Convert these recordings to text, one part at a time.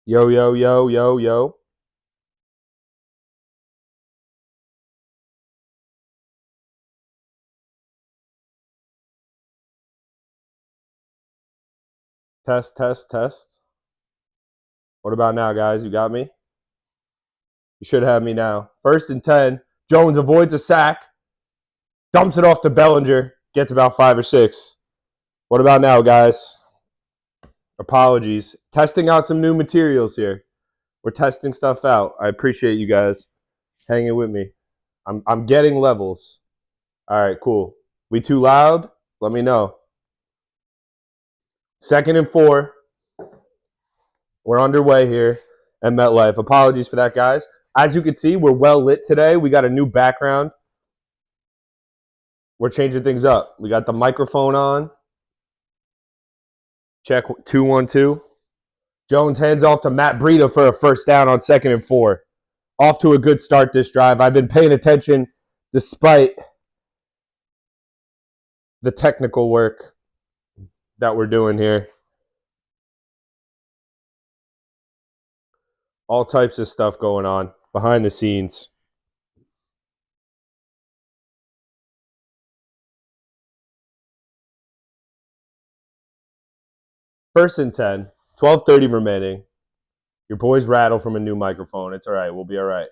Yo, yo, yo, yo, yo. Test, test, test. What about now, guys? You got me? You should have me now. 1st and 10. Jones avoids a sack, dumps it off to Bellinger, gets about 5 or 6. What about now, guys? Apologies. Testing out some new materials here. We're testing stuff out. I appreciate you guys hanging with me. I'm getting levels. All right, cool. We too loud? Let me know. 2nd and 4. We're underway here at MetLife. Apologies for that, guys. As you can see, we're well lit today. We got a new background. We're changing things up. We got the microphone on. Check 2-1-2. Jones hands off to Matt Breida for a first down on 2nd and 4. Off to a good start this drive. I've been paying attention despite the technical work that we're doing here. All types of stuff going on behind the scenes. First and 10, 12:30 remaining. Your boys rattle from a new microphone. It's all right. We'll be all right.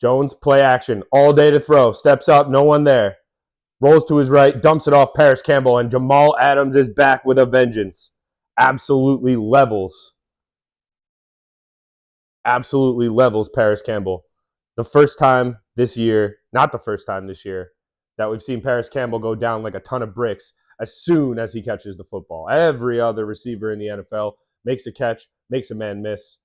Jones, play action. All day to throw. Steps up. No one there. Rolls to his right. Dumps it off Paris Campbell. And Jamal Adams is back with a vengeance. Absolutely levels. Absolutely levels Paris Campbell. The first time this year, not the first time this year, that we've seen Paris Campbell go down like a ton of bricks as soon as he catches the football. Every other receiver in the NFL makes a catch, makes a man miss,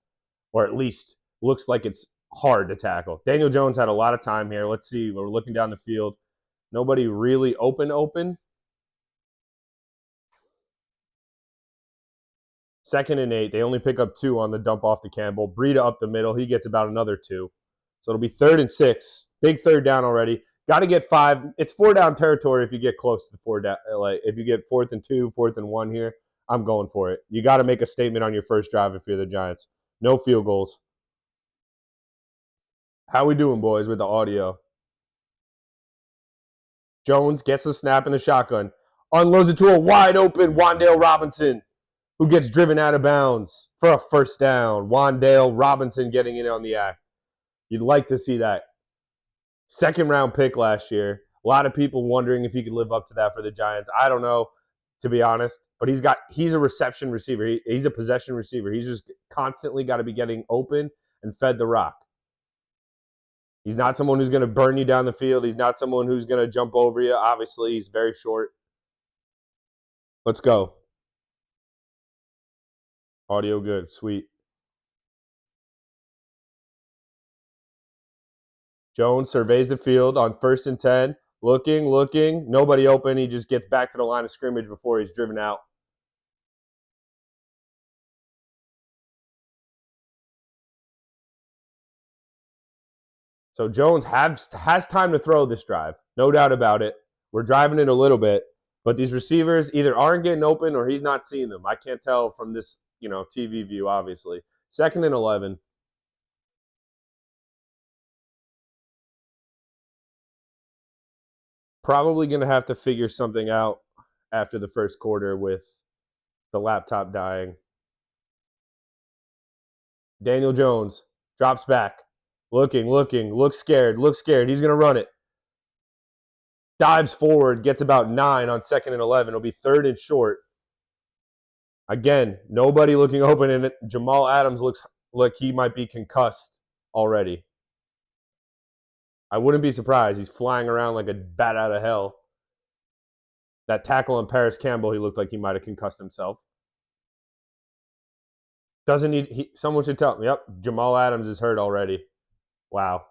or at least looks like it's hard to tackle. Daniel Jones had a lot of time here. Let's see. We're looking down the field. Nobody really open. 2nd and 8. They only pick up 2 on the dump off to Campbell. Breida up the middle. He gets about another 2. So it'll be 3rd and 6. Big third down already. Got to get 5. It's 4-down territory if you get close to 4 down. Like if you get 4th and 2, 4th and 1 here, I'm going for it. You got to make a statement on your first drive if you're the Giants. No field goals. How we doing, boys, with the audio? Jones gets the snap in the shotgun. Unloads it to a wide open Wan'Dale Robinson, who gets driven out of bounds for a first down. Wan'Dale Robinson getting in on the act. You'd like to see that. 2nd-round pick last year. A lot of people wondering if he could live up to that for the Giants. I don't know, to be honest. But he's a reception receiver. He's a possession receiver. He's just constantly got to be getting open and fed the rock. He's not someone who's going to burn you down the field. He's not someone who's going to jump over you. Obviously, he's very short. Let's go. Audio good. Sweet. Jones surveys the field on 1st and 10. Looking. Nobody open. He just gets back to the line of scrimmage before he's driven out. So Jones has time to throw this drive. No doubt about it. We're driving it a little bit, but these receivers either aren't getting open or he's not seeing them. I can't tell from this, TV view, obviously. 2nd and 11. Probably going to have to figure something out after the first quarter with the laptop dying. Daniel Jones drops back. Looking, looks scared. He's going to run it. Dives forward, gets about 9 on 2nd and 11. It'll be 3rd and short. Again, nobody looking open in it. Jamal Adams looks like he might be concussed already. I wouldn't be surprised. He's flying around like a bat out of hell. That tackle on Paris Campbell, he looked like he might have concussed himself. Doesn't need. Someone should tell him. Yep, Jamal Adams is hurt already. Wow.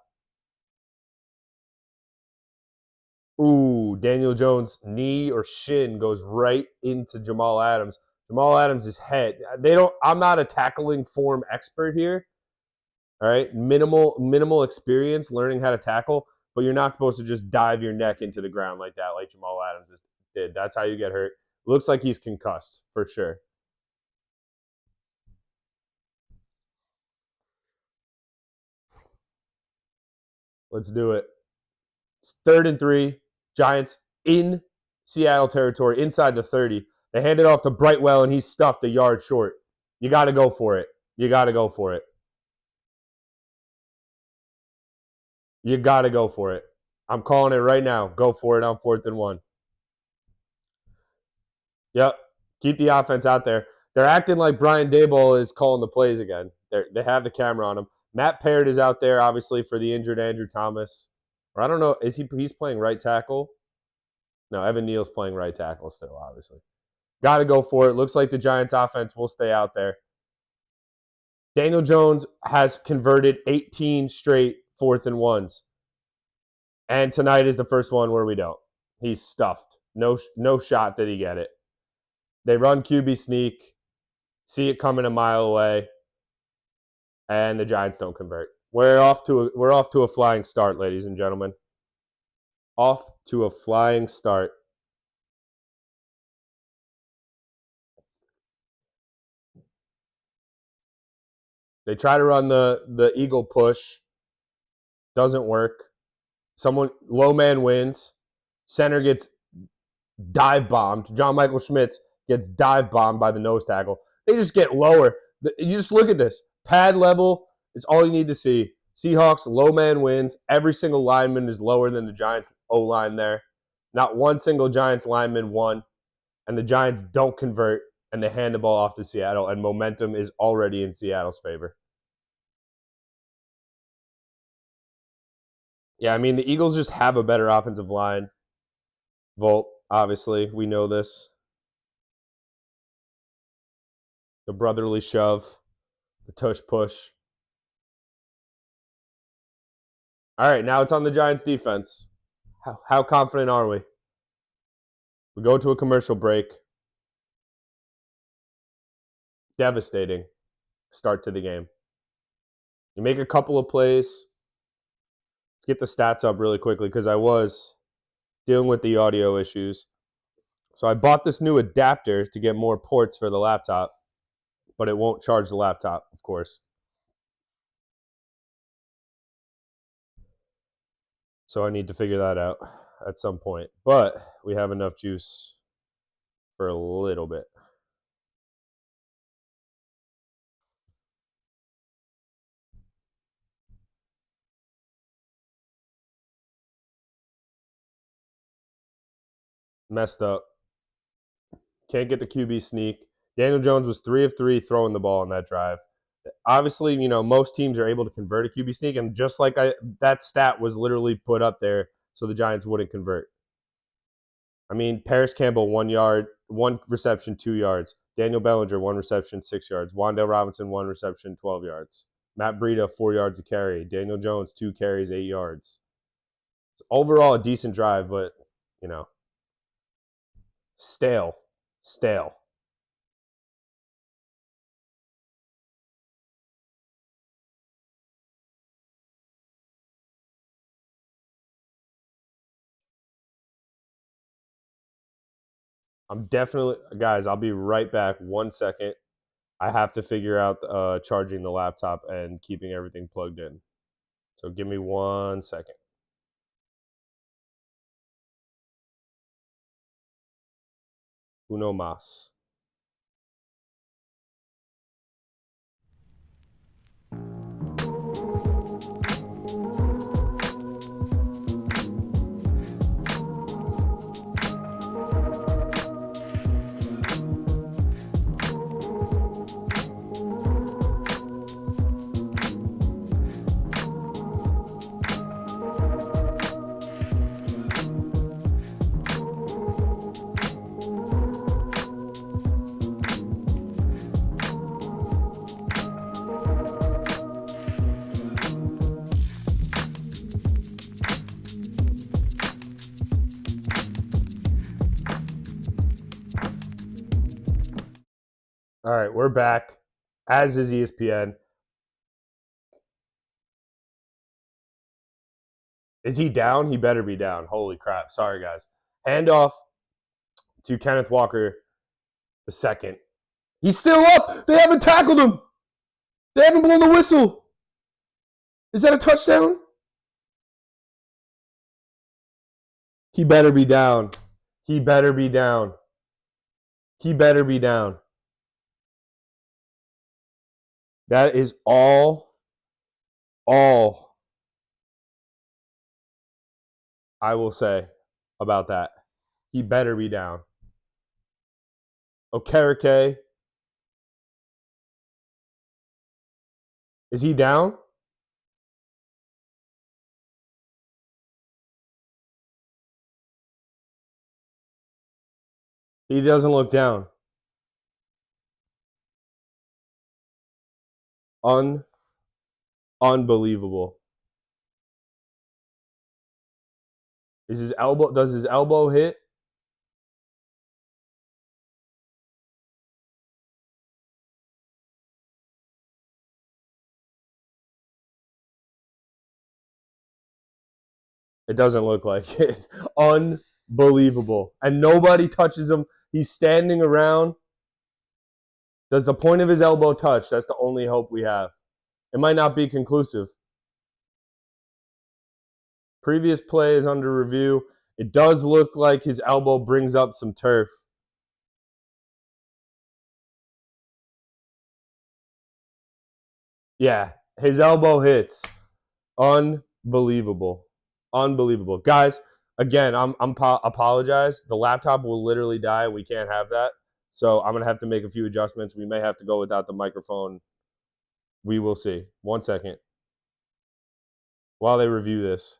Ooh, Daniel Jones' knee or shin goes right into Jamal Adams. Jamal Adams' head. I'm not a tackling form expert here. All right, minimal experience learning how to tackle, but you're not supposed to just dive your neck into the ground like that, like Jamal Adams did. That's how you get hurt. Looks like he's concussed for sure. Let's do it. It's 3rd and 3. Giants in Seattle territory, inside the 30. They hand it off to Brightwell, and he's stuffed a yard short. You got to go for it. You got to go for it. You got to go for it. I'm calling it right now. Go for it on 4th and 1. Yep. Keep the offense out there. They're acting like Brian Daboll is calling the plays again. They have the camera on him. Matt Parrott is out there, obviously, for the injured Andrew Thomas. Or I don't know. He's playing right tackle? No, Evan Neal's playing right tackle still, obviously. Got to go for it. Looks like the Giants offense will stay out there. Daniel Jones has converted 18 straight 4th and 1s. And tonight is the first one where we don't. He's stuffed. No shot did he get it. They run QB sneak, see it coming a mile away, and the Giants don't convert. We're off to a flying start, ladies and gentlemen. Off to a flying start. They try to run the Eagle push. Doesn't work. Low man wins. Center gets dive bombed. John Michael Schmitz gets dive bombed by the nose tackle. They just get lower. You just look at this. Pad level is all you need to see. Seahawks, low man wins. Every single lineman is lower than the Giants O-line there. Not one single Giants lineman won. And the Giants don't convert, and they hand the ball off to Seattle, and momentum is already in Seattle's favor. Yeah, I mean, the Eagles just have a better offensive line. Volt, obviously, we know this. The brotherly shove, the tush push. All right, now it's on the Giants defense. How confident are we? We go to a commercial break. Devastating start to the game. You make a couple of plays. Let's get the stats up really quickly because I was dealing with the audio issues. So I bought this new adapter to get more ports for the laptop, but it won't charge the laptop, of course. So I need to figure that out at some point. But we have enough juice for a little bit. Messed up. Can't get the QB sneak. Daniel Jones was 3 of 3 throwing the ball on that drive. Obviously, most teams are able to convert a QB sneak, and just like that stat was literally put up there so the Giants wouldn't convert. I mean, Paris Campbell, 1 yard, 1 reception, 2 yards. Daniel Bellinger, 1 reception, 6 yards. Wan'Dale Robinson, 1 reception, 12 yards. Matt Breida, 4 yards a carry. Daniel Jones, 2 carries, 8 yards. It's overall a decent drive, but, stale. I'm definitely, guys, I'll be right back. 1 second. I have to figure out charging the laptop and keeping everything plugged in. So give me 1 second. Uno mas. All right, we're back, as is ESPN. Is he down? He better be down. Holy crap. Sorry, guys. Handoff to Kenneth Walker the second. He's still up. They haven't tackled him. They haven't blown the whistle. Is that a touchdown? He better be down. He better be down. He better be down. That is all I will say about that. He better be down. Okereke. Is he down? He doesn't look down. Unbelievable. Does his elbow hit? It doesn't look like it. Unbelievable. And nobody touches him. He's standing around. Does the point of his elbow touch? That's the only hope we have. It might not be conclusive. Previous play is under review. It does look like his elbow brings up some turf. Yeah, his elbow hits. Unbelievable. Unbelievable. Guys, again, I'm apologize. The laptop will literally die. We can't have that. So I'm going to have to make a few adjustments. We may have to go without the microphone. We will see. 1 second. While they review this.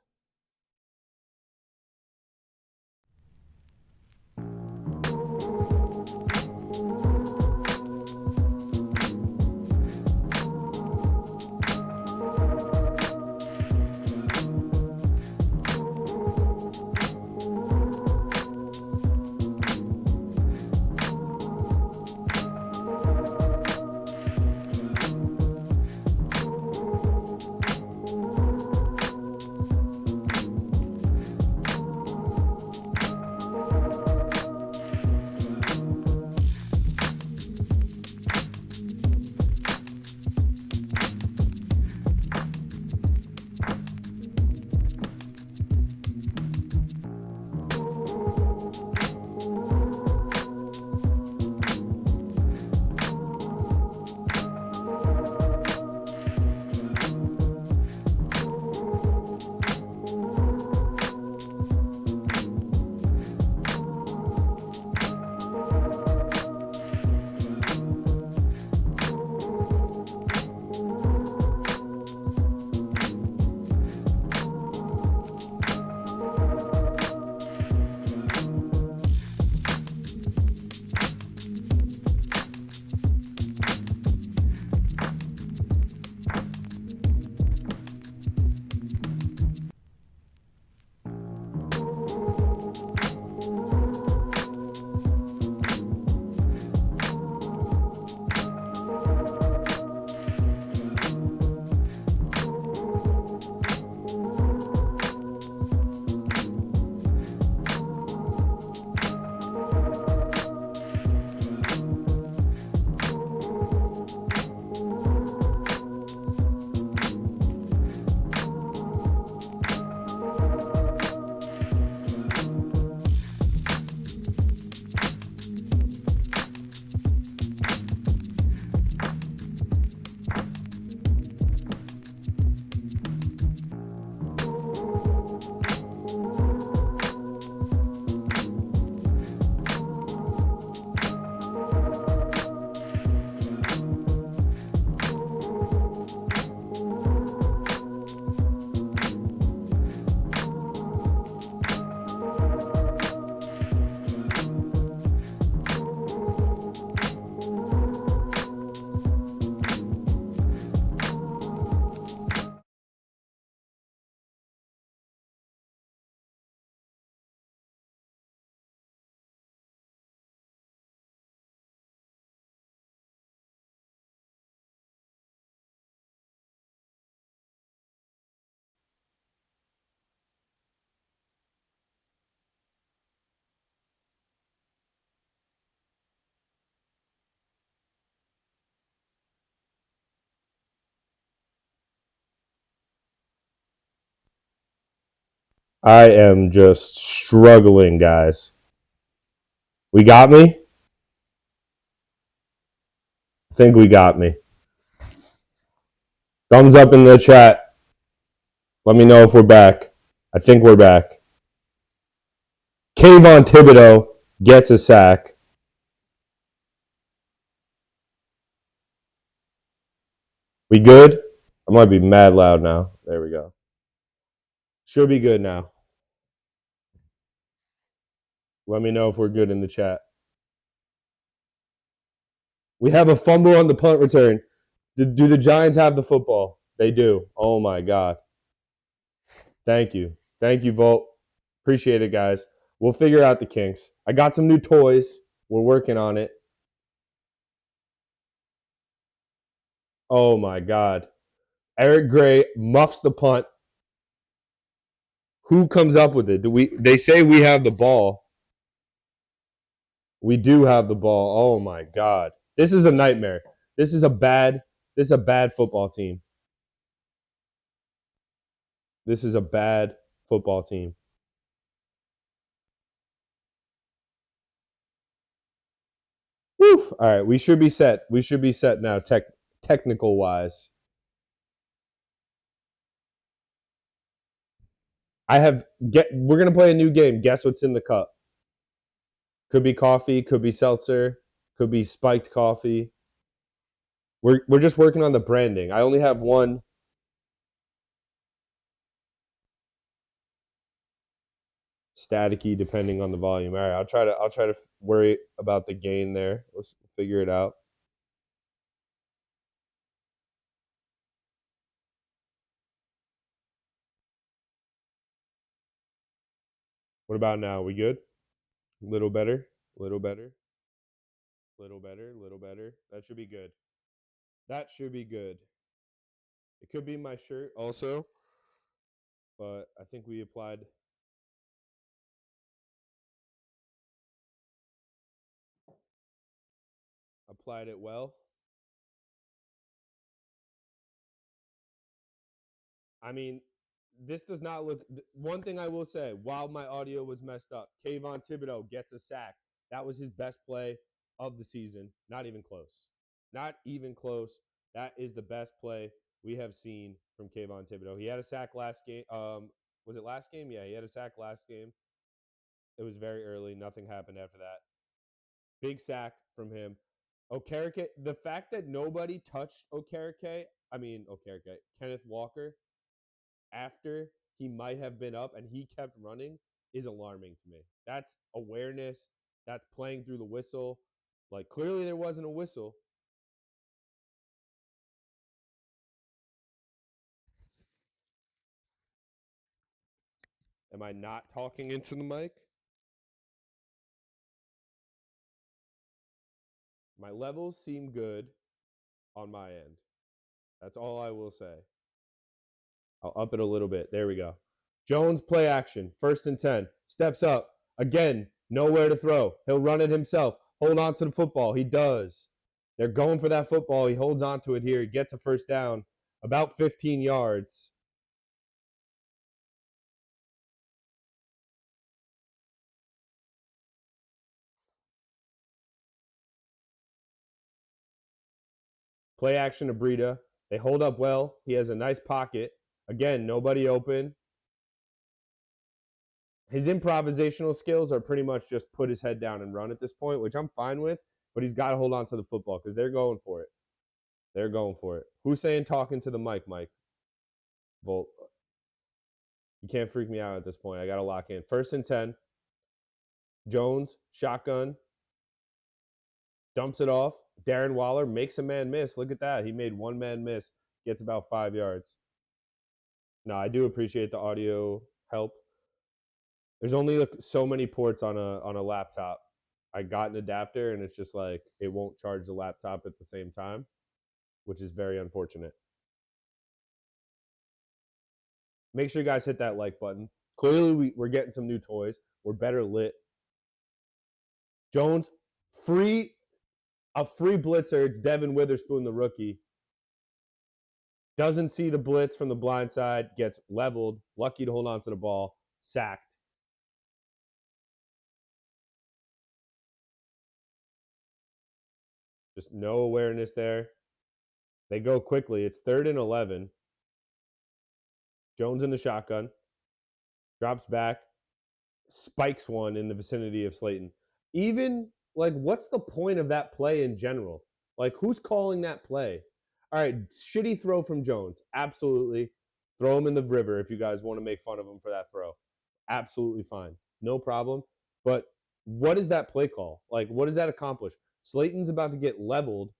I am just struggling, guys. We got me? I think we got me. Thumbs up in the chat. Let me know if we're back. I think we're back. Kayvon Thibodeau gets a sack. We good? I might be mad loud now. There we go. Should be good now. Let me know if we're good in the chat. We have a fumble on the punt return. Do the Giants have the football? They do. Oh my God. Thank you. Thank you, Volt. Appreciate it, guys. We'll figure out the kinks. I got some new toys. We're working on it. Oh my God. Eric Gray muffs the punt. Who comes up with it? They say we have the ball. We do have the ball. Oh my God. This is a nightmare. This is a bad football team. This is a bad football team. Whew. All right, we should be set. We should be set now, technical wise. We're gonna play a new game. Guess what's in the cup? Could be coffee, could be seltzer, could be spiked coffee. We're just working on the branding. I only have one. Staticky depending on the volume. All right, I'll try to worry about the gain there. Let's figure it out. What about now? We good? Little better. Little better. Little better. Little better. That should be good. That should be good. It could be my shirt also, but I think we applied it well. I mean, this does not look. One thing I will say, while my audio was messed up, Kayvon Thibodeau gets a sack. That was his best play of the season. Not even close. Not even close. That is the best play we have seen from Kayvon Thibodeau. He had a sack last game. Was it last game? Yeah, he had a sack last game. It was very early. Nothing happened after that. Big sack from him. Okereke, the fact that nobody touched Kenneth Walker after he might have been up and he kept running is alarming to me. That's awareness. That's playing through the whistle. Like, clearly there wasn't a whistle. Am I not talking into the mic? My levels seem good on my end. That's all I will say. I'll up it a little bit. There we go. Jones play action. 1st and 10. Steps up. Again, nowhere to throw. He'll run it himself. Hold on to the football. He does. They're going for that football. He holds on to it here. He gets a 1st down. About 15 yards. Play action to Breida. They hold up well. He has a nice pocket. Again, nobody open. His improvisational skills are pretty much just put his head down and run at this point, which I'm fine with, but he's got to hold on to the football because they're going for it. They're going for it. Who's saying talking to the mic, Mike? Volt. You can't freak me out at this point. I got to lock in. 1st and 10. Jones, shotgun, dumps it off. Darren Waller makes a man miss. Look at that. He made one man miss. Gets about 5 yards. No, I do appreciate the audio help. There's only so many ports on a laptop. I got an adapter, and it's just like it won't charge the laptop at the same time, which is very unfortunate. Make sure you guys hit that like button. Clearly, we're getting some new toys. We're better lit. Jones, a free blitzer. It's Devin Witherspoon, the rookie. Doesn't see the blitz from the blind side. Gets leveled. Lucky to hold on to the ball. sacked. Just no awareness there. They go quickly. It's 3rd and 11. Jones in the shotgun. Drops back. Spikes one in the vicinity of Slayton. Even, like, what's the point of that play in general? Like, who's calling that play? All right, shitty throw from Jones. Absolutely. Throw him in the river if you guys want to make fun of him for that throw. Absolutely fine. No problem. But what is that play call? Like, what does that accomplish? Slayton's about to get leveled.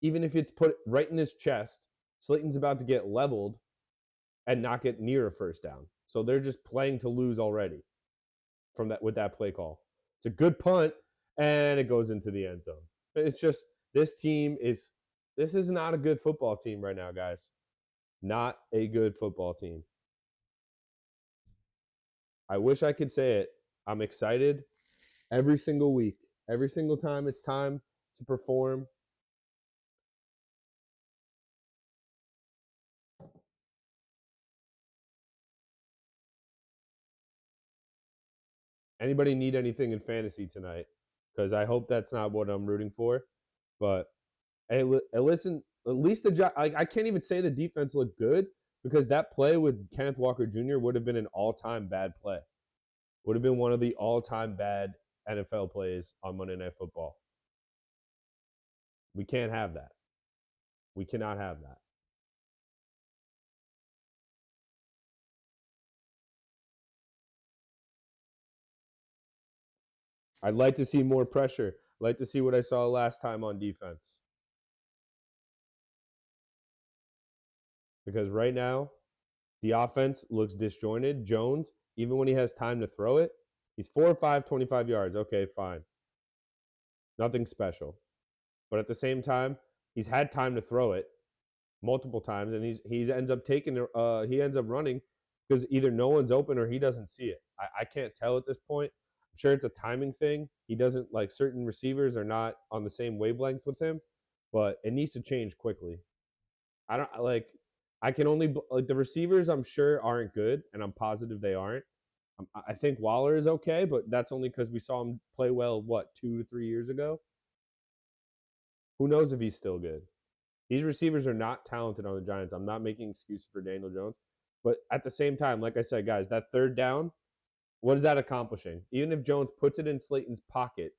Even if it's put right in his chest, Slayton's about to get leveled and not get near a first down. So they're just playing to lose already from that with that play call. It's a good punt, and it goes into the end zone. It's just this is not a good football team right now, guys. Not a good football team. I wish I could say it. I'm excited every single week. Every single time it's time to perform. Anybody need anything in fantasy tonight? Because I hope that's not what I'm rooting for. But hey, listen, at least I can't even say the defense looked good because that play with Kenneth Walker Jr. would have been an all-time bad play. Would have been one of the all-time bad NFL plays on Monday Night Football. We can't have that. We cannot have that. I'd like to see more pressure. I'd like to see what I saw last time on defense. Because right now, the offense looks disjointed. Jones, even when he has time to throw it, he's 4 or 5, 25 yards. Okay, fine. Nothing special. But at the same time, he's had time to throw it multiple times, and he ends up running because either no one's open or he doesn't see it. I can't tell at this point. I'm sure it's a timing thing. He doesn't like certain receivers are not on the same wavelength with him, but it needs to change quickly. I don't like. I can only like the receivers. I'm sure aren't good, and I'm positive they aren't. I think Waller is okay, but that's only because we saw him play well. What 2 to 3 years ago? Who knows if he's still good? These receivers are not talented on the Giants. I'm not making excuses for Daniel Jones. But at the same time, like I said, guys, that third down, what is that accomplishing? Even if Jones puts it in Slayton's pocket,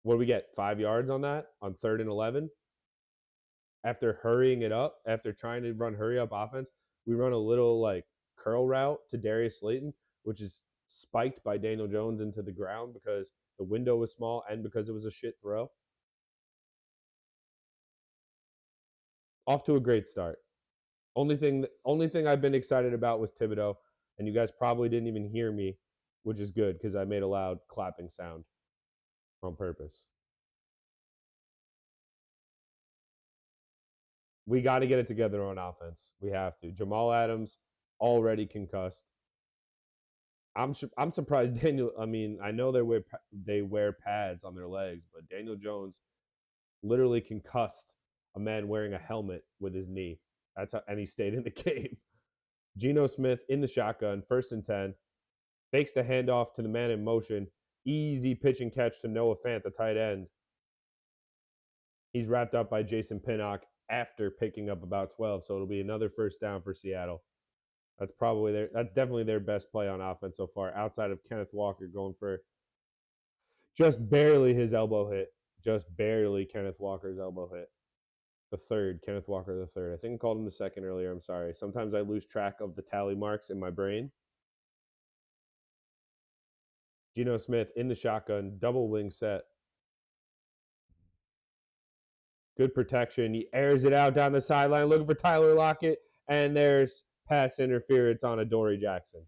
what do we get? 5 yards on that on 3rd and 11? After hurrying it up, after trying to run hurry up offense, we run a little like curl route to Darius Slayton, which is spiked by Daniel Jones into the ground because the window was small and because it was a shit throw. Off to a great start. Only thing I've been excited about was Thibodeau, and you guys probably didn't even hear me, which is good because I made a loud clapping sound on purpose. We got to get it together on offense. We have to. Jamal Adams already concussed. I'm surprised Daniel. I mean, I know they wear pads on their legs, but Daniel Jones literally concussed a man wearing a helmet with his knee. And he stayed in the game. Geno Smith in the shotgun, 1st and 10. Fakes the handoff to the man in motion. Easy pitch and catch to Noah Fant, the tight end. He's wrapped up by Jason Pinnock after picking up about 12, so it'll be another first down for Seattle. That's definitely their best play on offense so far, outside of Kenneth Walker going for just barely his elbow hit. Just barely Kenneth Walker's elbow hit. The third, Kenneth Walker the third. I think I called him the second earlier. I'm sorry. Sometimes I lose track of the tally marks in my brain. Geno Smith in the shotgun, double wing set. Good protection. He airs it out down the sideline looking for Tyler Lockett, and there's pass interference on Adoree Jackson.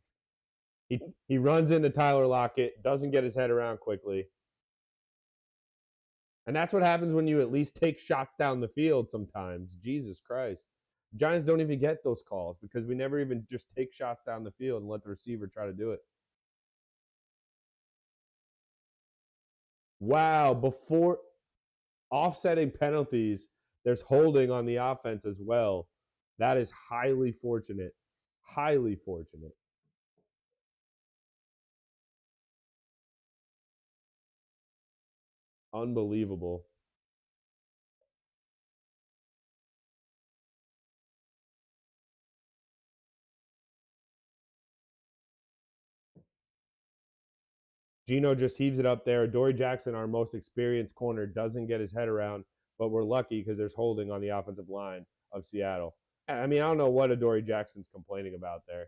He runs into Tyler Lockett, doesn't get his head around quickly. And that's what happens when you at least take shots down the field sometimes. Jesus Christ. Giants don't even get those calls because we never even just take shots down the field and let the receiver try to do it. Wow, before offsetting penalties, there's holding on the offense as well. That is highly fortunate. Highly fortunate. Unbelievable. Gino just heaves it up there. Dory Jackson, our most experienced corner, doesn't get his head around, but we're lucky because there's holding on the offensive line of Seattle. I mean, I don't know what Adoree Jackson's complaining about there.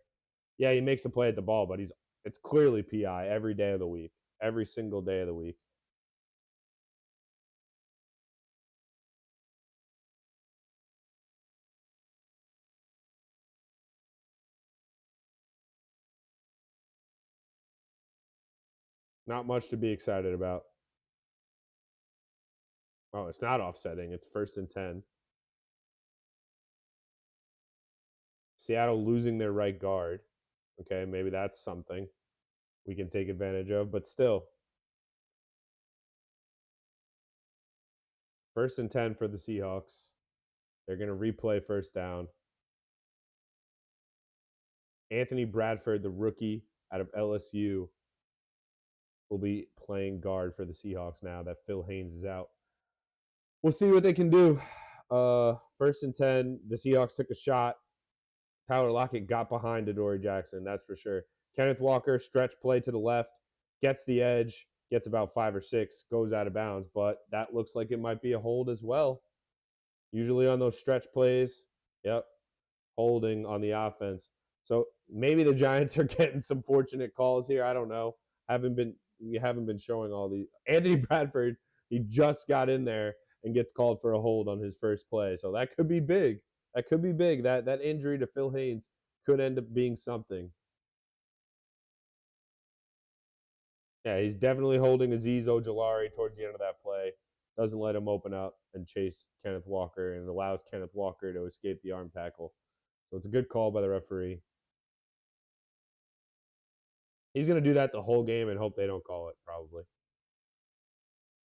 Yeah, he makes a play at the ball, but it's clearly PI every day of the week, every single day of the week. Not much to be excited about. Oh, it's not offsetting. It's 1st and 10. Seattle losing their right guard. Okay, maybe that's something we can take advantage of, but still. 1st and 10 for the Seahawks. They're going to replay 1st down. Anthony Bradford, the rookie out of LSU, will be playing guard for the Seahawks now that Phil Haynes is out. We'll see what they can do. 1st and 10. The Seahawks took a shot. Tyler Lockett got behind Adoree Jackson, that's for sure. Kenneth Walker, stretch play to the left, gets the edge, gets about 5 or 6, goes out of bounds, but that looks like it might be a hold as well. Usually on those stretch plays, yep, holding on the offense. So maybe the Giants are getting some fortunate calls here. I don't know. We haven't been showing all these. Anthony Bradford, he just got in there and gets called for a hold on his first play. So that could be big. That could be big. That injury to Phil Haynes could end up being something. Yeah, he's definitely holding Azeez Ojulari towards the end of that play. Doesn't let him open up and chase Kenneth Walker and allows Kenneth Walker to escape the arm tackle. So it's a good call by the referee. He's going to do that the whole game and hope they don't call it, probably.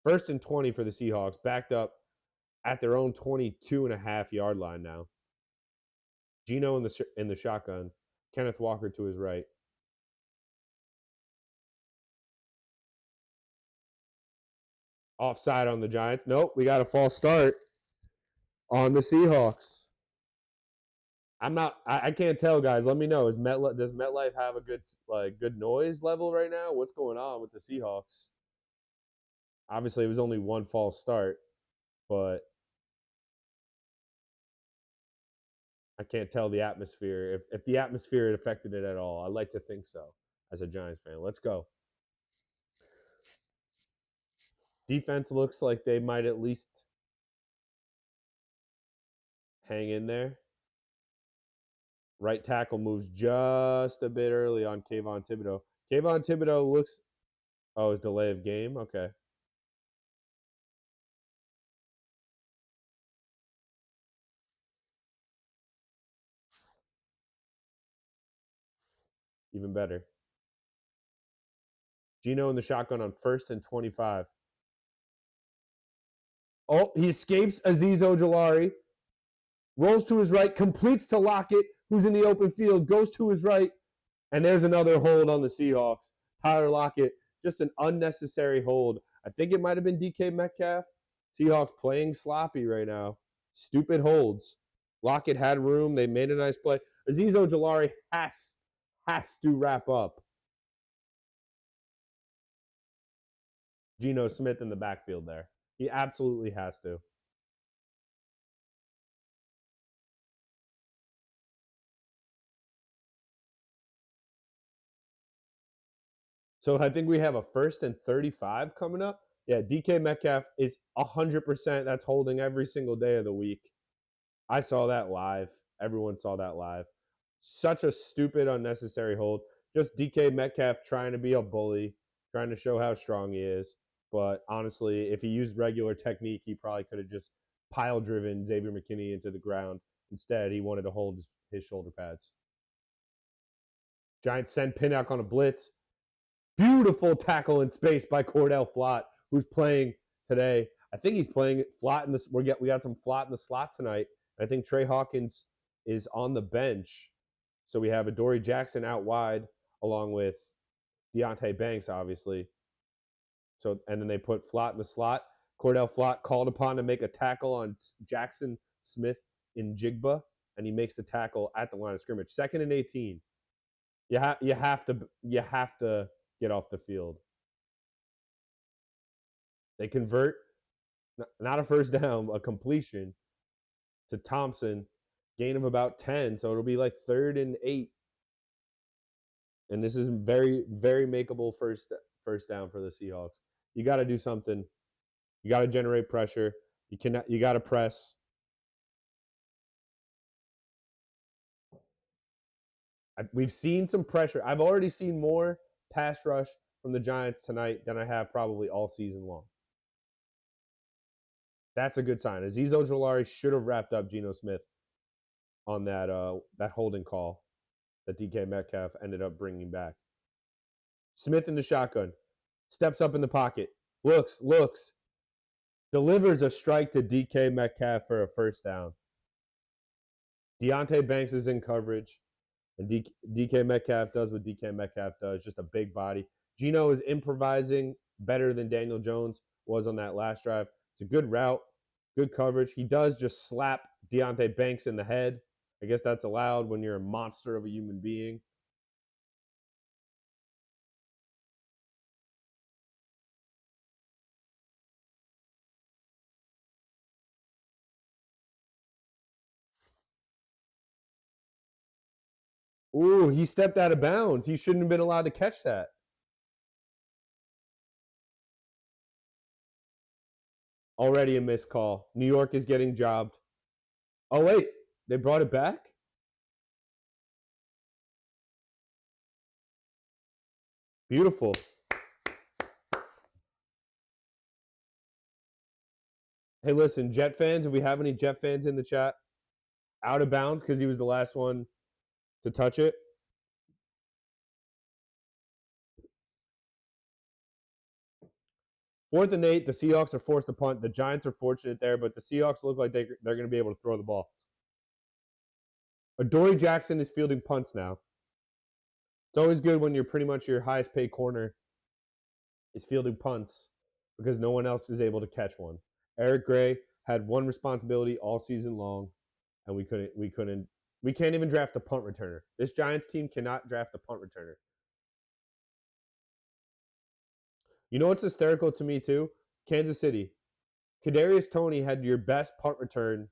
1st and 20 for the Seahawks, backed up at their own 22.5-yard line now. Gino in the shotgun. Kenneth Walker to his right. Offside on the Giants. Nope, we got a false start on the Seahawks. I can't tell, guys. Let me know. Does MetLife have a good noise level right now? What's going on with the Seahawks? Obviously, it was only one false start, but I can't tell the atmosphere. If the atmosphere had affected it at all, I'd like to think so as a Giants fan. Let's go. Defense looks like they might at least hang in there. Right tackle moves just a bit early on Kayvon Thibodeaux. Kayvon Thibodeaux looks... Oh, it's delay of game? Okay. Even better. Gino in the shotgun on 1st and 25. Oh, he escapes Azeez Ojulari. Rolls to his right, completes to Lockett, who's in the open field, goes to his right, and there's another hold on the Seahawks. Tyler Lockett, just an unnecessary hold. I think it might have been DK Metcalf. Seahawks playing sloppy right now. Stupid holds. Lockett had room. They made a nice play. Azeez Ojulari has to wrap up. Geno Smith in the backfield there. He absolutely has to. So I think we have a 1st and 35 coming up. Yeah, DK Metcalf is 100%. That's holding every single day of the week. I saw that live. Everyone saw that live. Such a stupid, unnecessary hold. Just DK Metcalf trying to be a bully, trying to show how strong he is. But honestly, if he used regular technique, he probably could have just pile-driven Xavier McKinney into the ground. Instead, he wanted to hold his shoulder pads. Giants send Pinnock on a blitz. Beautiful tackle in space by Cordell Flott, who's playing today. I think he's playing Flott in this. We got some Flott in the slot tonight. I think Trey Hawkins is on the bench. So we have Adoree Jackson out wide, along with Deontay Banks, obviously. So and then they put Flott in the slot. Cordell Flott called upon to make a tackle on Jackson Smith in Jigba, and he makes the tackle at the line of scrimmage. 2nd and 18. You have to get off the field. They convert, not a first down, a completion to Thompson, gain of about 10, so it'll be like 3rd and 8. And this is very, very makeable first down for the Seahawks. You got to do something. You got to generate pressure. You got to press. We've seen some pressure. I've already seen more pass rush from the Giants tonight than I have probably all season long. That's a good sign. Azeez Ojulari should have wrapped up Geno Smith on that holding call that DK Metcalf ended up bringing back. Smith in the shotgun. Steps up in the pocket. Looks. Delivers a strike to DK Metcalf for a first down. Deonte Banks is in coverage. And DK Metcalf does what DK Metcalf does, just a big body. Geno is improvising better than Daniel Jones was on that last drive. It's a good route, good coverage. He does just slap Deonte Banks in the head. I guess that's allowed when you're a monster of a human being. Ooh, he stepped out of bounds. He shouldn't have been allowed to catch that. Already a missed call. New York is getting jobbed. Oh, wait. They brought it back? Beautiful. Hey, listen, Jet fans, if we have any Jet fans in the chat, out of bounds because he was the last one to touch it. Fourth and 8, the Seahawks are forced to punt. The Giants are fortunate there, but the Seahawks look like they're going to be able to throw the ball. Adoree Jackson is fielding punts now. It's always good when you're pretty much your highest paid corner is fielding punts because no one else is able to catch one. Eric Gray had one responsibility all season long, and we can't even draft a punt returner. This Giants team cannot draft a punt returner. You know what's hysterical to me too? Kansas City. Kadarius Toney had your best punt return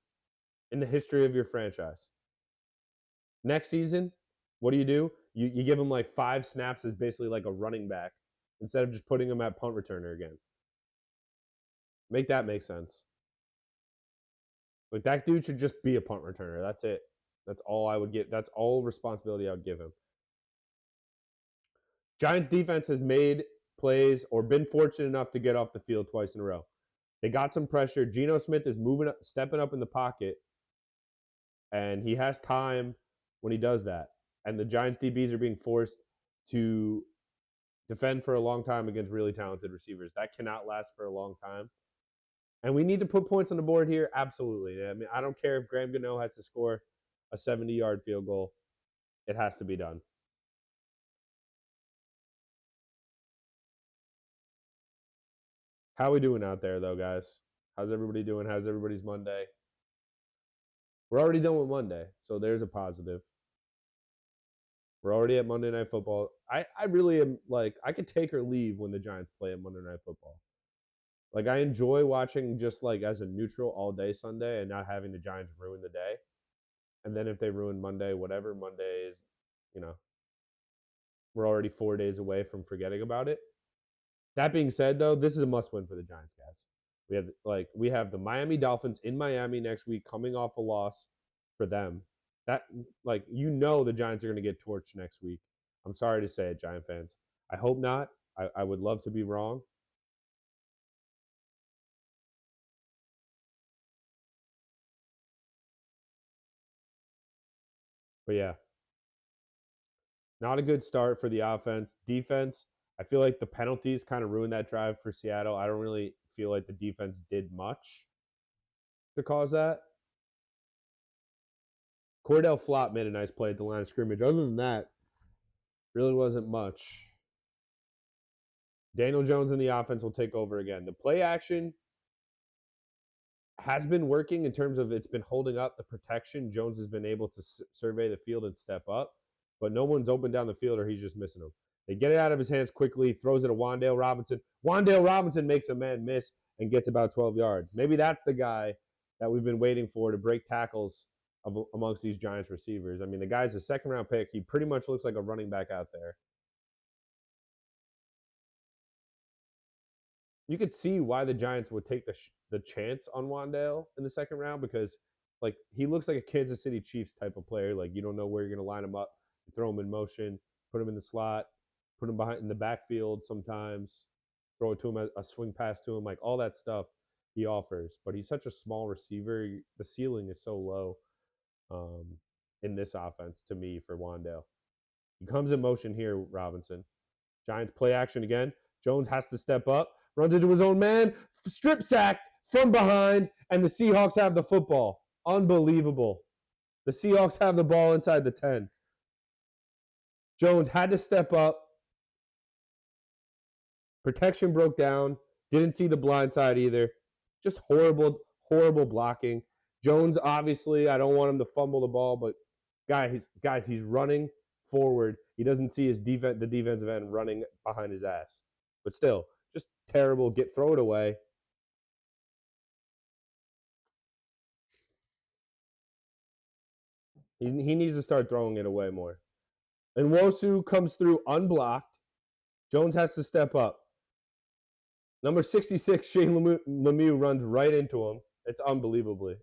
in the history of your franchise. Next season, what do? You give him like 5 snaps as basically like a running back instead of just putting him at punt returner again. Make that make sense. Like that dude should just be a punt returner. That's it. That's all I would give. That's all responsibility I would give him. Giants defense has made plays or been fortunate enough to get off the field twice in a row. They got some pressure. Geno Smith is stepping up in the pocket, and he has time when he does that. And the Giants DBs are being forced to defend for a long time against really talented receivers. That cannot last for a long time. And we need to put points on the board here. Absolutely. I mean, I don't care if Graham Gano has to score a 70-yard field goal. It has to be done. How are we doing out there, though, guys? How's everybody doing? How's everybody's Monday? We're already done with Monday, so there's a positive. We're already at Monday Night Football. I really am, like, I could take or leave when the Giants play at Monday Night Football. Like, I enjoy watching just, like, as a neutral all day Sunday and not having the Giants ruin the day. And then if they ruin Monday, whatever, Monday is, we're already 4 days away from forgetting about it. That being said, though, this is a must-win for the Giants, guys. We have the Miami Dolphins in Miami next week coming off a loss for them. That, the Giants are going to get torched next week. I'm sorry to say it, Giant fans. I hope not. I would love to be wrong. But yeah, not a good start for the offense. Defense, I feel like the penalties kind of ruined that drive for Seattle. I don't really feel like the defense did much to cause that. Cordell Flott made a nice play at the line of scrimmage. Other than that, really wasn't much. Daniel Jones in the offense will take over again. The play action has been working in terms of it's been holding up the protection. Jones has been able to survey the field and step up, but no one's open down the field or he's just missing them. They get it out of his hands quickly, throws it to Wan'Dale Robinson. Wan'Dale Robinson makes a man miss and gets about 12 yards. Maybe that's the guy that we've been waiting for to break tackles amongst these Giants receivers. I mean, the guy's a second-round pick. He pretty much looks like a running back out there. You could see why the Giants would take the chance on Wan'Dale in the second round because like he looks like a Kansas City Chiefs type of player. Like you don't know where you're going to line him up, throw him in motion, put him in the slot, put him behind in the backfield sometimes, throw it to him, a swing pass to him, like all that stuff he offers. But he's such a small receiver. The ceiling is so low in this offense to me for Wan'Dale. He comes in motion here, Robinson. Giants play action again. Jones has to step up, runs into his own man, strip sacked from behind, and the Seahawks have the football. Unbelievable. The Seahawks have the ball inside the 10. Jones had to step up. Protection broke down. Didn't see the blind side either. Just horrible, horrible blocking. Jones, obviously, I don't want him to fumble the ball, but guys, he's running forward. He doesn't see the defensive end running behind his ass. But still, just terrible. Throw it away. He needs to start throwing it away more. And Nwosu comes through unblocked. Jones has to step up. Number 66, Shane Lemieux runs right into him. It's unbelievable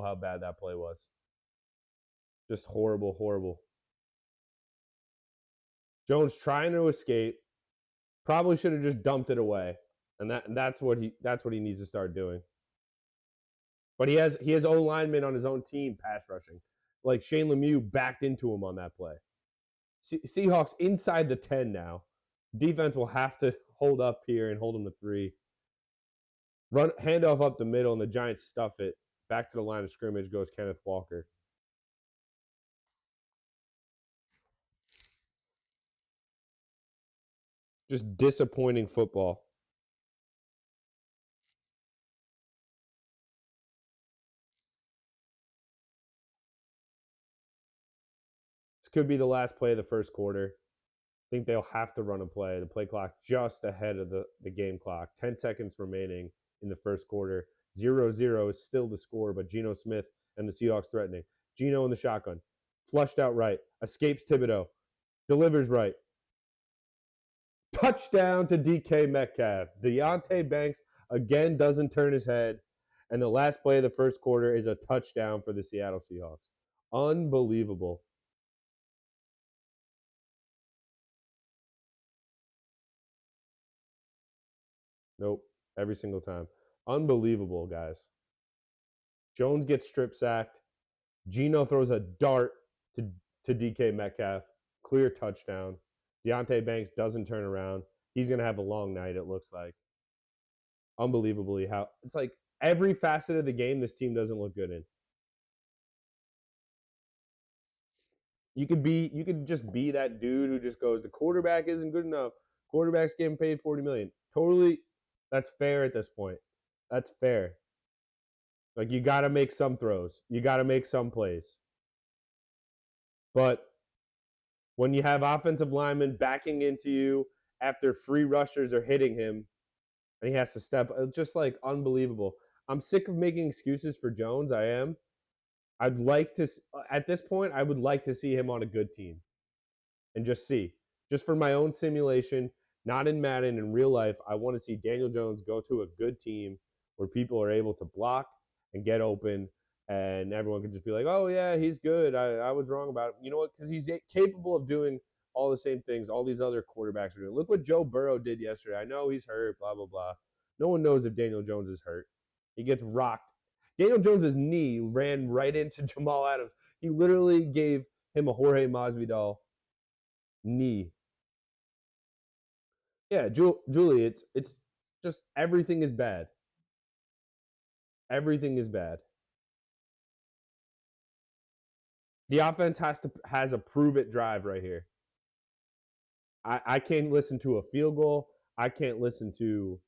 how bad that play was. Just horrible, horrible. Jones trying to escape. Probably should have just dumped it away. And that's what he needs to start doing. But he has O linemen on his own team pass rushing. Like Shane Lemieux backed into him on that play. Seahawks inside the 10 now. Defense will have to hold up here and hold them to 3. Run handoff up the middle, and the Giants stuff it. Back to the line of scrimmage goes Kenneth Walker. Just disappointing football. This could be the last play of the first quarter. I think they'll have to run a play. The play clock just ahead of the game clock. 10 seconds remaining in the first quarter. 0-0 is still the score, but Geno Smith and the Seahawks threatening. Geno in the shotgun. Flushed out right. Escapes Thibodeau. Delivers right. Touchdown to DK Metcalf. Deontay Banks again doesn't turn his head. And the last play of the first quarter is a touchdown for the Seattle Seahawks. Unbelievable. Nope. Every single time. Unbelievable, guys. Jones gets strip sacked. Geno throws a dart to DK Metcalf. Clear touchdown. Deontay Banks doesn't turn around. He's going to have a long night, it looks like. Unbelievably how it's like every facet of the game this team doesn't look good in. You could just be that dude who just goes, the quarterback isn't good enough. Quarterback's getting paid $40 million. Totally, that's fair at this point. That's fair. Like you got to make some throws. You got to make some plays. But when you have offensive linemen backing into you after free rushers are hitting him, and he has to step, it's just like unbelievable. I'm sick of making excuses for Jones. I am. I'd like to, at this point, I would like to see him on a good team and just see. Just for my own simulation, not in Madden, in real life, I want to see Daniel Jones go to a good team where people are able to block and get open and everyone can just be like, oh, yeah, he's good. I was wrong about him. You know what? Because he's capable of doing all the same things all these other quarterbacks are doing. Look what Joe Burrow did yesterday. I know he's hurt, blah, blah, blah. No one knows if Daniel Jones is hurt. He gets rocked. Daniel Jones' knee ran right into Jamal Adams. He literally gave him a Jorge Masvidal knee. Yeah, Julie, it's just everything is bad. Everything is bad. The offense has a prove it drive right here. I can't listen to a field goal. I can't listen to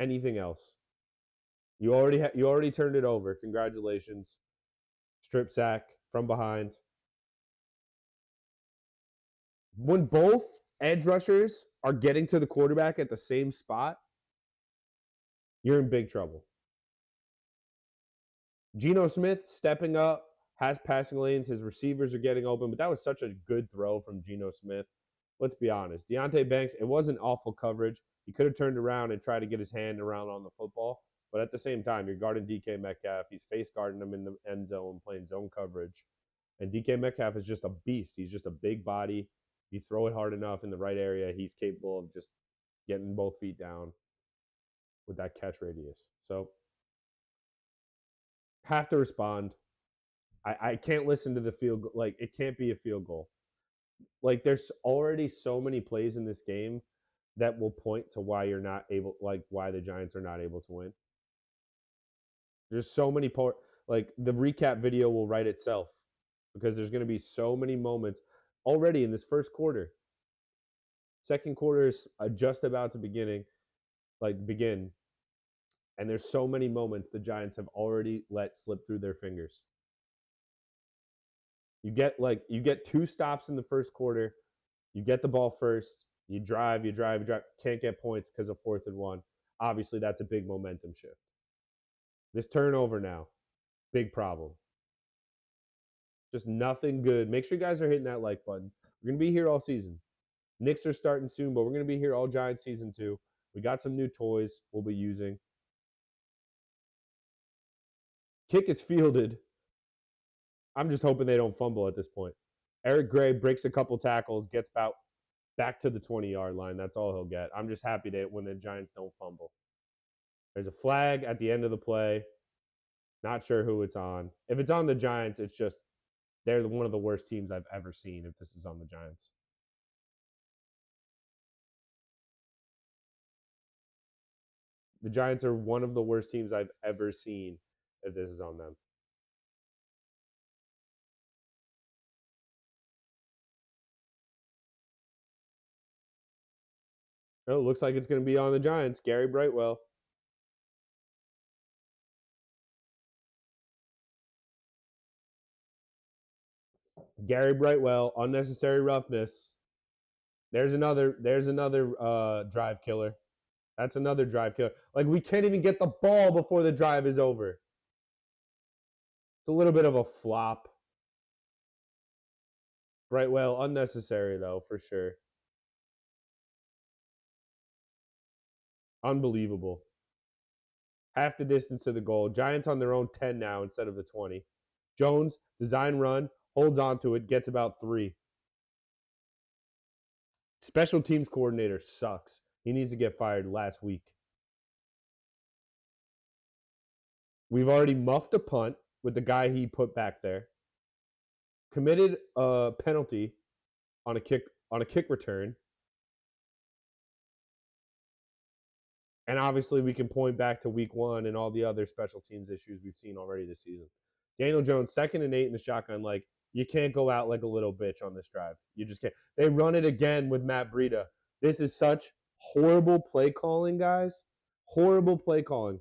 anything else. You already turned it over. Congratulations. Strip sack from behind. When both edge rushers are getting to the quarterback at the same spot, you're in big trouble. Geno Smith stepping up, has passing lanes. His receivers are getting open, but that was such a good throw from Geno Smith. Let's be honest. Deonte Banks, it wasn't awful coverage. He could have turned around and tried to get his hand around on the football. But at the same time, you're guarding DK Metcalf. He's face guarding him in the end zone, playing zone coverage. And DK Metcalf is just a beast. He's just a big body. If you throw it hard enough in the right area, he's capable of just getting both feet down with that catch radius. So, have to respond. I can't listen to the field goal. Like, it can't be a field goal. Like, there's already so many plays in this game that will point to why you're not able, like, why the Giants are not able to win. There's so many like, the recap video will write itself because there's going to be so many moments already in this first quarter. Second quarter is just about to begin, and there's so many moments the Giants have already let slip through their fingers. You get two stops in the first quarter. You get the ball first. You drive. Can't get points because of 4th and 1. Obviously, that's a big momentum shift. This turnover now, big problem. Just nothing good. Make sure you guys are hitting that like button. We're going to be here all season. Knicks are starting soon, but we're going to be here all Giants season 2. We got some new toys we'll be using. Kick is fielded. I'm just hoping they don't fumble at this point. Eric Gray breaks a couple tackles, gets about back to the 20-yard line. That's all he'll get. I'm just happy that when the Giants don't fumble. There's a flag at the end of the play. Not sure who it's on. If it's on the Giants, it's just they're one of the worst teams I've ever seen if this is on the Giants. The Giants are one of the worst teams I've ever seen if this is on them. Oh, it looks like it's going to be on the Giants. Gary Brightwell. Gary Brightwell, unnecessary roughness. There's another drive killer. That's another drive killer. Like, we can't even get the ball before the drive is over. It's a little bit of a flop. Brightwell, unnecessary, though, for sure. Unbelievable. Half the distance to the goal. Giants on their own 10 now instead of the 20. Jones, design run, holds on to it, gets about 3. Special teams coordinator sucks. He needs to get fired last week. We've already muffed a punt with the guy he put back there. Committed a penalty on a kick return. And obviously we can point back to week 1 and all the other special teams issues we've seen already this season. Daniel Jones, 2nd and 8 in the shotgun. Like, you can't go out like a little bitch on this drive. You just can't. They run it again with Matt Breida. This is such horrible play calling, guys. Horrible play calling.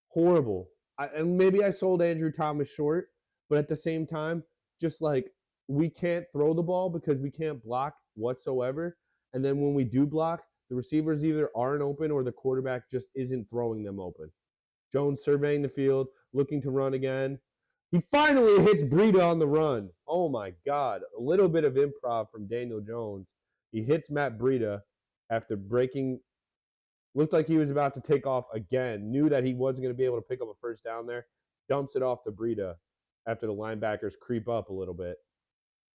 Horrible. And maybe I sold Andrew Thomas short, but at the same time, just like, we can't throw the ball because we can't block whatsoever. And then when we do block, the receivers either aren't open or the quarterback just isn't throwing them open. Jones surveying the field, looking to run again. He finally hits Breida on the run. Oh my God. A little bit of improv from Daniel Jones. He hits Matt Breida after breaking. Looked like he was about to take off again. Knew that he wasn't going to be able to pick up a first down there. Dumps it off to Breida after the linebackers creep up a little bit.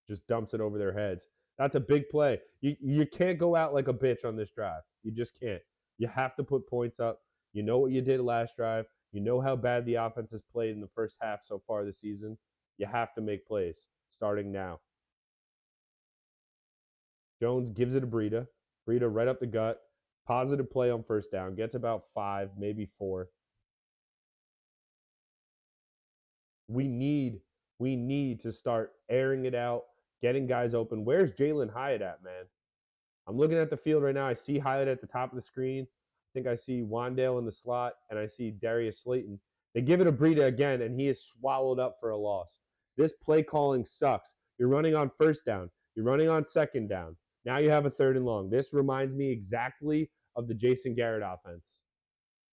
Just dumps it over their heads. That's a big play. You can't go out like a bitch on this drive. You just can't. You have to put points up. You know what you did last drive. You know how bad the offense has played in the first half so far this season. You have to make plays starting now. Jones gives it to Breida. Breida right up the gut. Positive play on first down. Gets about 5, maybe 4. We need to start airing it out, getting guys open. Where's Jalen Hyatt at, man? I'm looking at the field right now. I see Hyatt at the top of the screen. think I see Wandale in the slot, and I see Darius Slayton. They give it to Breida again, and he is swallowed up for a loss. This play calling sucks. You're running on first down. You're running on second down. Now you have a third and long. This reminds me exactly of the Jason Garrett offense.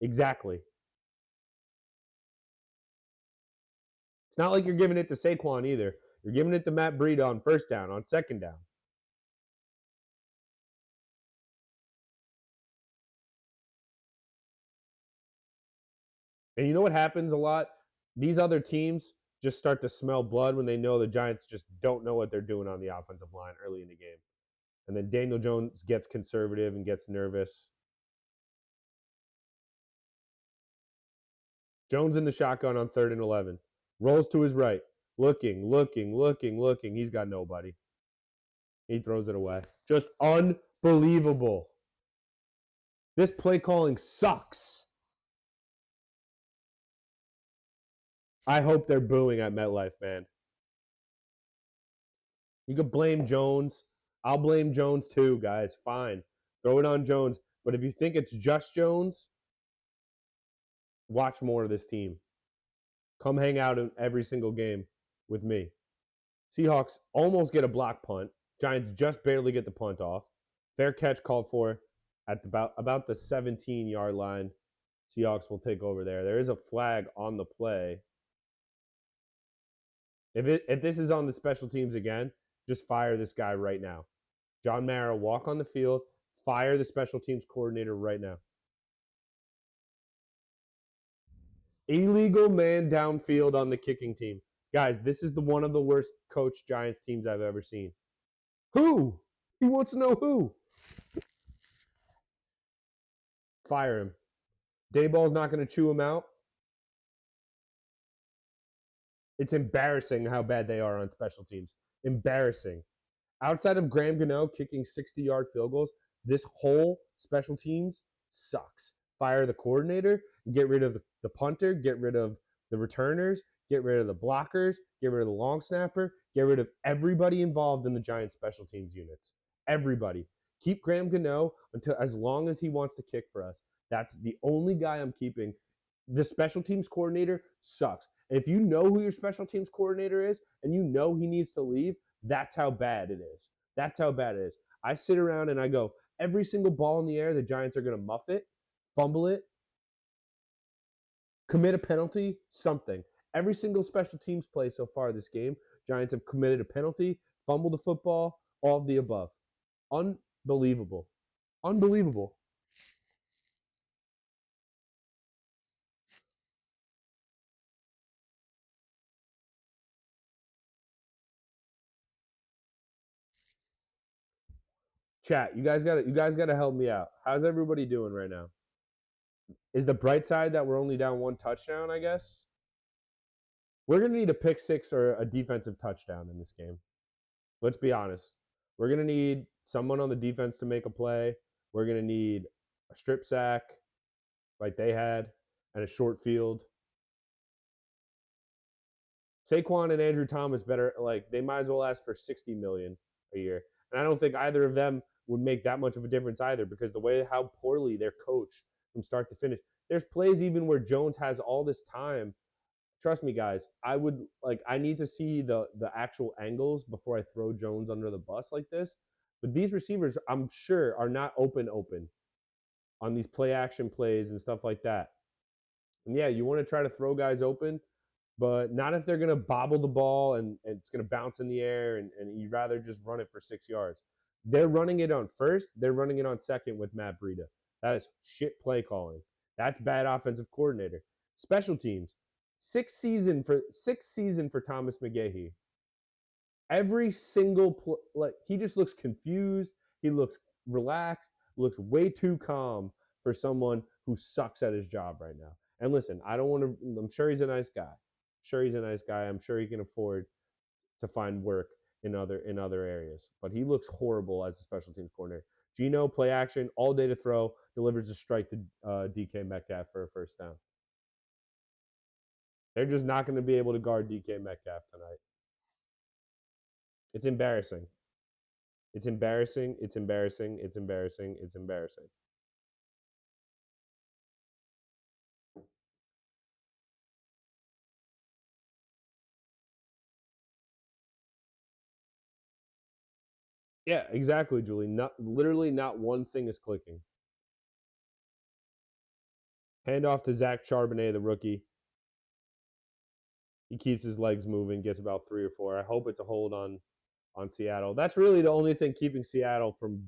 Exactly. It's not like you're giving it to Saquon either. You're giving it to Matt Breida on first down, on second down. And you know what happens a lot? These other teams just start to smell blood when they know the Giants just don't know what they're doing on the offensive line early in the game. And then Daniel Jones gets conservative and gets nervous. Jones in the shotgun on 3rd and 11. Rolls to his right. Looking. He's got nobody. He throws it away. Just unbelievable. This play calling sucks. I hope they're booing at MetLife, man. You could blame Jones. I'll blame Jones too, guys. Fine. Throw it on Jones. But if you think it's just Jones, watch more of this team. Come hang out in every single game with me. Seahawks almost get a block punt. Giants just barely get the punt off. Fair catch called for at about the 17-yard line. Seahawks will take over there. There is a flag on the play. If this is on the special teams again, just fire this guy right now. John Mara, walk on the field. Fire the special teams coordinator right now. Illegal man downfield on the kicking team. Guys, this is one of the worst coached Giants teams I've ever seen. Who? He wants to know who. Fire him. Dayball's not going to chew him out. It's embarrassing how bad they are on special teams. Embarrassing. Outside of Graham Gano kicking 60-yard field goals, this whole special teams sucks. Fire the coordinator, get rid of the punter, get rid of the returners, get rid of the blockers, get rid of the long snapper, get rid of everybody involved in the Giants special teams units. Everybody. Keep Graham Gano until as long as he wants to kick for us. That's the only guy I'm keeping. The special teams coordinator sucks. And if you know who your special teams coordinator is and you know he needs to leave, that's how bad it is. That's how bad it is. I sit around and I go, every single ball in the air, the Giants are going to muff it, fumble it, commit a penalty, something. Every single special teams play so far this game, Giants have committed a penalty, fumbled the football, all of the above. Unbelievable. Unbelievable. Chat, you guys gotta help me out. How's everybody doing right now? Is the bright side that we're only down one touchdown, I guess? We're gonna need a pick six or a defensive touchdown in this game. Let's be honest. We're gonna need someone on the defense to make a play. We're gonna need a strip sack like they had and a short field. Saquon and Andrew Thomas better like they might as well ask for $60 million a year. And I don't think either of them would make that much of a difference either because the way how poorly they're coached from start to finish. There's plays even where Jones has all this time. Trust me, guys. I need to see the actual angles before I throw Jones under the bus like this. But these receivers, I'm sure, are not open on these play action plays and stuff like that. And yeah, you want to try to throw guys open, but not if they're going to bobble the ball and it's going to bounce in the air and you'd rather just run it for 6 yards. They're running it on first. They're running it on second with Matt Breida. That is shit play calling. That's bad offensive coordinator. Special teams. Sixth season for Thomas McGahee. Every single he just looks confused. He looks relaxed. Looks way too calm for someone who sucks at his job right now. And listen, I don't want to. I'm sure he's a nice guy. I'm sure he can afford to find work in other areas. But he looks horrible as a special teams coordinator. Geno, play action, all day to throw, delivers a strike to DK Metcalf for a first down. They're just not going to be able to guard DK Metcalf tonight. It's embarrassing. It's embarrassing. It's embarrassing. It's embarrassing. It's embarrassing. Yeah, exactly, Julie. Literally not one thing is clicking. Hand off to Zach Charbonnet, the rookie. He keeps his legs moving, gets about 3 or 4. I hope it's a hold on Seattle. That's really the only thing keeping Seattle from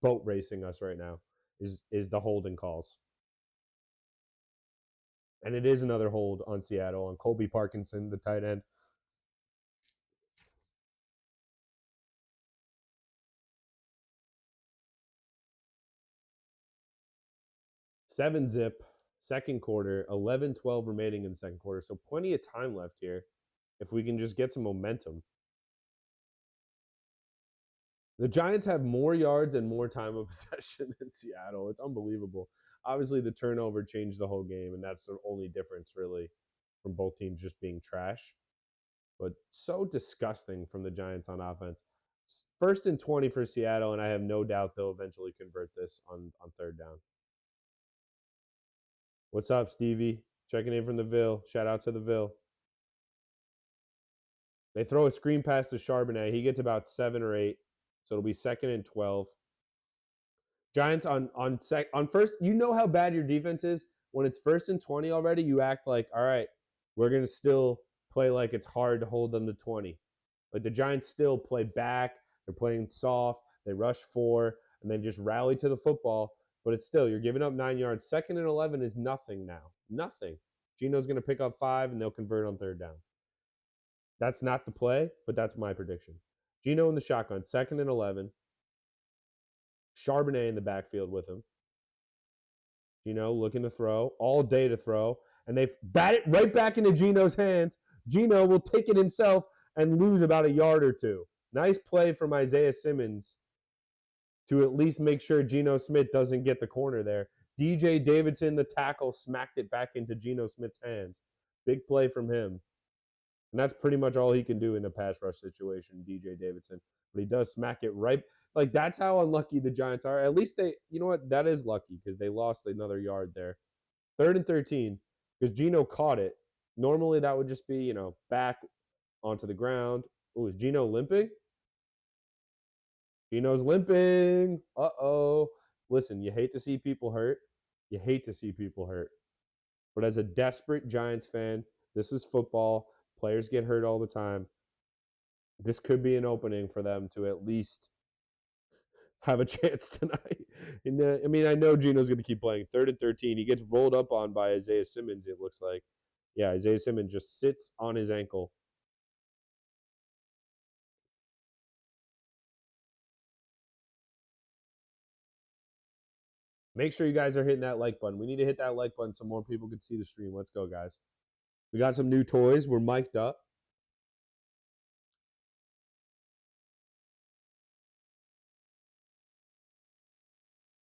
boat racing us right now is the holding calls. And it is another hold on Seattle on Colby Parkinson, the tight end. Seven zip, second quarter, 11-12 remaining in the second quarter. So plenty of time left here if we can just get some momentum. The Giants have more yards and more time of possession than Seattle. It's unbelievable. Obviously, the turnover changed the whole game, and that's the only difference, really, from both teams just being trash. But so disgusting from the Giants on offense. First and 20 for Seattle, and I have no doubt they'll eventually convert this on third down. What's up, Stevie? Checking in from the Ville. Shout out to the Ville. They throw a screen pass to Charbonnet. He gets about 7 or 8, so it'll be second and 12. Giants on first. You know how bad your defense is when it's first and 20 already. You act like, all right, we're gonna still play like it's hard to hold them to 20. But the Giants still play back. They're playing soft. They rush 4 and then just rally to the football. But it's still you're giving up 9 yards. Second and 11 is nothing now. Nothing. Gino's gonna pick up 5 and they'll convert on third down. That's not the play, but that's my prediction. Gino in the shotgun, second and 11. Charbonnet in the backfield with him. Gino looking to throw, all day to throw, and they bat it right back into Gino's hands. Gino will take it himself and lose about a yard or two. Nice play from Isaiah Simmons to at least make sure Geno Smith doesn't get the corner there. DJ Davidson, the tackle, smacked it back into Geno Smith's hands. Big play from him. And that's pretty much all he can do in a pass rush situation, DJ Davidson. But he does smack it right. Like, that's how unlucky the Giants are. At least they, you know what? That is lucky because they lost another yard there. Third and 13 because Geno caught it. Normally that would just be, back onto the ground. Oh, is Geno limping? Geno's limping. Uh-oh. Listen, you hate to see people hurt. You hate to see people hurt. But as a desperate Giants fan, this is football. Players get hurt all the time. This could be an opening for them to at least have a chance tonight. I know Geno's going to keep playing. Third and 13. He gets rolled up on by Isaiah Simmons, it looks like. Yeah, Isaiah Simmons just sits on his ankle. Make sure you guys are hitting that like button. We need to hit that like button so more people can see the stream. Let's go, guys. We got some new toys. We're mic'd up.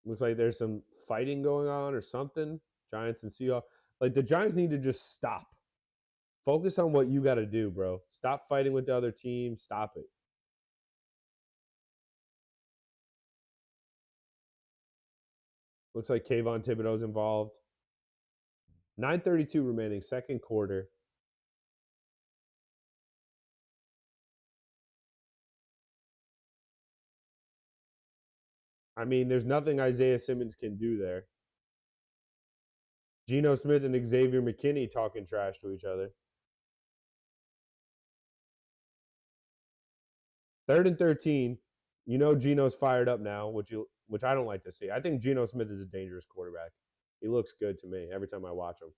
Looks like there's some fighting going on or something. Giants and Seahawks. Like, the Giants need to just stop. Focus on what you got to do, bro. Stop fighting with the other team. Stop it. Looks like Kayvon Thibodeau's involved. 9:32 remaining, second quarter. There's nothing Isaiah Simmons can do there. Geno Smith and Xavier McKinney talking trash to each other. Third and 13. You know Geno's fired up now, which I don't like to see. I think Geno Smith is a dangerous quarterback. He looks good to me every time I watch him.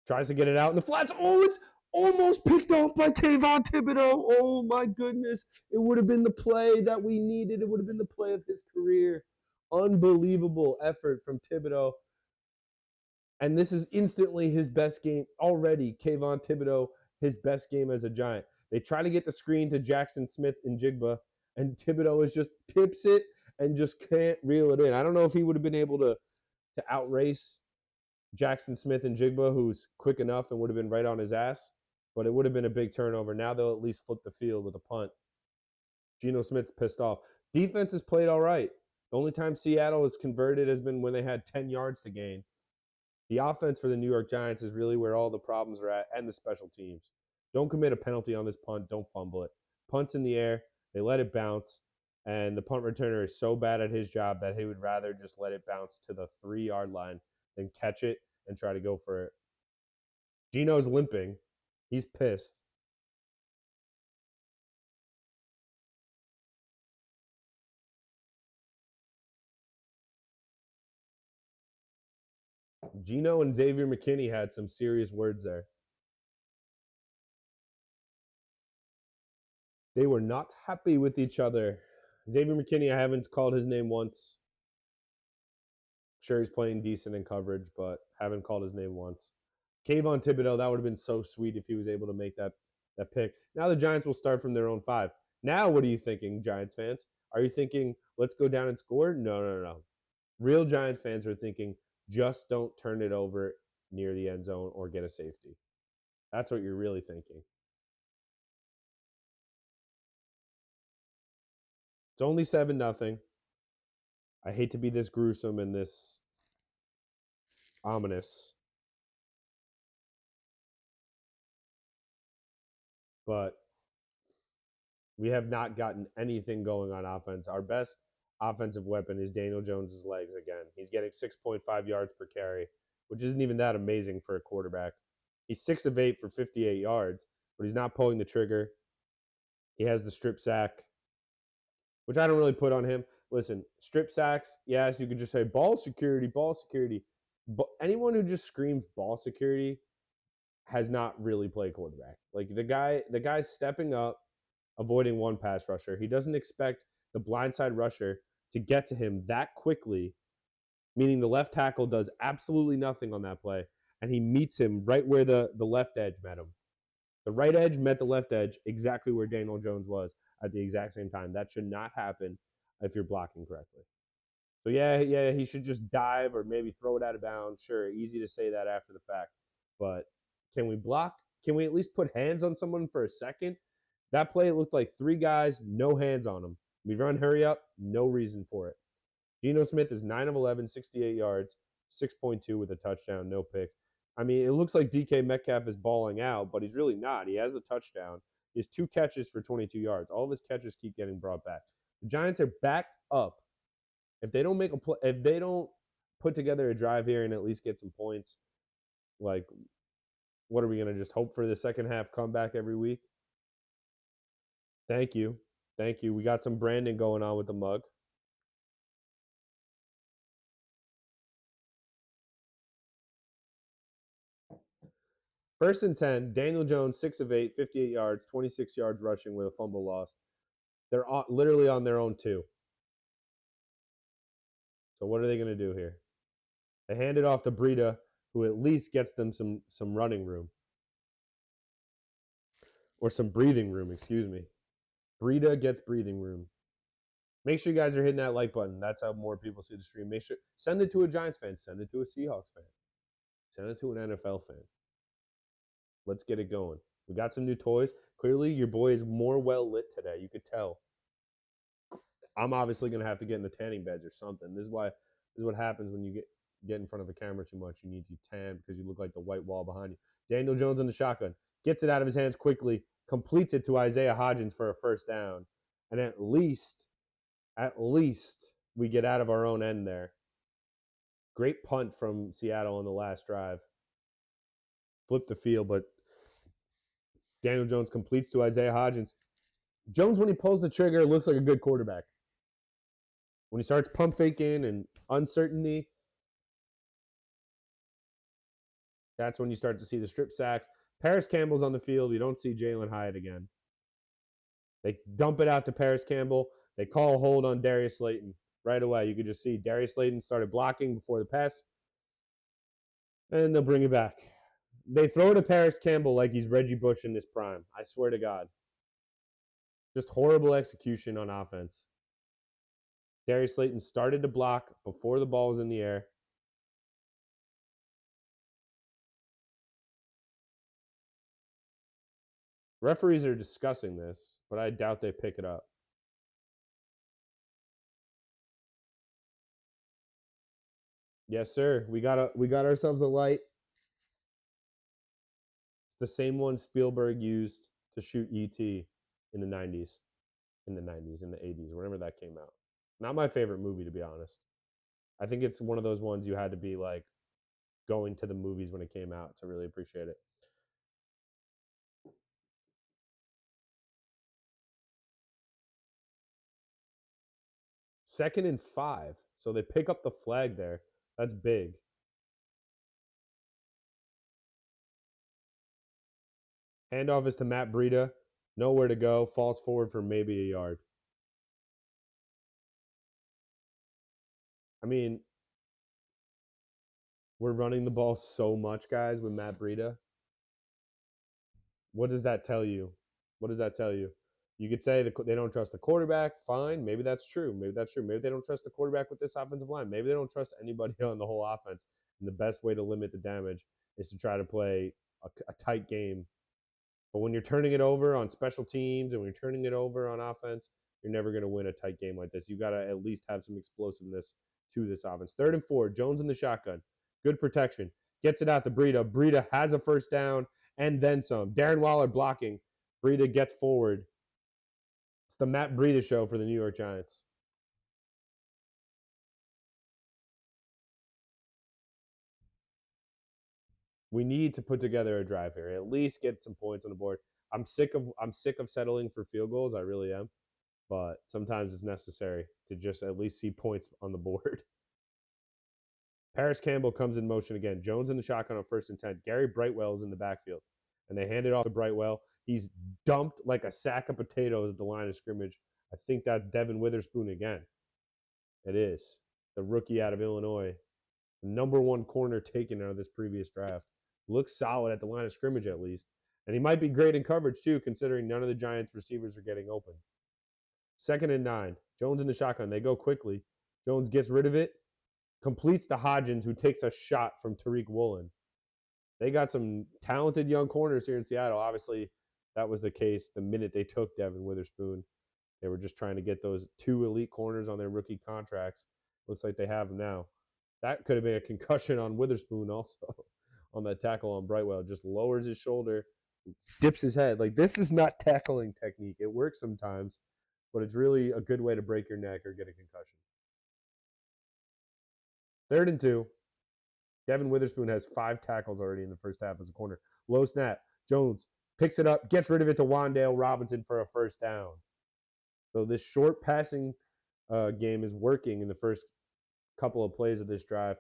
Tries to get it out in the flats. Oh, it's almost picked off by Kayvon Thibodeau. Oh, my goodness. It would have been the play that we needed. It would have been the play of his career. Unbelievable effort from Thibodeau. And this is instantly his best game already. Kayvon Thibodeau, his best game as a Giant. They try to get the screen to Jackson Smith and Jigba, and Thibodeau is just tips it and just can't reel it in. I don't know if he would have been able to outrace Jackson Smith and Jigba, who's quick enough and would have been right on his ass, but it would have been a big turnover. Now they'll at least flip the field with a punt. Geno Smith's pissed off. Defense has played all right. The only time Seattle has converted has been when they had 10 yards to gain. The offense for the New York Giants is really where all the problems are at, and the special teams. Don't commit a penalty on this punt. Don't fumble it. Punt's in the air. They let it bounce, and the punt returner is so bad at his job that he would rather just let it bounce to the 3-yard line than catch it and try to go for it. Gino's limping. He's pissed. Gino and Xavier McKinney had some serious words there. They were not happy with each other. Xavier McKinney, I haven't called his name once. Sure, he's playing decent in coverage, but haven't called his name once. Kayvon Thibodeau, that would have been so sweet if he was able to make that pick. Now the Giants will start from their own 5. Now, what are you thinking, Giants fans? Are you thinking, let's go down and score? No. Real Giants fans are thinking, just don't turn it over near the end zone or get a safety. That's what you're really thinking. It's only 7-0. I hate to be this gruesome and this ominous, but we have not gotten anything going on offense. Our best offensive weapon is Daniel Jones' legs again. He's getting 6.5 yards per carry, which isn't even that amazing for a quarterback. He's 6 of 8 for 58 yards, but he's not pulling the trigger. He has the strip sack, which I don't really put on him. Listen, strip sacks, yes, you could just say ball security, ball security. But anyone who just screams ball security has not really played quarterback. Like the guy's stepping up, avoiding one pass rusher. He doesn't expect the blindside rusher to get to him that quickly, meaning the left tackle does absolutely nothing on that play, and he meets him right where the left edge met him. The right edge met the left edge exactly where Daniel Jones was at the exact same time. That should not happen if you're blocking correctly. So yeah, he should just dive or maybe throw it out of bounds. Sure, easy to say that after the fact, but can we block? Can we at least put hands on someone for a second? That play, it looked like 3 guys, no hands on them. We run hurry up, no reason for it. Geno Smith is 9 of 11, 68 yards, 6.2 with a touchdown, no picks. I mean, it looks like DK Metcalf is balling out, but he's really not. He has the touchdown. He has 2 catches for 22 yards. All of his catches keep getting brought back. The Giants are backed up. If they don't make a play, if they don't put together a drive here and at least get some points, like, what are we going to just hope for the second half comeback every week? Thank you. We got some branding going on with the mug. First and 10, Daniel Jones, 6 of 8, 58 yards, 26 yards rushing with a fumble lost. They're literally on their own 2. So what are they going to do here? They hand it off to Breida, who at least gets them some running room. Or some breathing room, excuse me. Breida gets breathing room. Make sure you guys are hitting that like button. That's how more people see the stream. Make sure, send it to a Giants fan. Send it to a Seahawks fan. Send it to an NFL fan. Let's get it going. We got some new toys. Clearly, your boy is more well lit today. You could tell. I'm obviously going to have to get in the tanning beds or something. This is what happens when you get in front of the camera too much. You need to tan because you look like the white wall behind you. Daniel Jones on the shotgun. Gets it out of his hands quickly. Completes it to Isaiah Hodgins for a first down. And at least we get out of our own end there. Great punt from Seattle on the last drive. Flipped the field, but Daniel Jones completes to Isaiah Hodgins. Jones, when he pulls the trigger, looks like a good quarterback. When he starts pump faking and uncertainty, that's when you start to see the strip sacks. Paris Campbell's on the field. You don't see Jalen Hyatt again. They dump it out to Paris Campbell. They call a hold on Darius Slayton right away. You could just see Darius Slayton started blocking before the pass, and they'll bring it back. They throw to Paris Campbell like he's Reggie Bush in his prime. I swear to God. Just horrible execution on offense. Darius Slayton started to block before the ball was in the air. Referees are discussing this, but I doubt they pick it up. Yes, sir. We got ourselves a light. It's the same one Spielberg used to shoot E.T. in the 90s. in the 90s, in the 80s, whenever that came out. Not my favorite movie, to be honest. I think it's one of those ones you had to be like going to the movies when it came out to really appreciate it. Second and 5. So they pick up the flag there. That's big. Handoff is to Matt Breida. Nowhere to go. Falls forward for maybe a yard. I mean, we're running the ball so much, guys, with Matt Breida. What does that tell you? What does that tell you? You could say they don't trust the quarterback. Fine. Maybe that's true. Maybe that's true. Maybe they don't trust the quarterback with this offensive line. Maybe they don't trust anybody on the whole offense. And the best way to limit the damage is to try to play a tight game. But when you're turning it over on special teams and when you're turning it over on offense, you're never going to win a tight game like this. You got to at least have some explosiveness to this offense. 3rd and 4, Jones in the shotgun. Good protection. Gets it out to Breida. Breida has a first down and then some. Darren Waller blocking. Breida gets forward. It's the Matt Breida show for the New York Giants. We need to put together a drive here. At least get some points on the board. I'm sick of settling for field goals. I really am. But sometimes it's necessary to just at least see points on the board. Paris Campbell comes in motion again. Jones in the shotgun on 1st and 10. Gary Brightwell is in the backfield. And they hand it off to Brightwell. He's dumped like a sack of potatoes at the line of scrimmage. I think that's Devin Witherspoon again. It is. The rookie out of Illinois. The number 1 corner taken out of this previous draft. Looks solid at the line of scrimmage at least. And he might be great in coverage too, considering none of the Giants receivers are getting open. 2nd and 9. Jones in the shotgun. They go quickly. Jones gets rid of it. Completes to Hodgins, who takes a shot from Tariq Woolen. They got some talented young corners here in Seattle. Obviously, that was the case the minute they took Devin Witherspoon. They were just trying to get those 2 elite corners on their rookie contracts. Looks like they have them now. That could have been a concussion on Witherspoon also on that tackle on Brightwell. Just lowers his shoulder, dips his head. Like, this is not tackling technique. It works sometimes, but it's really a good way to break your neck or get a concussion. 3rd and 2. Devin Witherspoon has 5 tackles already in the first half as a corner. Low snap. Jones picks it up, gets rid of it to Wan'Dale Robinson for a first down. So this short passing game is working in the first couple of plays of this drive.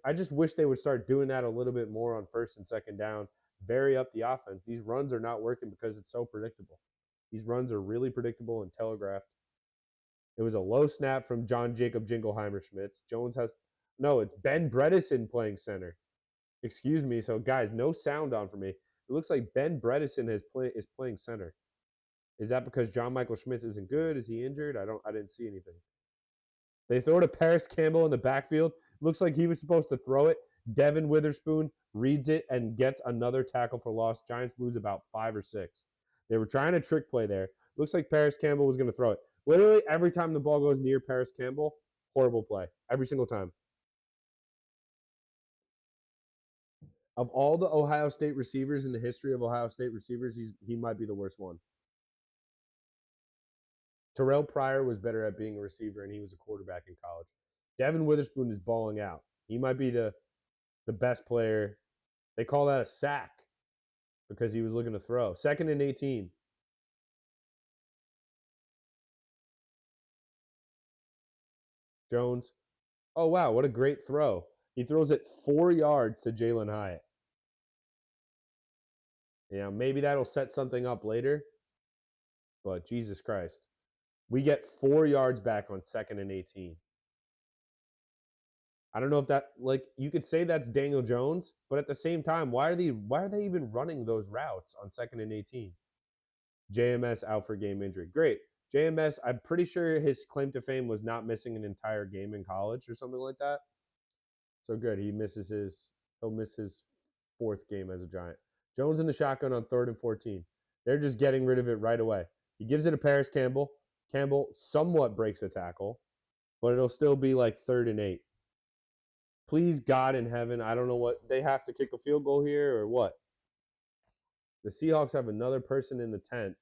I just wish they would start doing that a little bit more on 1st and 2nd down. Vary up the offense. These runs are not working because it's so predictable. These runs are really predictable and telegraphed. It was a low snap from John Jacob Jingleheimer Schmitz. Jones has no, it's Ben Bredesen playing center. Excuse me. So guys, no sound on for me. It looks like Ben Bredesen is playing center. Is that because John Michael Schmitz isn't good? Is he injured? I didn't see anything. They throw to Paris Campbell in the backfield. Looks like he was supposed to throw it. Devin Witherspoon reads it and gets another tackle for loss. Giants lose about 5 or 6. They were trying to trick play there. Looks like Paris Campbell was going to throw it. Literally every time the ball goes near Paris Campbell, horrible play. Every single time. Of all the Ohio State receivers in the history of Ohio State receivers, he might be the worst one. Terrell Pryor was better at being a receiver, and he was a quarterback in college. Devin Witherspoon is balling out. He might be the best player. They call that a sack because he was looking to throw. 2nd and 18. Jones. Oh, wow, what a great throw. He throws it 4 yards to Jalen Hyatt. Yeah, maybe that'll set something up later, but Jesus Christ. We get 4 yards back on 2nd and 18. I don't know if that, like, you could say that's Daniel Jones, but at the same time, why are they even running those routes on 2nd and 18? JMS out for game injury. Great. JMS, I'm pretty sure his claim to fame was not missing an entire game in college or something like that. So good. He'll miss his 4th game as a Giant. Jones in the shotgun on 3rd and 14. They're just getting rid of it right away. He gives it to Paris Campbell. Campbell somewhat breaks a tackle, but it'll still be like 3rd and 8. Please, God in heaven, I don't know what, they have to kick a field goal here or what. The Seahawks have another person in the tent.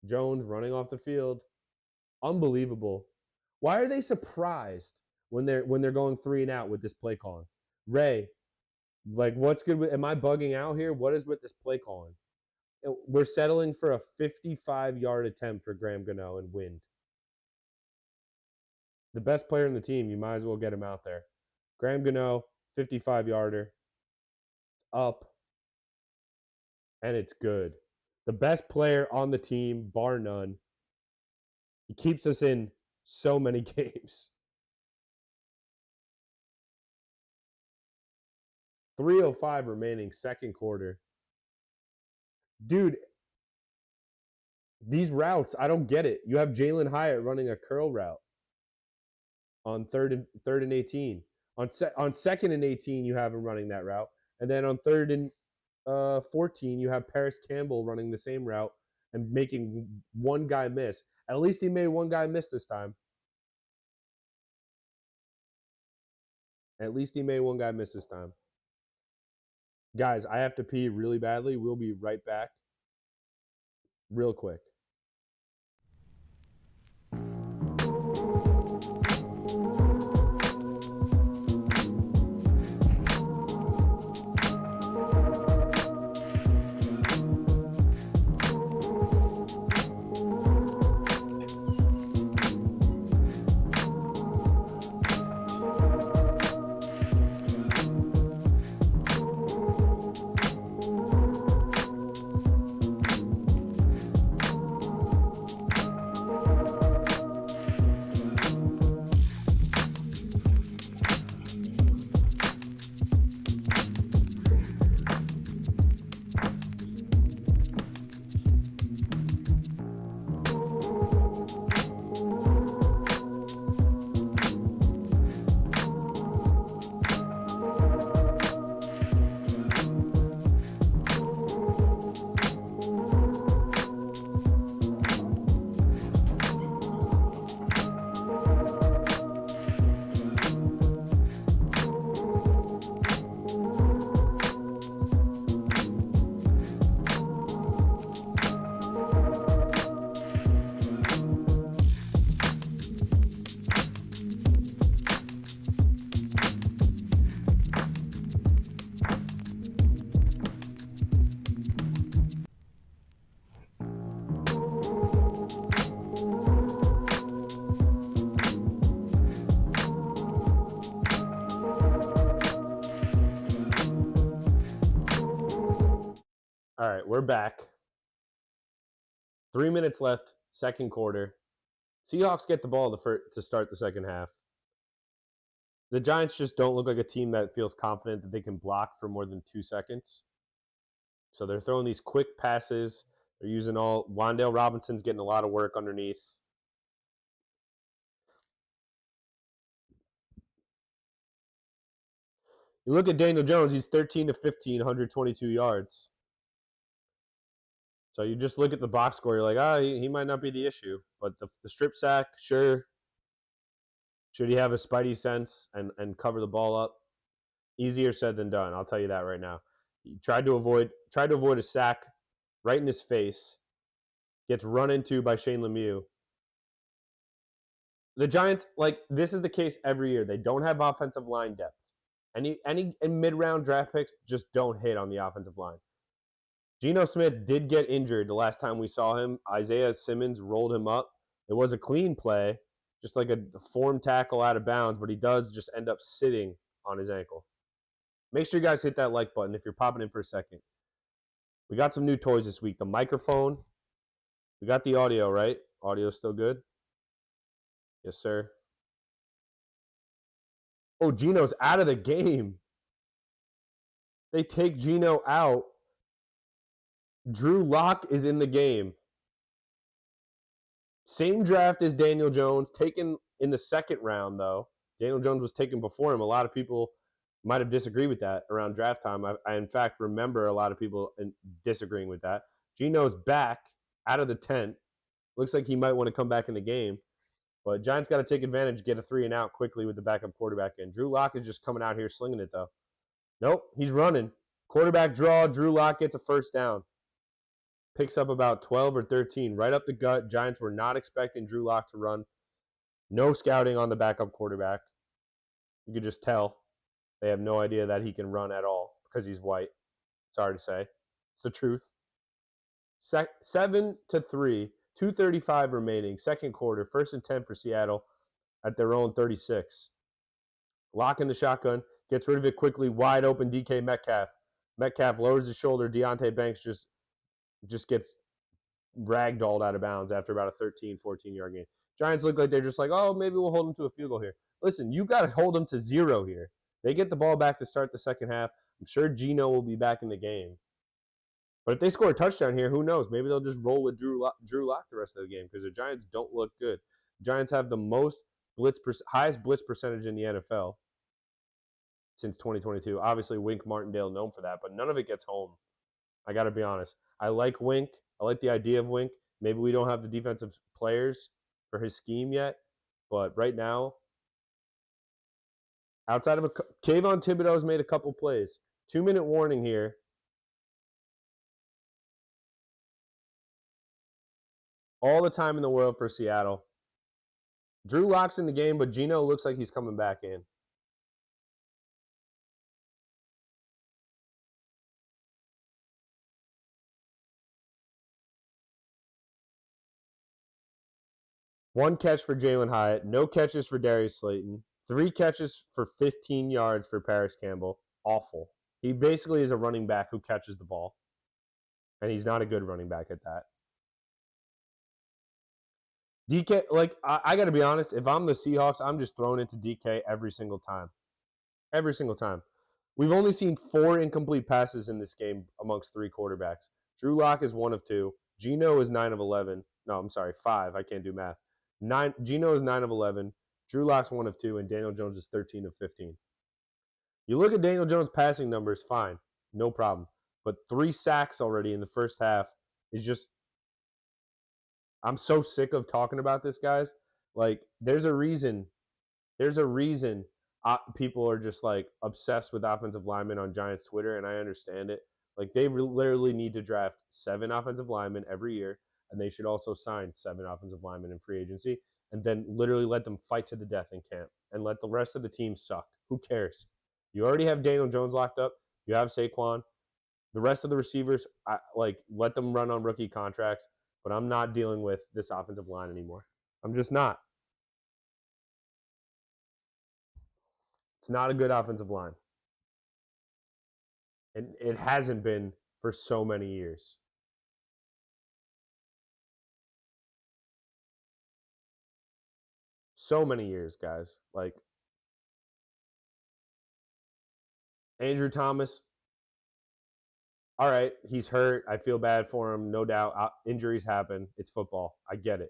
Jones running off the field. Unbelievable. Why are they surprised when they're going 3-and-out with this play calling? Ray, like what's good with? Am I bugging out here? What is with this play calling? We're settling for a 55-yard attempt for Graham Gano and wind. The best player in the team, you might as well get him out there. Graham Gano, 55-yarder, up, and it's good. The best player on the team, bar none. He keeps us in so many games. 3:05 remaining, second quarter. Dude, these routes, I don't get it. You have Jalen Hyatt running a curl route on third and 18. On second and 18, you have him running that route, and then on third and 14, you have Paris Campbell running the same route and making one guy miss. At least he made one guy miss this time. At least he made one guy miss this time. Guys, I have to pee really badly. We'll be right back real quick. All right, we're back. 3 minutes left, second quarter. Seahawks get the ball to start the second half. The Giants just don't look like a team that feels confident that they can block for more than 2 seconds. So they're throwing these quick passes. They're using all. Wan'Dale Robinson's getting a lot of work underneath. You look at Daniel Jones, he's 13 to 15, 122 yards. So you just look at the box score, you're like, he might not be the issue. But the strip sack, sure. Should he have a spidey sense and cover the ball up? Easier said than done, I'll tell you that right now. He tried to avoid a sack right in his face. Gets run into by Shane Lemieux. The Giants, this is the case every year. They don't have offensive line depth. Any mid-round draft picks just don't hit on the offensive line. Geno Smith did get injured the last time we saw him. Isaiah Simmons rolled him up. It was a clean play, just like a form tackle out of bounds, but he does just end up sitting on his ankle. Make sure you guys hit that like button if you're popping in for a second. We got some new toys this week. The microphone. We got the audio, right? Audio still good? Yes, sir. Oh, Geno's out of the game. They take Geno out. Drew Lock is in the game. Same draft as Daniel Jones, taken in the second round, though. Daniel Jones was taken before him. A lot of people might have disagreed with that around draft time. I in fact, remember a lot of people disagreeing with that. Geno's back out of the tent. Looks like he might want to come back in the game. But Giants got to take advantage, get a 3-and-out quickly with the backup quarterback in. Drew Lock is just coming out here slinging it, though. Nope, he's running. Quarterback draw. Drew Lock gets a first down. picks up about 12 or 13, right up the gut. Giants were not expecting Drew Lock to run. No scouting on the backup quarterback. You could just tell they have no idea that he can run at all because he's white. Sorry to say. It's the truth. 7-3, 2:35 remaining, second quarter, 1st and 10 for Seattle at their own 36. Lock in the shotgun, gets rid of it quickly, wide open DK Metcalf. Metcalf lowers his shoulder. Deonte Banks just gets ragdolled out of bounds after about a 13, 14-yard game. Giants look like they're just like, oh, maybe we'll hold them to a field goal here. Listen, you got to hold them to 0 here. They get the ball back to start the second half. I'm sure Geno will be back in the game. But if they score a touchdown here, who knows? Maybe they'll just roll with Drew Lock the rest of the game because the Giants don't look good. The Giants have the highest blitz percentage in the NFL since 2022. Obviously, Wink Martindale known for that, but none of it gets home. I got to be honest. I like Wink. I like the idea of Wink. Maybe we don't have the defensive players for his scheme yet, but right now, outside of Kayvon Thibodeau's made a couple plays. 2-minute warning here. All the time in the world for Seattle. Drew Lock's in the game, but Geno looks like he's coming back in. One catch for Jalen Hyatt. No catches for Darius Slayton. 3 catches for 15 yards for Paris Campbell. Awful. He basically is a running back who catches the ball. And he's not a good running back at that. DK, I got to be honest, if I'm the Seahawks, I'm just throwing it to DK every single time. Every single time. We've only seen 4 incomplete passes in this game amongst 3 quarterbacks. Drew Lock is 1 of 2. Geno is 9 of 11. No, I'm sorry, 5. I can't do math. Geno is 9 of 11. Drew Lock's 1 of 2, and Daniel Jones is 13 of 15. You look at Daniel Jones' passing numbers, fine, no problem. But 3 sacks already in the first half is just. I'm so sick of talking about this, guys. Like, there's a reason. There's a reason people are just like obsessed with offensive linemen on Giants Twitter, and I understand it. Like, they literally need to draft 7 offensive linemen every year, and they should also sign 7 offensive linemen in free agency, and then literally let them fight to the death in camp and let the rest of the team suck. Who cares? You already have Daniel Jones locked up. You have Saquon. The rest of the receivers, let them run on rookie contracts. But I'm not dealing with this offensive line anymore. I'm just not. It's not a good offensive line. And it hasn't been for so many years. So many years, guys. Like, Andrew Thomas, all right, he's hurt. I feel bad for him, no doubt. Injuries happen. It's football. I get it.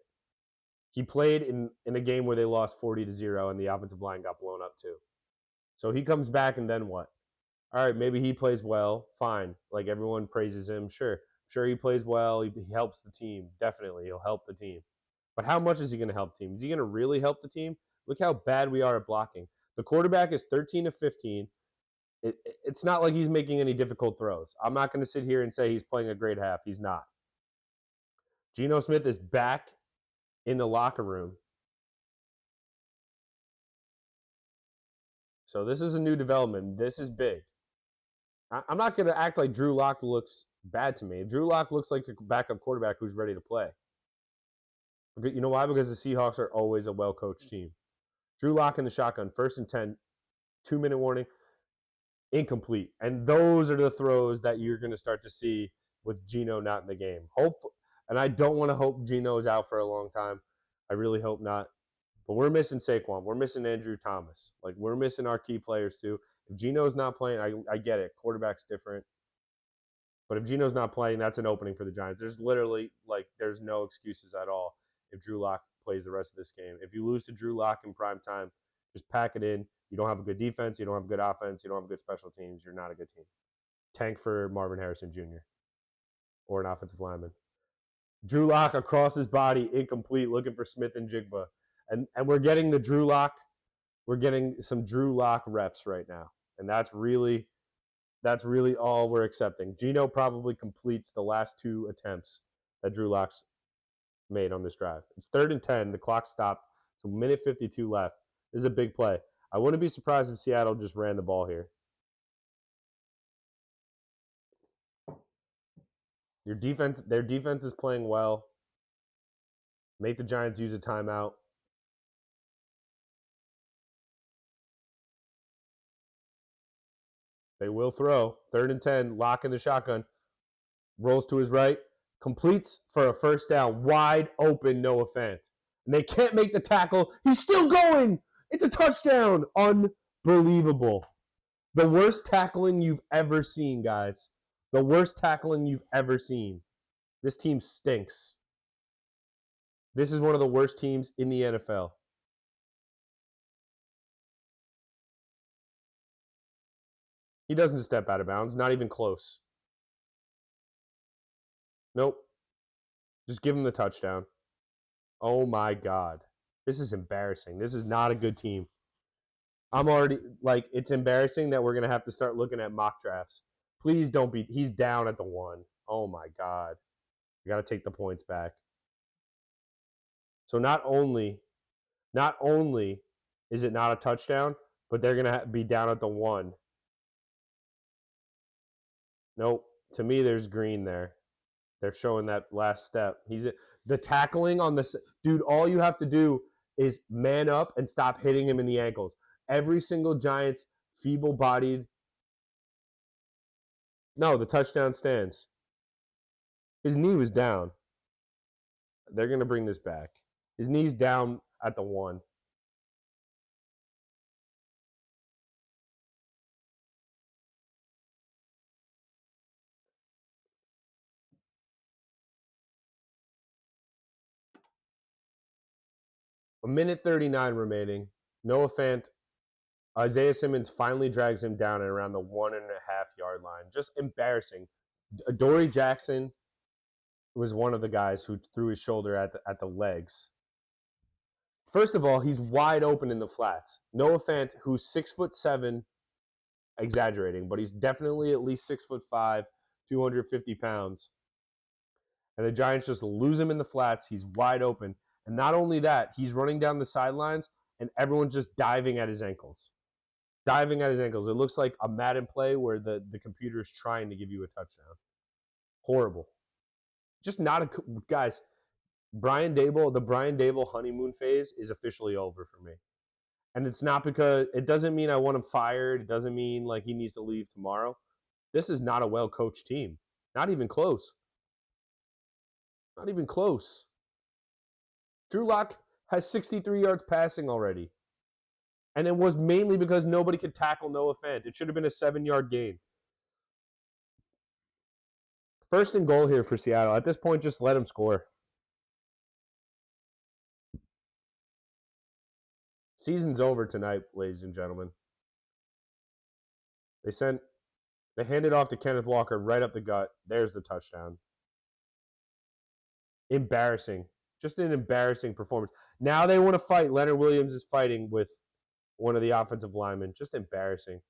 He played in a game where they lost 40-0 and the offensive line got blown up too. So he comes back and then what? All right, maybe he plays well. Fine. Like, everyone praises him. Sure he plays well. He helps the team. Definitely, he'll help the team. But how much is he going to help the team? Is he going to really help the team? Look how bad we are at blocking. The quarterback is 13 of 15. It's not like he's making any difficult throws. I'm not going to sit here and say he's playing a great half. He's not. Geno Smith is back in the locker room. So this is a new development. This is big. I'm not going to act like Drew Lock looks bad to me. Drew Lock looks like a backup quarterback who's ready to play. You know why? Because the Seahawks are always a well-coached team. Drew Lock in the shotgun, 1st and 10, 2-minute warning, incomplete. And those are the throws that you're going to start to see with Geno not in the game. And I don't want to hope Geno's out for a long time. I really hope not. But we're missing Saquon. We're missing Andrew Thomas. Like, we're missing our key players too. If Geno's not playing, I get it. Quarterback's different. But if Geno's not playing, that's an opening for the Giants. There's literally, there's no excuses at all if Drew Lock plays the rest of this game. If you lose to Drew Lock in prime time, just pack it in. You don't have a good defense. You don't have a good offense. You don't have good special teams. You're not a good team. Tank for Marvin Harrison Jr. or an offensive lineman. Drew Lock across his body, incomplete, looking for Smith and Jigba. And we're getting the Drew Lock. We're getting some Drew Lock reps right now. And that's really That's really all we're accepting. Geno probably completes the last 2 attempts that Drew Lock's made on this drive. It's 3rd and 10. The clock stopped. It's a minute 52 left. This is a big play. I wouldn't be surprised if Seattle just ran the ball here. Their defense is playing well. Make the Giants use a timeout. They will throw. 3rd and 10. Lock in the shotgun. Rolls to his right. Completes for a first down. Wide open Noah Fant. And they can't make the tackle. He's still going. It's a touchdown. Unbelievable. The worst tackling you've ever seen, guys. The worst tackling you've ever seen. This team stinks. This is one of the worst teams in the NFL. He doesn't step out of bounds. Not even close. Nope. Just give him the touchdown. Oh my God. This is embarrassing. This is not a good team. I'm already, it's embarrassing that we're going to have to start looking at mock drafts. Please don't be, he's down at the 1. Oh my God. We got to take the points back. So not only is it not a touchdown, but they're going to be down at the 1. Nope. To me, there's green there. They're showing that last step. The tackling on this dude. All you have to do is man up and stop hitting him in the ankles. Every single Giants feeble-bodied. No, the touchdown stands. His knee was down. They're going to bring this back. His knee's down at the 1. A minute 39 remaining. Noah Fant. Isaiah Simmons finally drags him down at around the 1.5-yard line. Just embarrassing. Dory Jackson was one of the guys who threw his shoulder at the legs. First of all, he's wide open in the flats. Noah Fant, who's 6'7", exaggerating, but he's definitely at least 6'5", 250 pounds. And the Giants just lose him in the flats. He's wide open. And not only that, he's running down the sidelines, and everyone's just diving at his ankles. Diving at his ankles. It looks like a Madden play where the computer is trying to give you a touchdown. Horrible. Just not a... Guys, the Brian Dable honeymoon phase is officially over for me. And it's not because... It doesn't mean I want him fired. It doesn't mean like he needs to leave tomorrow. This is not a well-coached team. Not even close. Not even close. Drew Lock has 63 yards passing already. And it was mainly because nobody could tackle Noah Fant. It should have been a 7-yard gain. 1st and goal here for Seattle. At this point, just let him score. Season's over tonight, ladies and gentlemen. They handed off to Kenneth Walker right up the gut. There's the touchdown. Embarrassing. Just an embarrassing performance. Now they want to fight. Leonard Williams is fighting with one of the offensive linemen. Just embarrassing.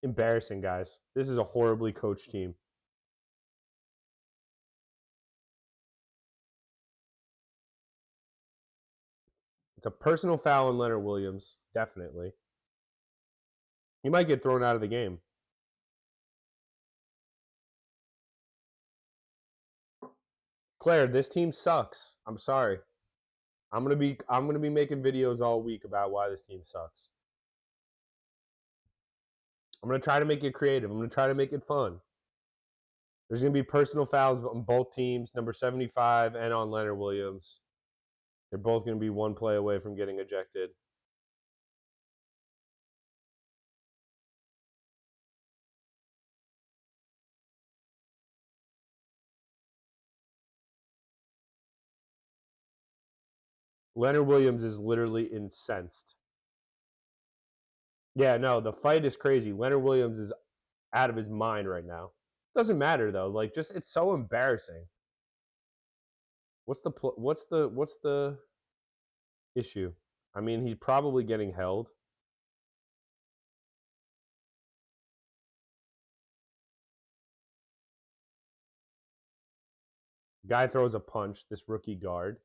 Embarrassing, guys. This is a horribly coached team. It's a personal foul on Leonard Williams, definitely. He might get thrown out of the game. Claire, this team sucks. I'm sorry. I'm gonna be making videos all week about why this team sucks. I'm gonna try to make it creative. I'm gonna try to make it fun. There's gonna be personal fouls on both teams, number 75 and on Leonard Williams. They're both gonna be one play away from getting ejected. Leonard Williams is literally incensed. Yeah, no, the fight is crazy. Leonard Williams is out of his mind right now. Doesn't matter though. Like, just it's so embarrassing. What's the issue? I mean, he's probably getting held. Guy throws a punch, this rookie guard.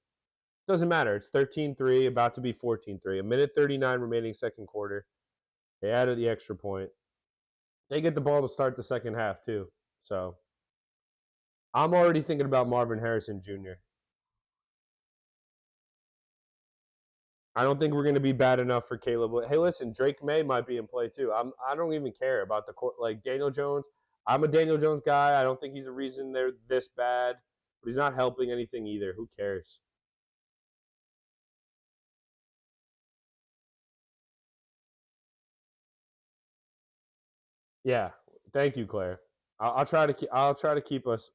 Doesn't matter. It's 13-3, about to be 14-3. A minute 39 remaining second quarter. They added the extra point. They get the ball to start the second half, too. So I'm already thinking about Marvin Harrison Jr. I don't think we're going to be bad enough for Caleb. Hey, listen, Drake May might be in play, too. I don't even care about the court. Like, Daniel Jones, I'm a Daniel Jones guy. I don't think he's a reason they're this bad. But he's not helping anything either. Who cares? Yeah. Thank you, Claire. I'll try to keep. I'll try to keep us.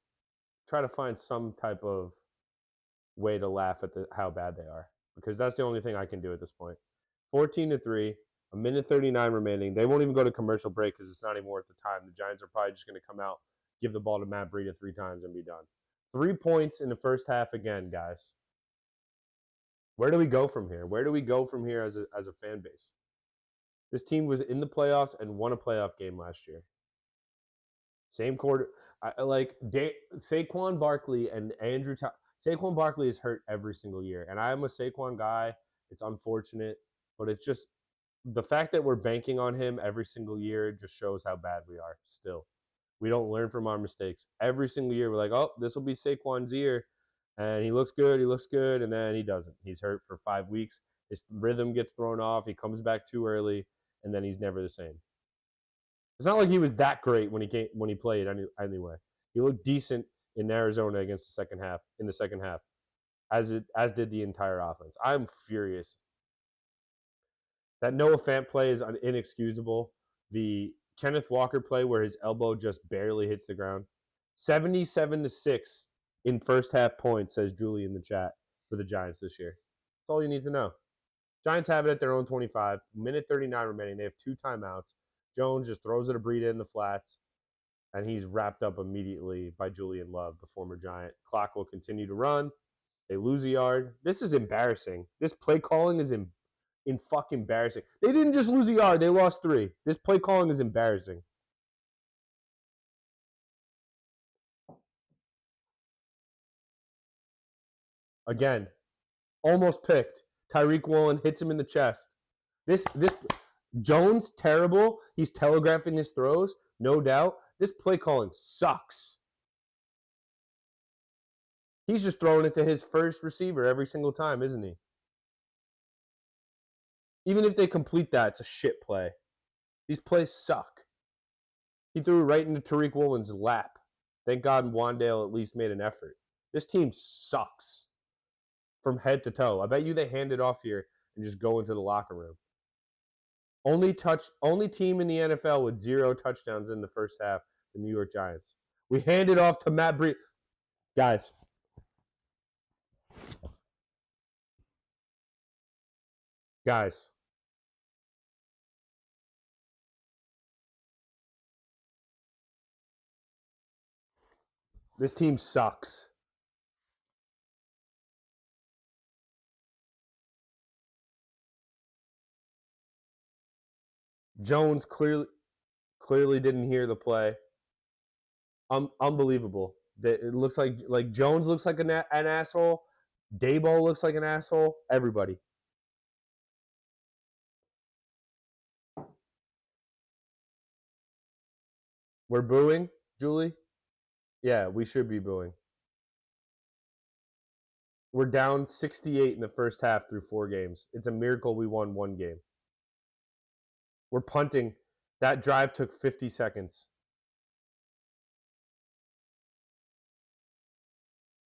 Try to find some type of way to laugh at how bad they are, because that's the only thing I can do at this point. 14-3, a minute 39 remaining. They won't even go to commercial break because it's not even worth the time. The Giants are probably just going to come out, give the ball to Matt Breida 3 times, and be done. 3 points in the first half again, guys. Where do we go from here? Where do we go from here as a fan base? This team was in the playoffs and won a playoff game last year. Same quarter. Saquon Barkley and Andrew. Saquon Barkley is hurt every single year, and I'm a Saquon guy. It's unfortunate, but it's just the fact that we're banking on him every single year just shows how bad we are. Still, we don't learn from our mistakes. Every single year, we're like, "Oh, this will be Saquon's year," and he looks good. He looks good, and then he doesn't. He's hurt for 5 weeks. His rhythm gets thrown off. He comes back too early, and then he's never the same. It's not like he was that great when he played anyway. He looked decent in Arizona against in the second half, as did the entire offense. I'm furious. That Noah Fant play is inexcusable. The Kenneth Walker play where his elbow just barely hits the ground. 77-6 in first half points, says Julie in the chat, for the Giants this year. That's all you need to know. Giants have it at their own 25. Minute 39 remaining. They have 2 timeouts. Jones just throws it to Breida in the flats, and he's wrapped up immediately by Julian Love, the former Giant. Clock will continue to run. They lose a yard. This is embarrassing. This play calling is in fucking embarrassing. They didn't just lose a yard. They lost 3. This play calling is embarrassing. Again, almost picked. Tyreek Woolen hits him in the chest. This Jones, terrible. He's telegraphing his throws, no doubt. This play calling sucks. He's just throwing it to his first receiver every single time, isn't he? Even if they complete that, it's a shit play. These plays suck. He threw it right into Tariq Woolen's lap. Thank God Wandale at least made an effort. This team sucks from head to toe. I bet you they hand it off here and just go into the locker room. Only team in the NFL with 0 touchdowns in the first half, the New York Giants. We hand it off to Matt Breida. Guys. This team sucks. Jones clearly didn't hear the play. Unbelievable. It looks like Jones looks like an asshole. Dayball looks like an asshole. Everybody. We're booing, Julie? Yeah, we should be booing. We're down 68 in the first half through 4 games. It's a miracle we won 1 game. We're punting. That drive took 50 seconds.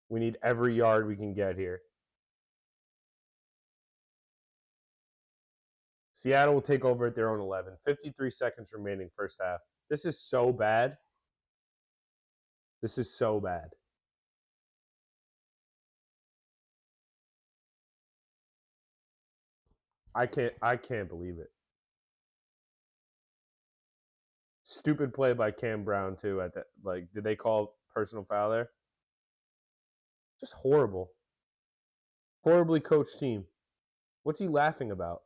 We need every yard we can get here. Seattle will take over at their own 11. 53 seconds remaining first half. This is so bad. This is so bad. I can't believe it. Stupid play by Cam Brown too. At that, did they call personal foul there? Just horrible. Horribly coached team. What's he laughing about?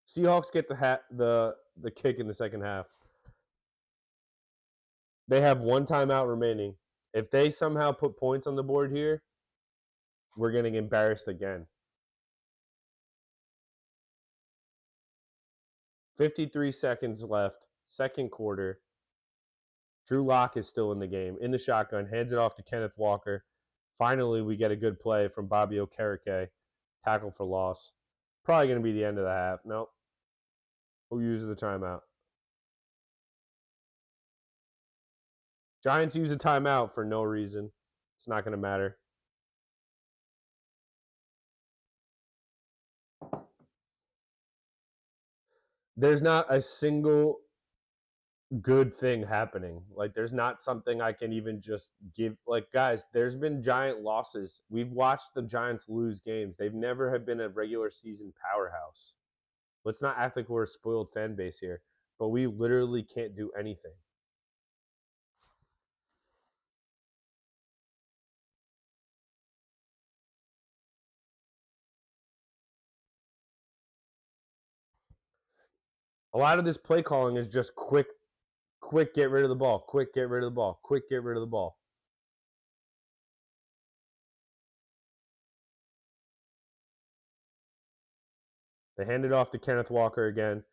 Seahawks get the kick in the second half. They have 1 timeout remaining, If they somehow put points on the board here, we're getting embarrassed again. 53 seconds left, second quarter. Drew Lock is still in the game, in the shotgun, hands it off to Kenneth Walker. Finally, we get a good play from Bobby Okereke. Tackle for loss. Probably going to be the end of the half. Nope. Who uses the timeout? Giants use a timeout for no reason. It's not going to matter. There's not a single good thing happening. Like, there's not something I can even just give. Like, guys, there's been giant losses. We've watched the Giants lose games. They've never have been a regular season powerhouse. Let's not act like we're a spoiled fan base here, but we literally can't do anything. A lot of this play calling is just quick, get rid of the ball, quick, get rid of the ball, quick, get rid of the ball. They hand it off to Kenneth Walker again.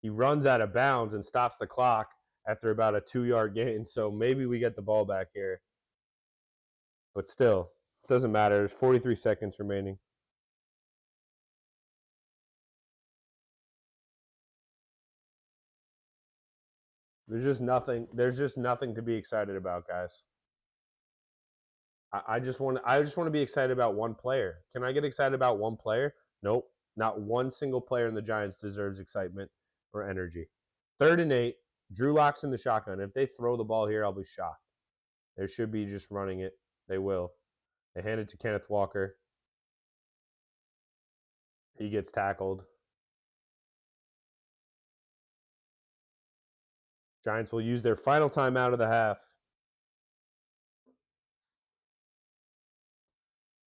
He runs out of bounds and stops the clock after about a 2-yard gain, so maybe we get the ball back here. But still, it doesn't matter. There's 43 seconds remaining. There's just nothing to be excited about, guys. I just want to be excited about one player. Can I get excited about one player? Nope. Not one single player in the Giants deserves excitement or energy. 3rd and 8. Drew Lock's in the shotgun. If they throw the ball here, I'll be shocked. They should be just running it. They will. They hand it to Kenneth Walker. He gets tackled. Giants will use their final timeout of the half.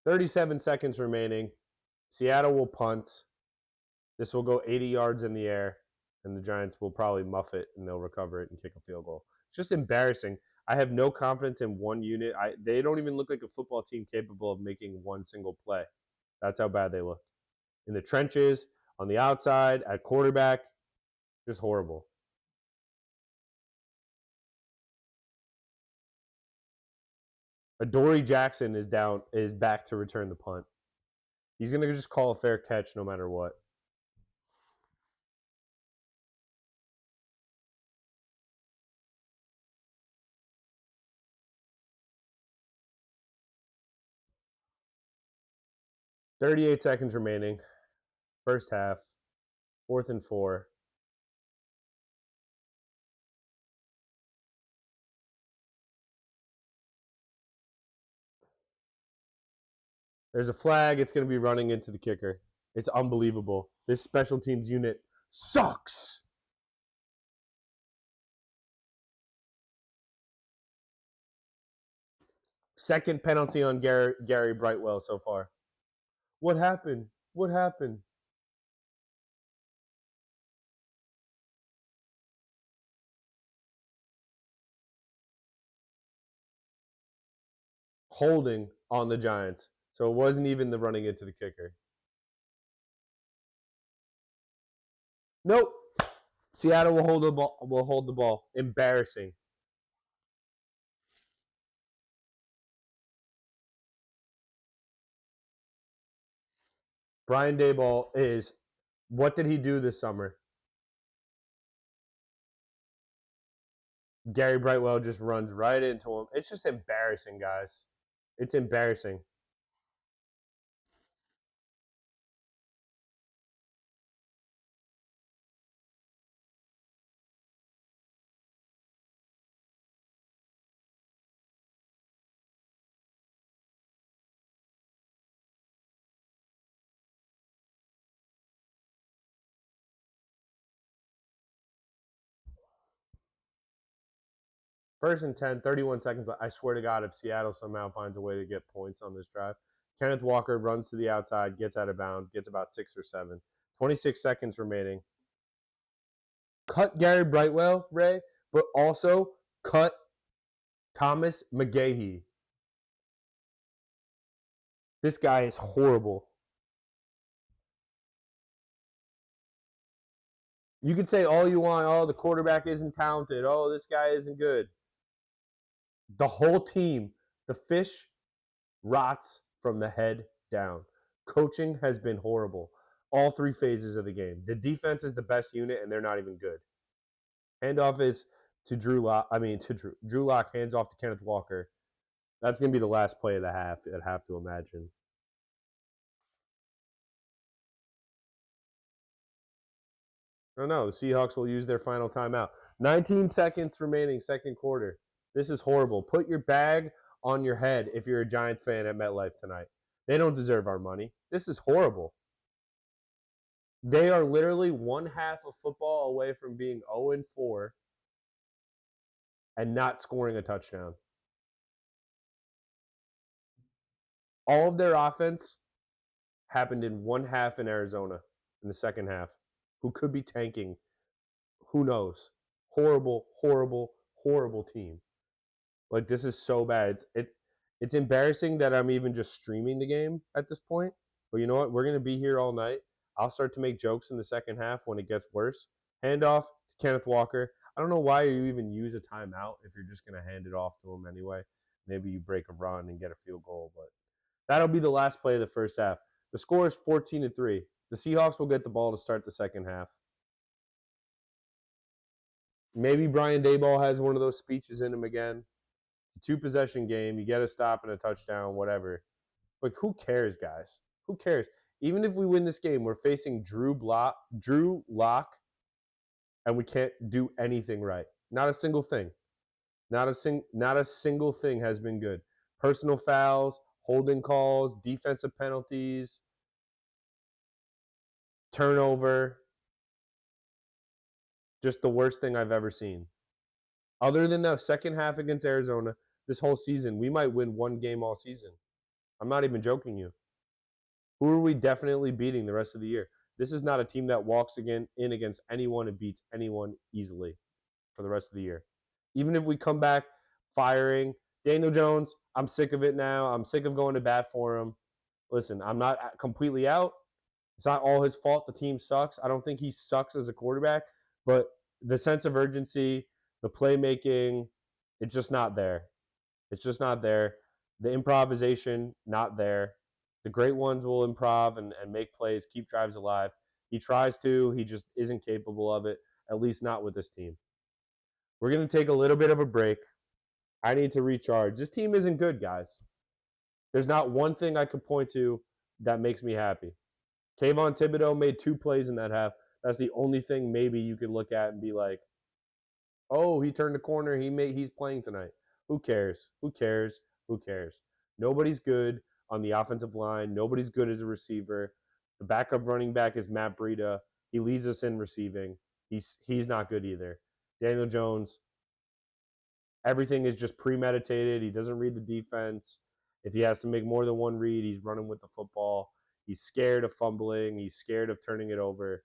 37 seconds remaining. Seattle will punt. This will go 80 yards in the air, and the Giants will probably muff it, and they'll recover it and kick a field goal. It's just embarrassing. I have no confidence in one unit. They don't even look like a football team capable of making one single play. That's how bad they look. In the trenches, on the outside, at quarterback, just horrible. Adoree Jackson is back to return the punt. He's going to just call a fair catch no matter what. .38 seconds remaining. First half. 4th and 4. There's a flag. It's going to be running into the kicker. It's unbelievable. This special teams unit sucks. Second penalty on Gary Brightwell so far. What happened? What happened? Holding on the Giants. So it wasn't even the running into the kicker. Nope. Seattle will hold the ball. Embarrassing. Brian Daboll is, what did he do this summer? Gary Brightwell just runs right into him. It's just embarrassing, guys. It's embarrassing. First and 10, 31 seconds. I swear to God, if Seattle somehow finds a way to get points on this drive. Kenneth Walker runs to the outside, gets out of bounds, gets about 6 or 7. 26 seconds remaining. Cut Gary Brightwell, Ray, but also Cut Thomas McGahee. This guy is horrible. You can say all you want. Oh, the quarterback isn't talented. Oh, this guy isn't good. The whole team, the fish rots from the head down. Coaching has been horrible. All three phases of the game. The defense is the best unit, and they're not even good. Handoff is to Drew Lock. Drew Lock hands off to Kenneth Walker. That's going to be the last play of the half, I'd have to imagine. No, the Seahawks will use their final timeout. 19 seconds remaining, second quarter. This is horrible. Put your bag on your head if you're a Giants fan at MetLife tonight. They don't deserve our money. This is horrible. They are literally one half of football away from being 0-4 and not scoring a touchdown. All of their offense happened in one half in Arizona, in the second half. Who could be tanking? Who knows? Horrible, horrible, horrible team. Like, this is so bad. It's embarrassing that I'm even just streaming the game at this point. But you know what? We're going to be here all night. I'll start to make jokes in the second half when it gets worse. Handoff to Kenneth Walker. I don't know why you even use a timeout if you're just going to hand it off to him anyway. Maybe you break a run and get a field goal, but that'll be the last play of the first half. The score is 14-3. The Seahawks will get the ball to start the second half. Maybe Brian Daboll has one of those speeches in him again. It's a two-possession game. You get a stop and a touchdown, whatever. Like, who cares, guys? Who cares? Even if we win this game, we're facing Drew Lock, and we can't do anything right. Not a single thing. Not a single thing has been good. Personal fouls, holding calls, defensive penalties, turnover. Just the worst thing I've ever seen. Other than the second half against Arizona, this whole season, we might win one game all season. I'm not even joking you. Who are we definitely beating the rest of the year? This is not a team that walks in against anyone and beats anyone easily for the rest of the year. Even if we come back firing Daniel Jones, I'm sick of it now. I'm sick of going to bat for him. Listen, I'm not completely out. It's not all his fault. The team sucks. I don't think he sucks as a quarterback, but the sense of urgency, the playmaking, it's just not there. It's just not there. The improvisation, not there. The great ones will improv and make plays, keep drives alive. He tries to. He just isn't capable of it, at least not with this team. We're going to take a little bit of a break. I need to recharge. This team isn't good, guys. There's not one thing I could point to that makes me happy. Kayvon Thibodeau made 2 plays in that half. That's the only thing maybe you could look at and be like, oh, he turned the corner. He's playing tonight. Who cares? Who cares? Who cares? Nobody's good on the offensive line. Nobody's good as a receiver. The backup running back is Matt Breida. He leads us in receiving. He's not good either. Daniel Jones, everything is just premeditated. He doesn't read the defense. If he has to make more than one read, he's running with the football. He's scared of fumbling. He's scared of turning it over.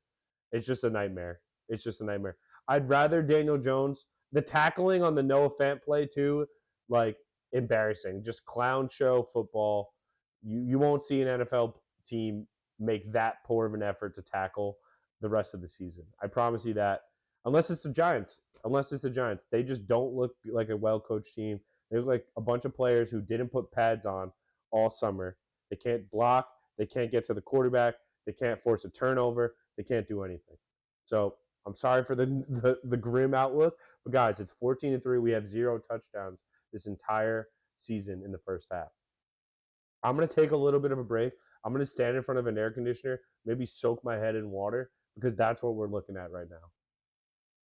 It's just a nightmare. It's just a nightmare. I'd rather Daniel Jones. The tackling on the Noah Fant play, too, like, embarrassing. Just clown show football. You won't see an NFL team make that poor of an effort to tackle the rest of the season. I promise you that. Unless it's the Giants. They just don't look like a well-coached team. They look like a bunch of players who didn't put pads on all summer. They can't block. They can't get to the quarterback. They can't force a turnover. They can't do anything. So I'm sorry for the grim outlook. But, guys, it's 14-3. We have 0 touchdowns this entire season in the first half. I'm going to take a little bit of a break. I'm going to stand in front of an air conditioner, maybe soak my head in water, because that's what we're looking at right now.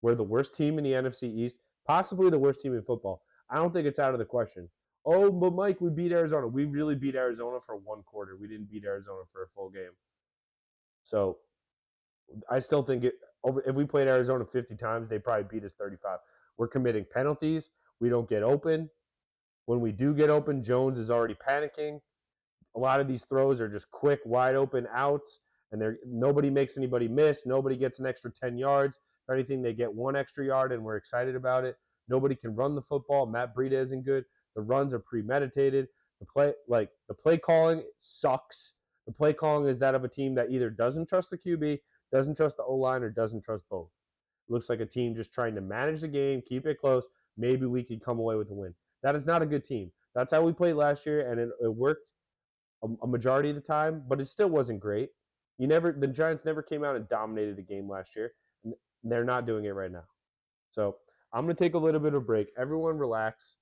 We're the worst team in the NFC East, possibly the worst team in football. I don't think it's out of the question. Oh, but Mike, we beat Arizona. We really beat Arizona for one quarter. We didn't beat Arizona for a full game. So I still think if we played Arizona 50 times, they probably beat us 35. We're committing penalties. We don't get open. When we do get open, Jones is already panicking. A lot of these throws are just quick, wide open outs, and nobody makes anybody miss. Nobody gets an extra 10 yards. If anything, they get 1 extra yard, and we're excited about it. Nobody can run the football. Matt Breida isn't good. The runs are premeditated. The play calling sucks. The play calling is that of a team that either doesn't trust the QB, doesn't trust the O-line, or doesn't trust both. It looks like a team just trying to manage the game, keep it close. Maybe we could come away with a win. That is not a good team. That's how we played last year, and it worked a majority of the time, but it still wasn't great. The Giants never came out and dominated the game last year, and they're not doing it right now. So I'm going to take a little bit of a break. Everyone relax.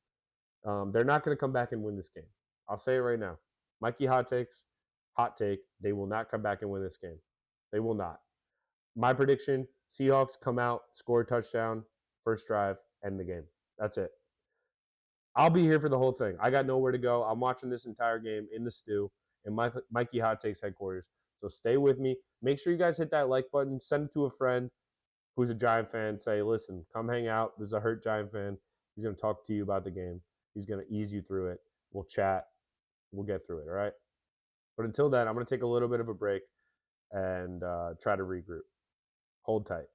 They're not going to come back and win this game. I'll say it right now. Mikey hot take, they will not come back and win this game. They will not. My prediction, Seahawks come out, score a touchdown, first drive, end the game. That's it. I'll be here for the whole thing. I got nowhere to go. I'm watching this entire game in the stew in Mikey Hot Takes headquarters. So stay with me. Make sure you guys hit that like button. Send it to a friend who's a Giant fan. Say, listen, come hang out. This is a hurt Giant fan. He's going to talk to you about the game. He's going to ease you through it. We'll chat. We'll get through it, all right? But until then, I'm going to take a little bit of a break and try to regroup. Hold tight.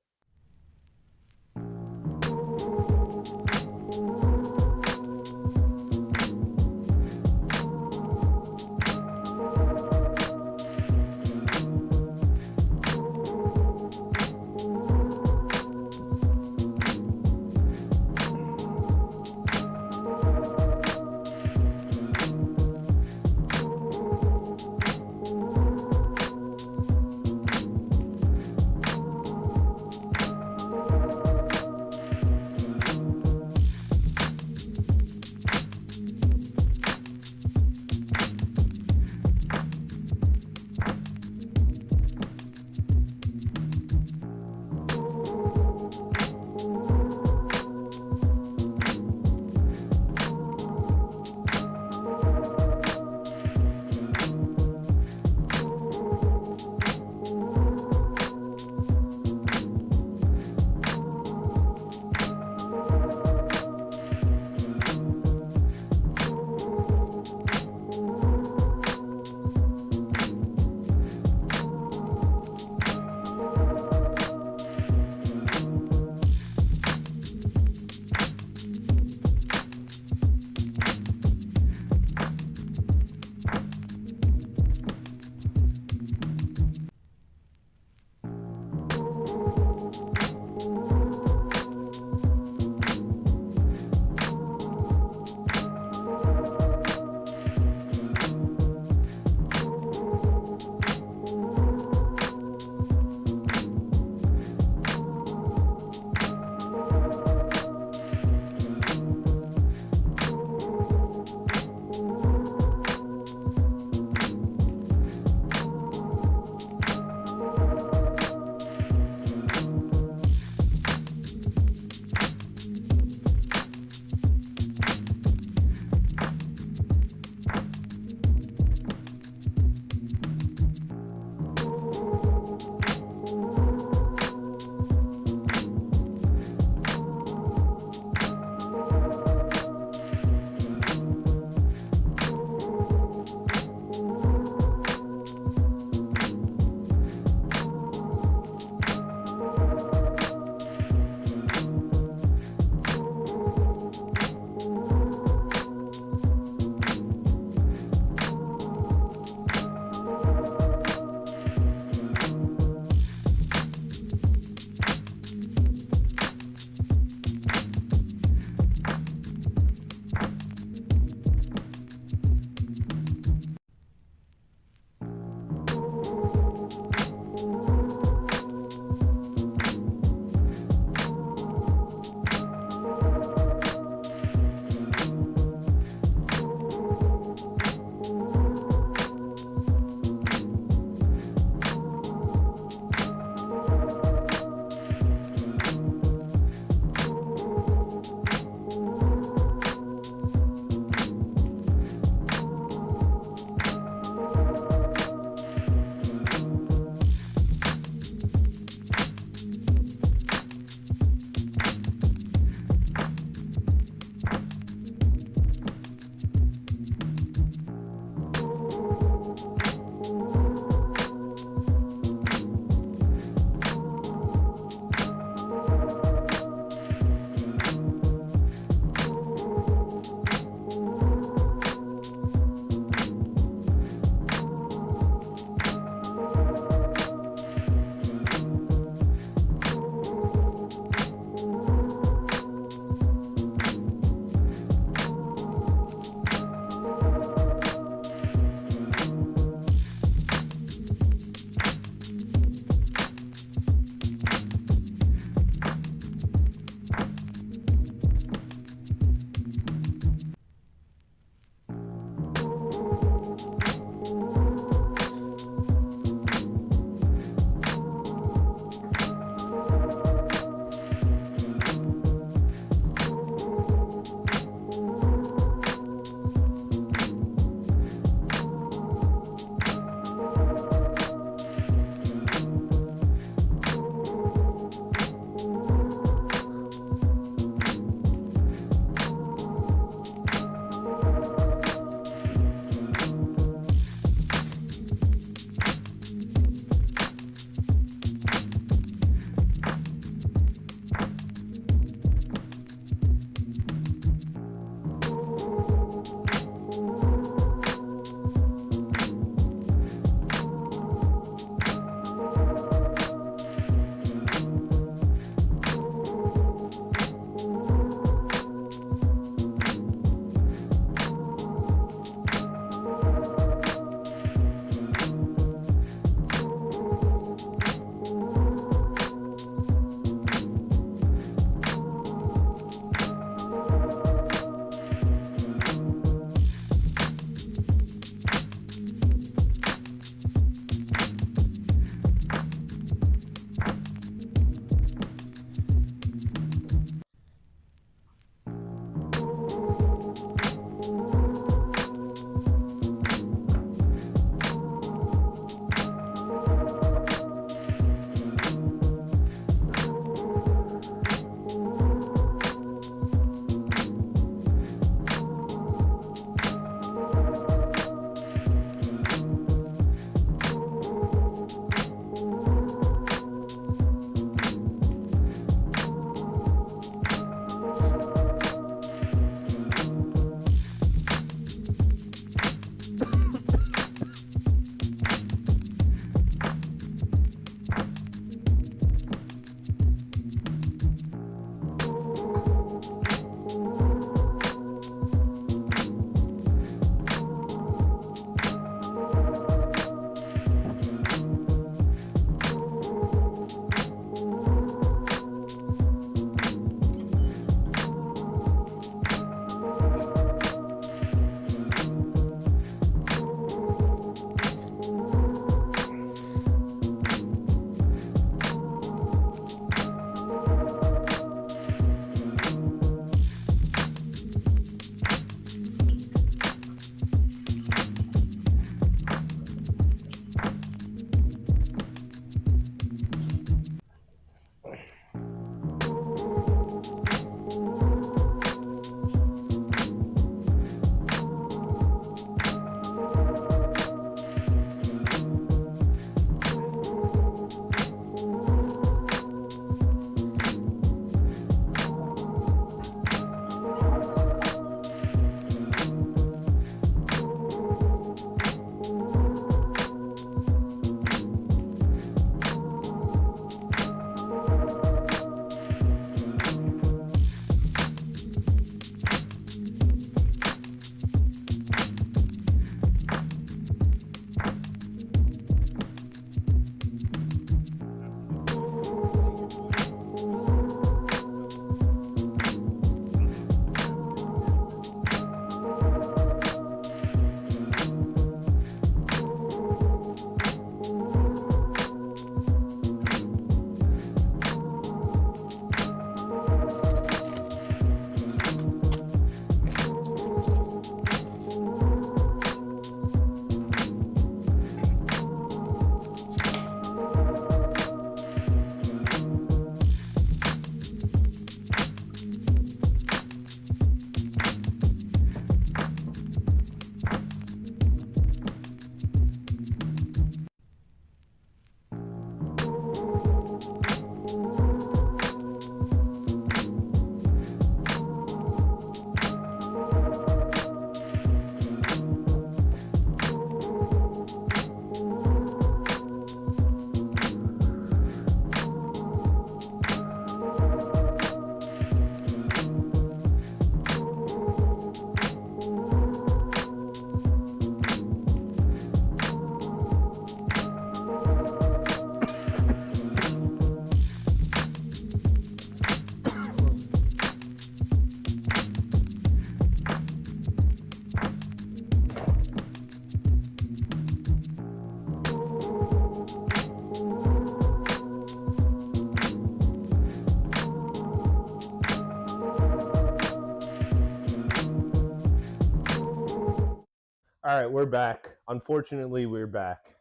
All right, we're back. Unfortunately, we're back.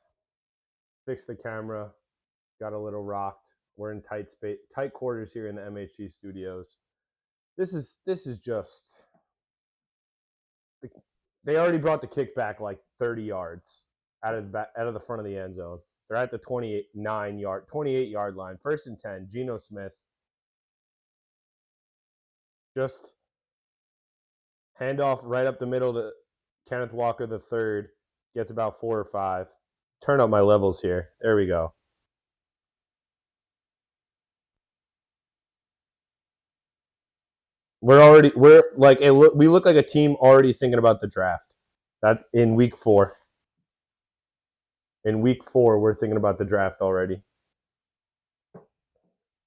Fixed the camera, got a little rocked. We're in tight quarters here in the MHT studios. This is just. They already brought the kick back like 30 yards out of the front of the end zone. They're at the 28-yard line. 1st and 10. Geno Smith. Just handoff right up the middle to Kenneth Walker the third. Gets about 4 or 5. Turn up my levels here. There we go. We look like a team already thinking about the draft. That in week 4. In week 4, we're thinking about the draft already.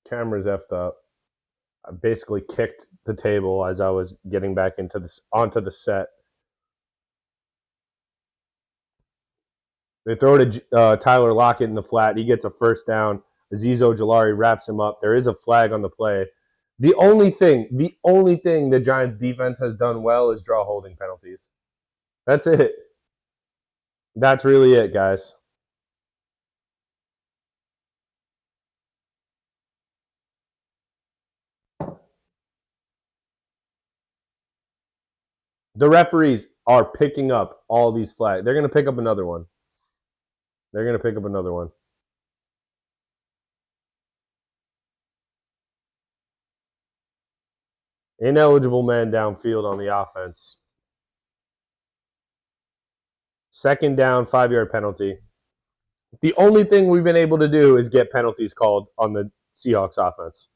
Camera's effed up. I basically kicked the table as I was getting back onto the set. They throw it to Tyler Lockett in the flat. He gets a first down. Azeez Ojulari wraps him up. There is a flag on the play. The only thing the Giants defense has done well is draw holding penalties. That's it. That's really it, guys. The referees are picking up all these flags. They're going to pick up another one. Ineligible man downfield on the offense. 2nd down, 5-yard penalty. The only thing we've been able to do is get penalties called on the Seahawks offense.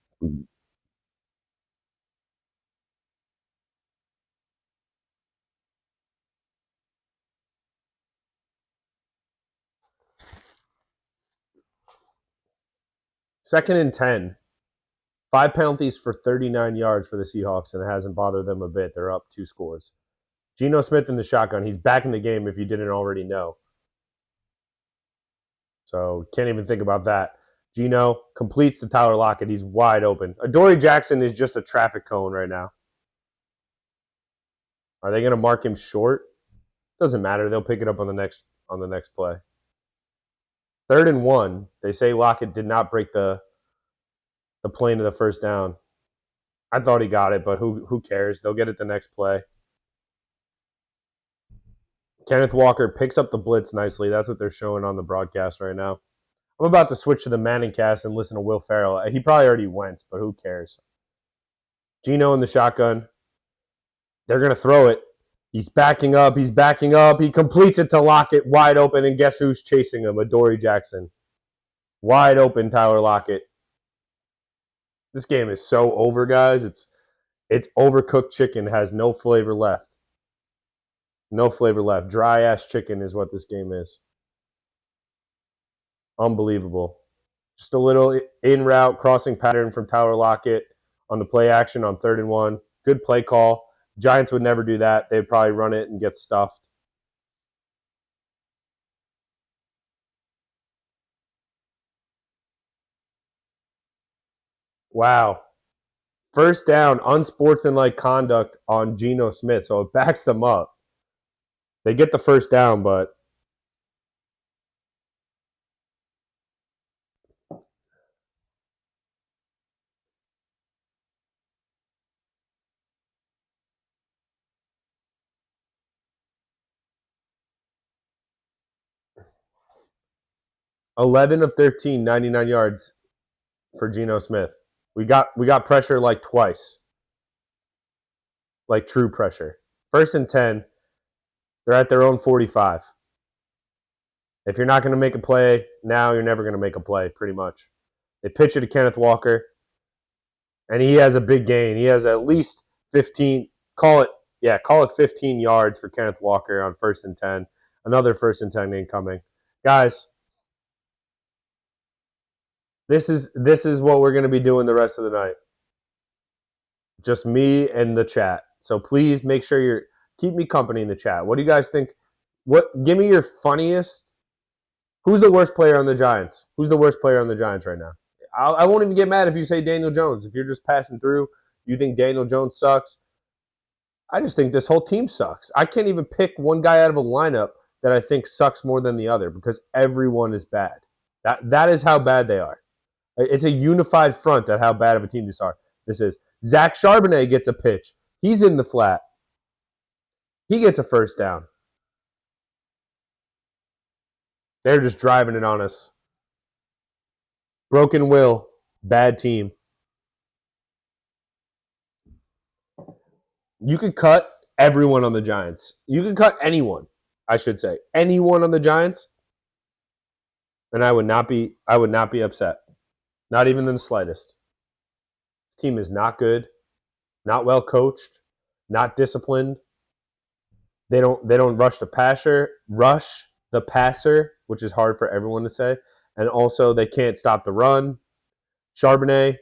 Second and 10. 5 penalties for 39 yards for the Seahawks, and it hasn't bothered them a bit. They're up 2 scores. Geno Smith in the shotgun. He's back in the game if you didn't already know. So can't even think about that. Geno completes to Tyler Lockett. He's wide open. Adoree Jackson is just a traffic cone right now. Are they going to mark him short? Doesn't matter. They'll pick it up on the next play. 3rd and 1. They say Lockett did not break the plane to the first down. I thought he got it, but who cares? They'll get it the next play. Kenneth Walker picks up the blitz nicely. That's what they're showing on the broadcast right now. I'm about to switch to the Manning cast and listen to Will Ferrell. He probably already went, but who cares? Geno in the shotgun. They're going to throw it. He's backing up. He completes it to Lockett, wide open, and guess who's chasing him? Adoree Jackson. Wide open, Tyler Lockett. This game is so over, guys. It's overcooked chicken. Has no flavor left. No flavor left. Dry-ass chicken is what this game is. Unbelievable. Just a little in-route crossing pattern from Tyler Lockett on the play action on 3rd and 1. Good play call. Giants would never do that. They'd probably run it and get stuffed. Wow. First down, unsportsmanlike conduct on Geno Smith, so it backs them up. They get the first down, but $11 of 13, 99 yards for Geno Smith. We got pressure like twice. Like true pressure. 1st and 10. They're at their own 45. If you're not going to make a play now, you're never going to make a play, pretty much. They pitch it to Kenneth Walker, and he has a big gain. He has at least 15, call it 15 yards for Kenneth Walker on 1st and 10. Another 1st and 10 incoming. Guys, this is what we're going to be doing the rest of the night. Just me and the chat. So please make sure keep me company in the chat. What do you guys think? Give me your funniest. Who's the worst player on the Giants? Who's the worst player on the Giants right now? I won't even get mad if you say Daniel Jones. If you're just passing through, you think Daniel Jones sucks. I just think this whole team sucks. I can't even pick one guy out of a lineup that I think sucks more than the other because everyone is bad. That is how bad they are. It's a unified front at how bad of a team this is. Zach Charbonnet gets a pitch. He's in the flat. He gets a first down. They're just driving it on us. Broken will. Bad team. You could cut everyone on the Giants. You could cut anyone, I should say. Anyone on the Giants, and I would not be upset. Not even in the slightest. This team is not good, not well coached, not disciplined. They don't rush the passer, which is hard for everyone to say. And also they can't stop the run. Charbonnet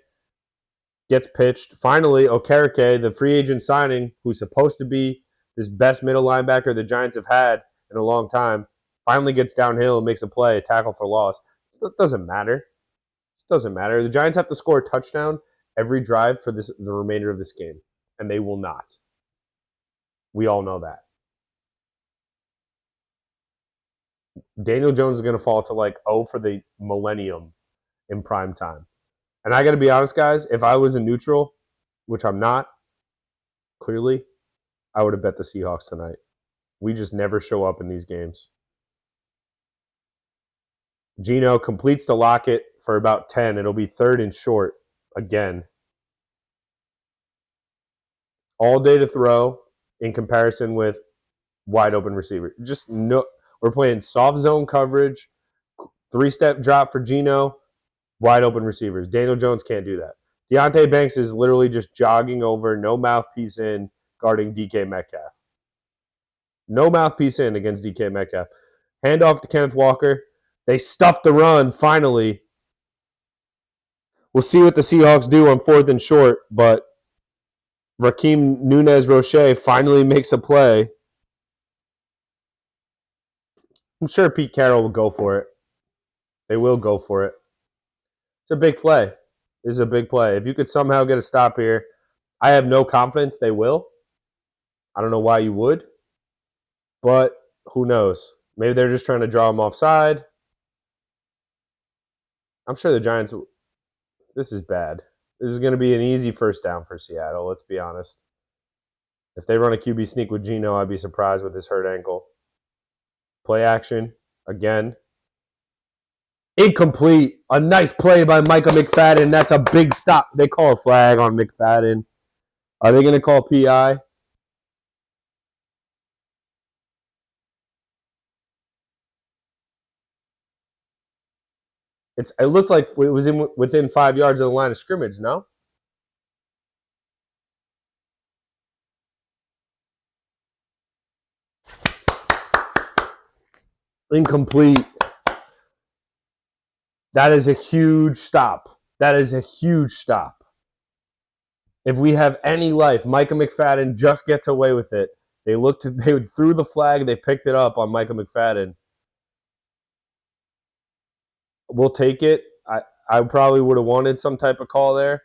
gets pitched. Finally, Okereke, the free agent signing, who's supposed to be this best middle linebacker the Giants have had in a long time, finally gets downhill and makes a play, a tackle for loss. It doesn't matter. It doesn't matter. The Giants have to score a touchdown every drive for the remainder of this game, and they will not. We all know that. Daniel Jones is going to fall to like 0 for the millennium in prime time. And I got to be honest, guys, if I was a neutral, which I'm not, clearly, I would have bet the Seahawks tonight. We just never show up in these games. Geno completes the Lockett for about 10. It'll be 3rd and short again. All day to throw in comparison with wide open receiver. Just no. We're playing soft zone coverage, 3-step drop for Geno, wide open receivers. Daniel Jones can't do that. Deonte Banks is literally just jogging over, no mouthpiece in, guarding DK Metcalf. No mouthpiece in against DK Metcalf. Hand off to Kenneth Walker. They stuffed the run, finally. We'll see what the Seahawks do on 4th and short, but Raheem Nunez-Roche finally makes a play. I'm sure Pete Carroll will go for it. They will go for it. It's a big play. This is a big play. If you could somehow get a stop here, I have no confidence they will. I don't know why you would, but who knows? Maybe they're just trying to draw him offside. I'm sure the Giants, this is bad. This is going to be an easy first down for Seattle, let's be honest. If they run a QB sneak with Geno, I'd be surprised with his hurt ankle. Play action, again. Incomplete. A nice play by Micah McFadden. That's a big stop. They call a flag on McFadden. Are they going to call PI? It looked like it was within 5 yards of the line of scrimmage, no? Incomplete. That is a huge stop. That is a huge stop. If we have any life, Micah McFadden just gets away with it. They threw the flag, they picked it up on Micah McFadden. We'll take it. I probably would have wanted some type of call there.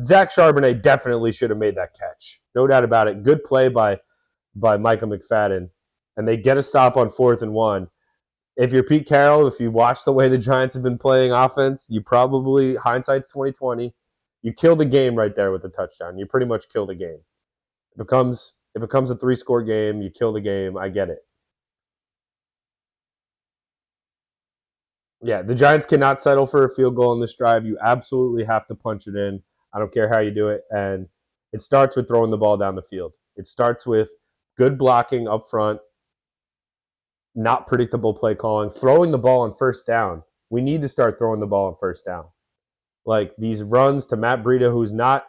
Zach Charbonnet definitely should have made that catch. No doubt about it. Good play by Micah McFadden. And they get a stop on 4th and 1. If you're Pete Carroll, if you watch the way the Giants have been playing offense, you probably, hindsight's 20/20, you kill the game right there with the touchdown. You pretty much kill the game. It becomes a 3-score game. You kill the game. I get it. Yeah, the Giants cannot settle for a field goal on this drive. You absolutely have to punch it in. I don't care how you do it. And it starts with throwing the ball down the field. It starts with good blocking up front, not predictable play calling, throwing the ball on 1st down. We need to start throwing the ball on 1st down. Like these runs to Matt Breida, who's not,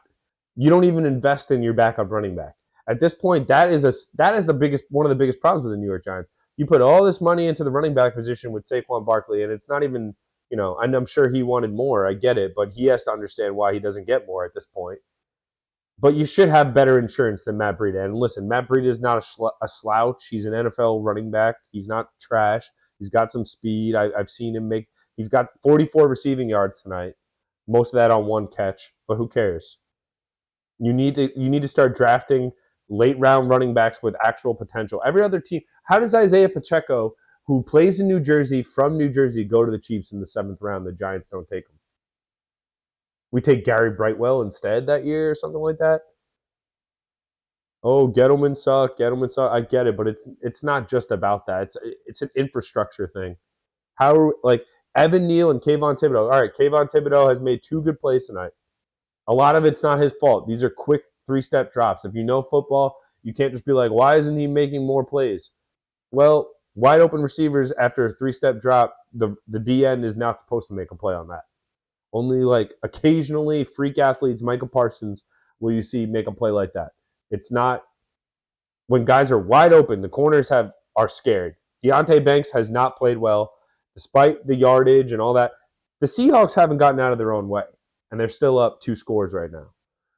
you don't even invest in your backup running back. At this point, that is one of the biggest problems with the New York Giants. You put all this money into the running back position with Saquon Barkley, and it's not even, and I'm sure he wanted more. I get it, but he has to understand why he doesn't get more at this point. But you should have better insurance than Matt Breida. And listen, Matt Breida is not a slouch. He's an NFL running back. He's not trash. He's got some speed. I've seen him he's got 44 receiving yards tonight. Most of that on one catch. But who cares? You need to start drafting late round running backs with actual potential. Every other team. How does Isaiah Pacheco, who plays in New Jersey, from New Jersey, go to the Chiefs in the 7th round? The Giants don't take him. We take Gary Brightwell instead that year or something like that. Oh, Gettleman suck. Gettleman suck. I get it, but it's not just about that. It's an infrastructure thing. How like Evan Neal and Kayvon Thibodeau. All right, Kayvon Thibodeau has made 2 good plays tonight. A lot of it's not his fault. These are quick 3-step drops. If you know football, you can't just be like, why isn't he making more plays? Well, wide open receivers after a 3-step drop, the D end is not supposed to make a play on that. Only like occasionally freak athletes, Michael Parsons, will you see make a play like that. It's not when guys are wide open, the corners are scared. Deonte Banks has not played well, despite the yardage and all that. The Seahawks haven't gotten out of their own way, and they're still up 2 scores right now.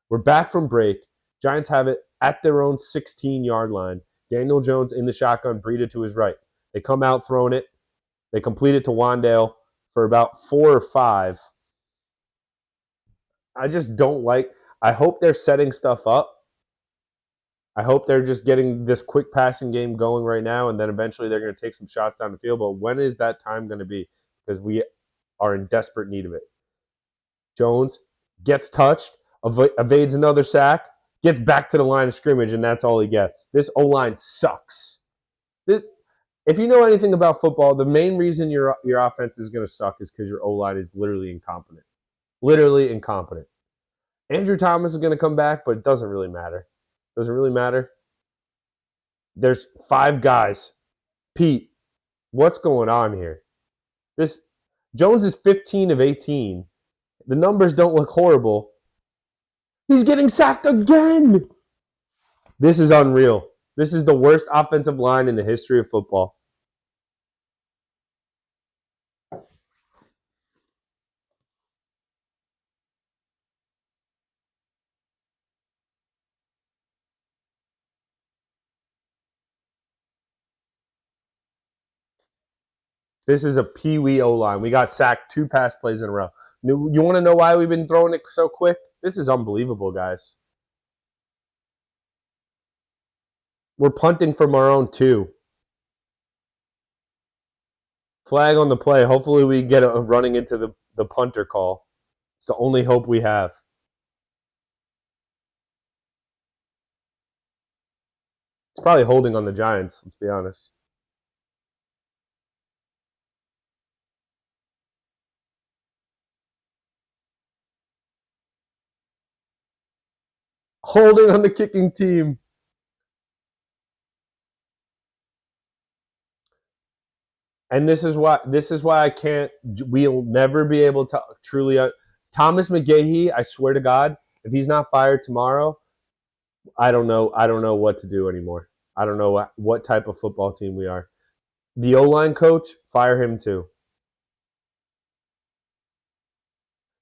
We're back from break. Giants have it at their own 16-yard line. Daniel Jones in the shotgun, Breida to his right. They come out throwing it. They complete it to Wandale for about 4 or 5. I just don't like. I hope they're setting stuff up. I hope they're just getting this quick passing game going right now, and then eventually they're going to take some shots down the field. But when is that time going to be? Because we are in desperate need of it. Jones gets touched, evades another sack, gets back to the line of scrimmage, and that's all he gets. This O-line sucks. If you know anything about football, the main reason your offense is going to suck is because your O-line is literally incompetent. Literally incompetent. Andrew Thomas is going to come back, but it doesn't really matter. Doesn't really matter. There's 5 guys. Pete, what's going on here? This Jones is 15 of 18. The numbers don't look horrible. He's getting sacked again. This is unreal. This is the worst offensive line in the history of football. This is a pee-wee O-line. We got sacked 2 pass plays in a row. You want to know why we've been throwing it so quick? This is unbelievable, guys. We're punting from our own 2. Flag on the play. Hopefully we get a running into the punter call. It's the only hope we have. It's probably holding on the Giants, let's be honest. Holding on the kicking team. And this is why I can't. We'll never be able to truly. Thomas McGahee, I swear to God, if he's not fired tomorrow, I don't know. I don't know what to do anymore. I don't know what type of football team we are. The O-line coach, fire him too.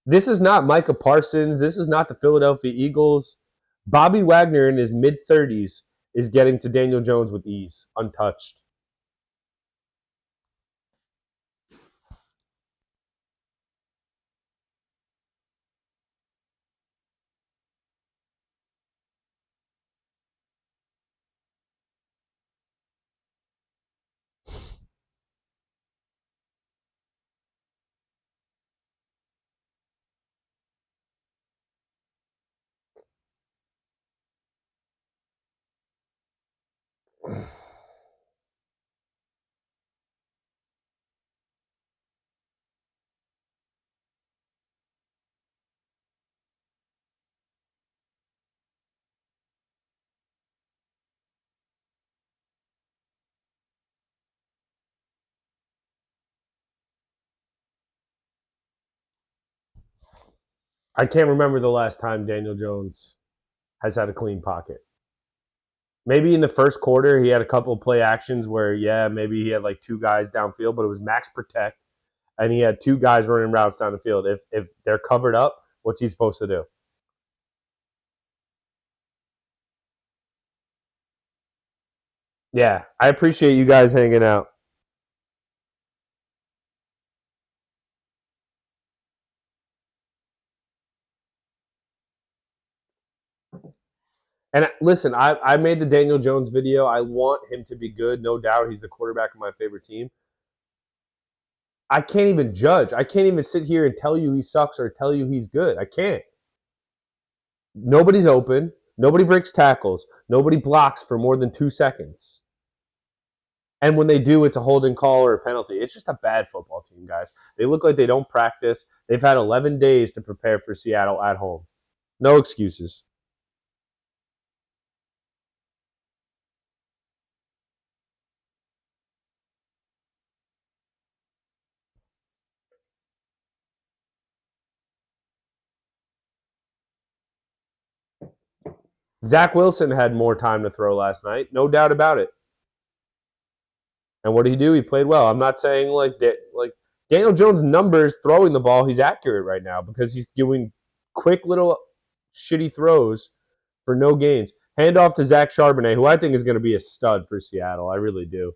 This is not Micah Parsons. This is not the Philadelphia Eagles. Bobby Wagner in his mid-30s is getting to Daniel Jones with ease, untouched. I can't remember the last time Daniel Jones has had a clean pocket. Maybe in the first quarter he had a couple of play actions where, yeah, maybe he had like 2 guys downfield, but it was max protect, and he had 2 guys running routes down the field. If they're covered up, what's he supposed to do? Yeah, I appreciate you guys hanging out. And listen, I made the Daniel Jones video. I want him to be good, no doubt. He's the quarterback of my favorite team. I can't even judge. I can't even sit here and tell you he sucks or tell you he's good. I can't. Nobody's open. Nobody breaks tackles. Nobody blocks for more than 2 seconds. And when they do, it's a holding call or a penalty. It's just a bad football team, guys. They look like they don't practice. They've had 11 days to prepare for Seattle at home. No excuses. Zach Wilson had more time to throw last night. No doubt about it. And what did he do? He played well. I'm not saying like Daniel Jones' numbers throwing the ball, he's accurate right now because he's doing quick little shitty throws for no gains. Hand off to Zach Charbonnet, who I think is going to be a stud for Seattle. I really do.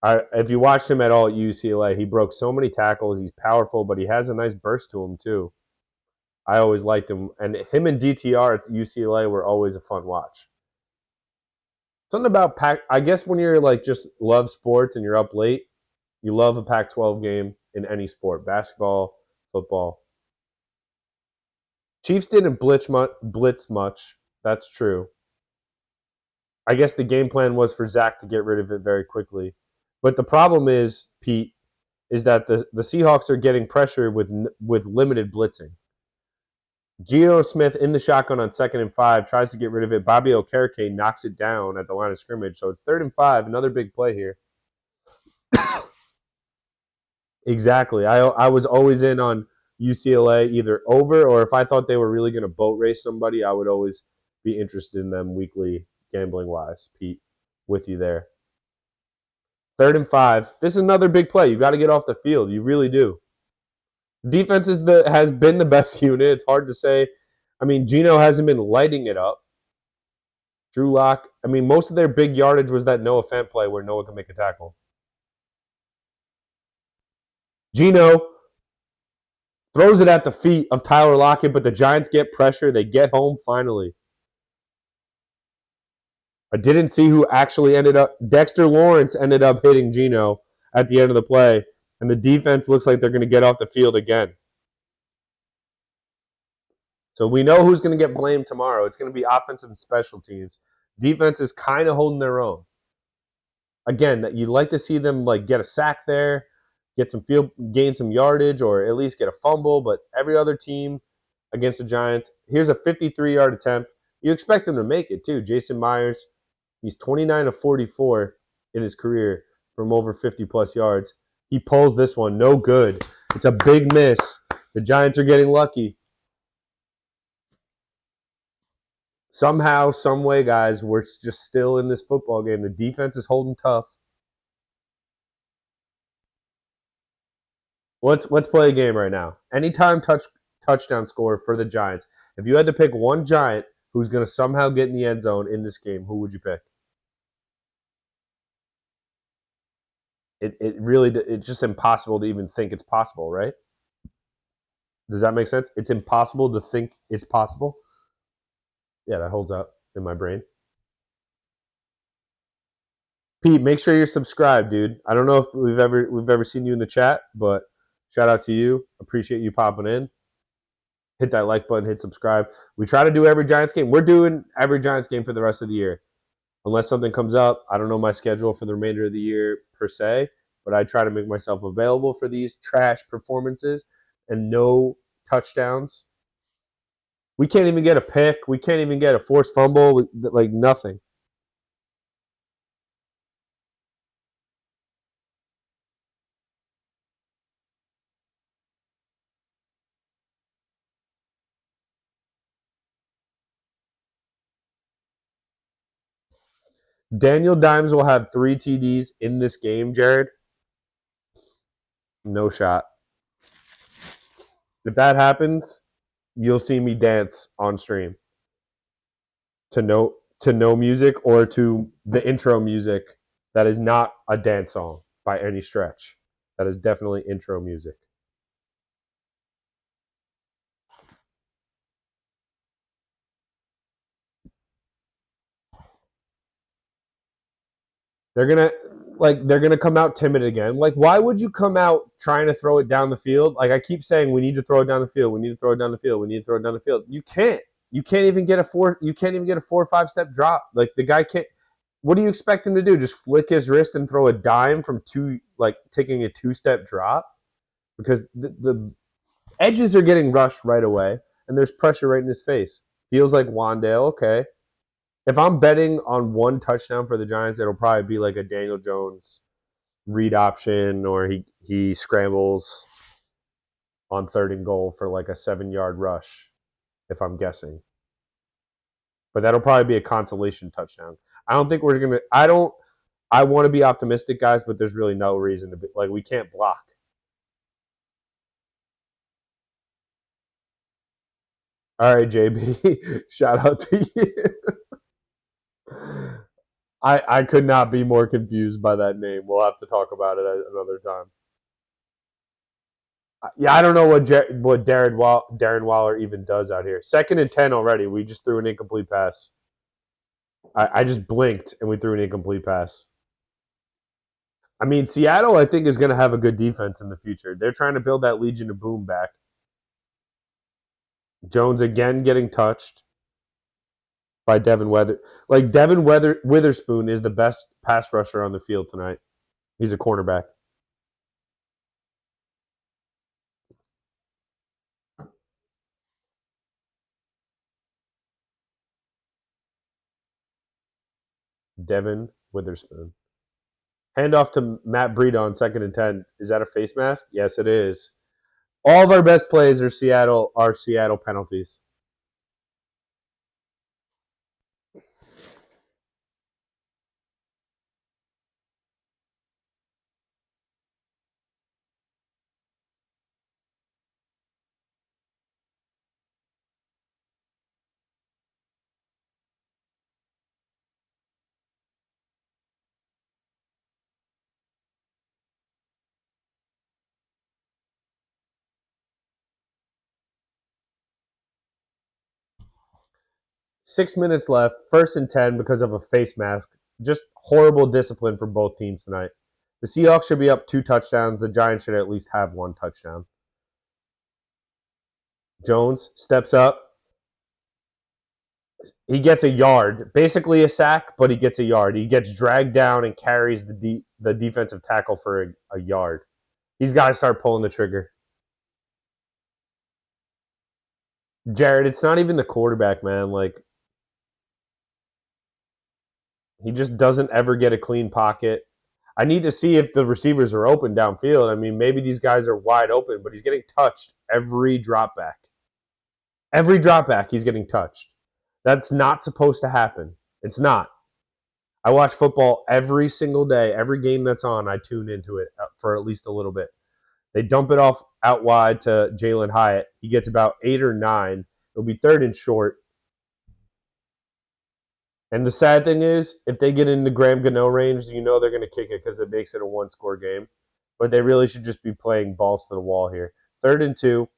If you watched him at all at UCLA, he broke so many tackles. He's powerful, but he has a nice burst to him too. I always liked him, and him and DTR at UCLA were always a fun watch. Something about Pac. I guess when you're like just love sports and you're up late, you love a Pac-12 game in any sport, basketball, football. Chiefs didn't blitz much. That's true. I guess the game plan was for Zach to get rid of it very quickly. But the problem is, Pete, is that the Seahawks are getting pressure with limited blitzing. Geno Smith in the shotgun on 2nd and 5 tries to get rid of it. Bobby Okereke knocks it down at the line of scrimmage. So it's 3rd and 5, another big play here. Exactly. I was always in on UCLA either over, or if I thought they were really going to boat race somebody, I would always be interested in them weekly gambling wise. Pete, with you there. 3rd and 5. This is another big play. You got to get off the field. You really do. Defense has been the best unit. It's hard to say. I mean, Geno hasn't been lighting it up. Drew Lock. I mean, most of their big yardage was that Noah Fant play where Noah can make a tackle. Geno throws it at the feet of Tyler Lockett, but the Giants get pressure. They get home finally. I didn't see who actually ended up. Dexter Lawrence ended up hitting Geno at the end of the play, and the defense looks like they're going to get off the field again. So we know who's going to get blamed tomorrow. It's going to be offensive and special teams. Defense is kind of holding their own. Again, that you'd like to see them like get a sack there, get some field, gain some yardage, or at least get a fumble. But every other team against the Giants, here's a 53-yard attempt. You expect him to make it too. Jason Myers, he's 29 of 44 in his career from over 50-plus yards. He pulls this one, no good. It's a big miss. The Giants are getting lucky. Somehow, some way, guys, we're just still in this football game. The defense is holding tough. Let's play a game right now. Anytime touchdown score for the Giants. If you had to pick one Giant who's going to somehow get in the end zone in this game, who would you pick? It's just impossible to even think it's possible, right? Does that make sense? It's impossible to think it's possible. Yeah, that holds up in my brain. Pete, make sure you're subscribed, dude. I don't know if we've ever seen you in the chat, but shout out to you. Appreciate you popping in. Hit that like button, hit subscribe. We try to do every Giants game. We're doing every Giants game for the rest of the year. Unless something comes up. I don't know my schedule for the remainder of the year per se, but I try to make myself available for these trash performances and no touchdowns. We can't even get a pick. We can't even get a forced fumble. Like nothing. Daniel Dimes will have 3 TDs in this game, Jared. No shot. If that happens, you'll see me dance on stream to no music or to the intro music that is not a dance song by any stretch. That is definitely intro music. They're gonna come out timid again. Like, why would you come out trying to throw it down the field? Like I keep saying, we need to throw it down the field. We need to throw it down the field. We need to throw it down the field. You can't. You can't even get a four. You can't even get a 4 or 5 step drop. Like the guy can't. What do you expect him to do? Just flick his wrist and throw a dime from two, like taking a 2 step drop? Because the edges are getting rushed right away, and there's pressure right in his face. Feels like Wandale. Okay, if I'm betting on one touchdown for the Giants, it'll probably be like a Daniel Jones read option, or he scrambles on 3rd and goal for like a 7 yard rush, if I'm guessing. But that'll probably be a consolation touchdown. I don't think we're gonna. I want to be optimistic, guys, but there's really no reason to be like we can't block. All right, JB, shout out to you. I could not be more confused by that name. We'll have to talk about it another time. Yeah, I don't know what Darren Waller even does out here. 2nd and 10 already. We just threw an incomplete pass. I just blinked and we threw an incomplete pass. I mean, Seattle, I think, is going to have a good defense in the future. They're trying to build that Legion of Boom back. Jones again getting touched by Devin Weather. Like Witherspoon is the best pass rusher on the field tonight. He's a cornerback. Devin Witherspoon. Handoff to Matt Breida on 2nd and 10. Is that a face mask? Yes, it is. All of our best plays are Seattle penalties. Six minutes left. 1st and 10 because of a face mask. Just horrible discipline for both teams tonight. The Seahawks should be up 2 touchdowns. The Giants should at least have 1 touchdown. Jones steps up. He gets a yard, basically a sack, but he gets a yard. He gets dragged down and carries the defensive tackle for a yard. He's got to start pulling the trigger. Jared, it's not even the quarterback, man. Like, he just doesn't ever get a clean pocket. I need to see if the receivers are open downfield. I mean, maybe these guys are wide open, but he's getting touched every drop back. Every drop back, he's getting touched. That's not supposed to happen. It's not. I watch football every single day. Every game that's on, I tune into it for at least a little bit. They dump it off out wide to Jalen Hyatt. He gets about 8 or 9. It'll be 3rd and short. And the sad thing is, if they get into Graham Gano range, you know they're going to kick it because it makes it a 1-score game. But they really should just be playing balls to the wall here. 3rd and 2.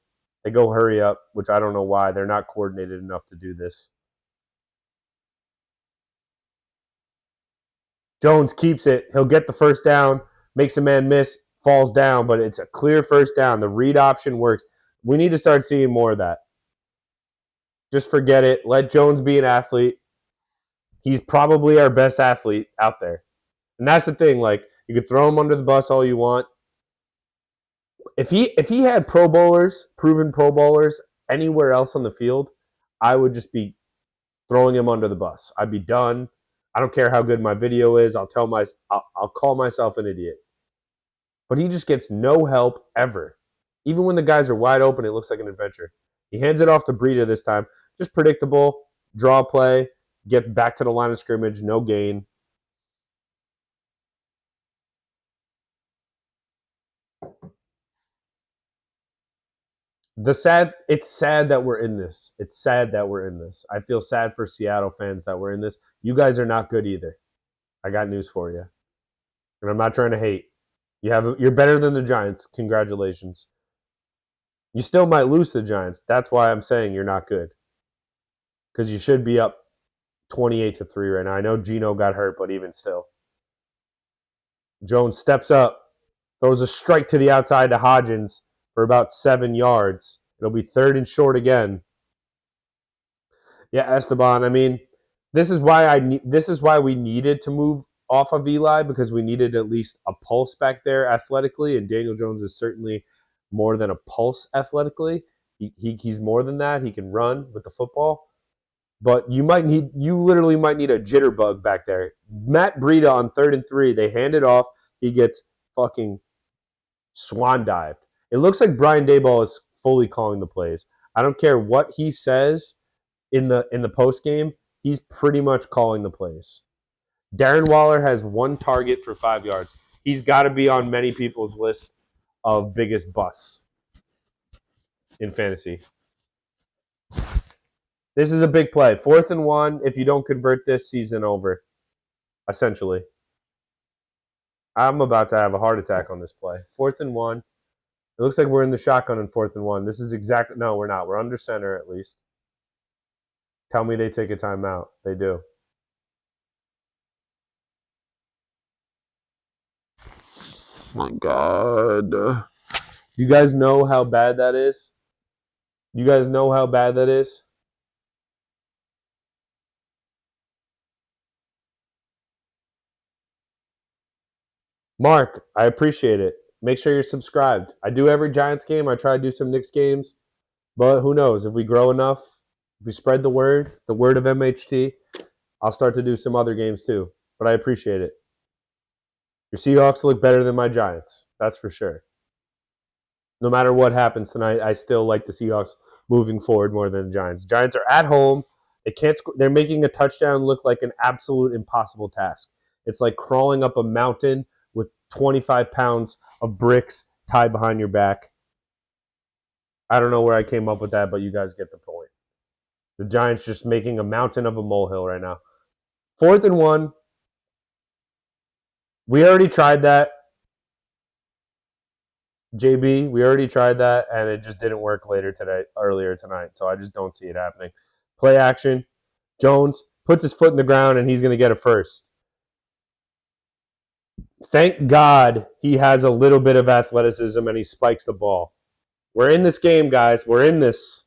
They go hurry up, which I don't know why. They're not coordinated enough to do this. Jones keeps it. He'll get the 1st down, makes a man miss, falls down, but it's a clear 1st down. The read option works. We need to start seeing more of that. Just forget it. Let Jones be an athlete. He's probably our best athlete out there. And that's the thing. Like, you could throw him under the bus all you want. If he had Pro Bowlers, proven Pro Bowlers, anywhere else on the field, I would just be throwing him under the bus. I'd be done. I don't care how good my video is. I'll call myself an idiot. But he just gets no help ever. Even when the guys are wide open, it looks like an adventure. He hands it off to Breida this time. Just predictable. Draw play. Get back to the line of scrimmage. No gain. It's sad that we're in this. It's sad that we're in this. I feel sad for Seattle fans that we're in this. You guys are not good either. I got news for you. And I'm not trying to hate. You're better than the Giants. Congratulations. You still might lose to the Giants. That's why I'm saying you're not good. Because you should be up 28-3 right now. I know Gino got hurt, but even still. Jones steps up, throws a strike to the outside to Hodgins for about 7 yards. It'll be 3rd and short again. Yeah, Esteban. I mean, this is why we needed to move off of Eli, because we needed at least a pulse back there athletically, and Daniel Jones is certainly more than a pulse athletically. He's more than that. He can run with the football, but you literally might need a jitterbug back there. Matt Breida on 3rd and 3, they hand it off. He gets fucking swan dived. It looks like Brian Daboll is fully calling the plays. I don't care what he says in the post game. He's pretty much calling the plays. Darren Waller has 1 target for 5 yards. He's got to be on many people's list of biggest busts in fantasy. This is a big play. 4th and 1. If you don't convert this, season over. Essentially. I'm about to have a heart attack on this play. 4th and 1. It looks like we're in the shotgun in 4th and 1. This is exactly... No, we're not. We're under center at least. Tell me they take a timeout. They do. My God. You guys know how bad that is? You guys know how bad that is? Mark, I appreciate it. Make sure you're subscribed. I do every Giants game. I try to do some Knicks games. But who knows? If we grow enough, if we spread the word of MHT, I'll start to do some other games too. But I appreciate it. Your Seahawks look better than my Giants. That's for sure. No matter what happens tonight, I still like the Seahawks moving forward more than the Giants. Giants are at home. They can't score. They're making a touchdown look like an absolute impossible task. It's like crawling up a mountain with 25 pounds of bricks tied behind your back. I don't know where I came up with that, but you guys get the point. The Giants just making a mountain of a molehill right now. 4th and 1. We already tried that. JB, we already tried that, and it just didn't work earlier tonight. So I just don't see it happening. Play action. Jones puts his foot in the ground, and he's going to get a first. Thank God he has a little bit of athleticism, and he spikes the ball. We're in this game, guys. We're in this.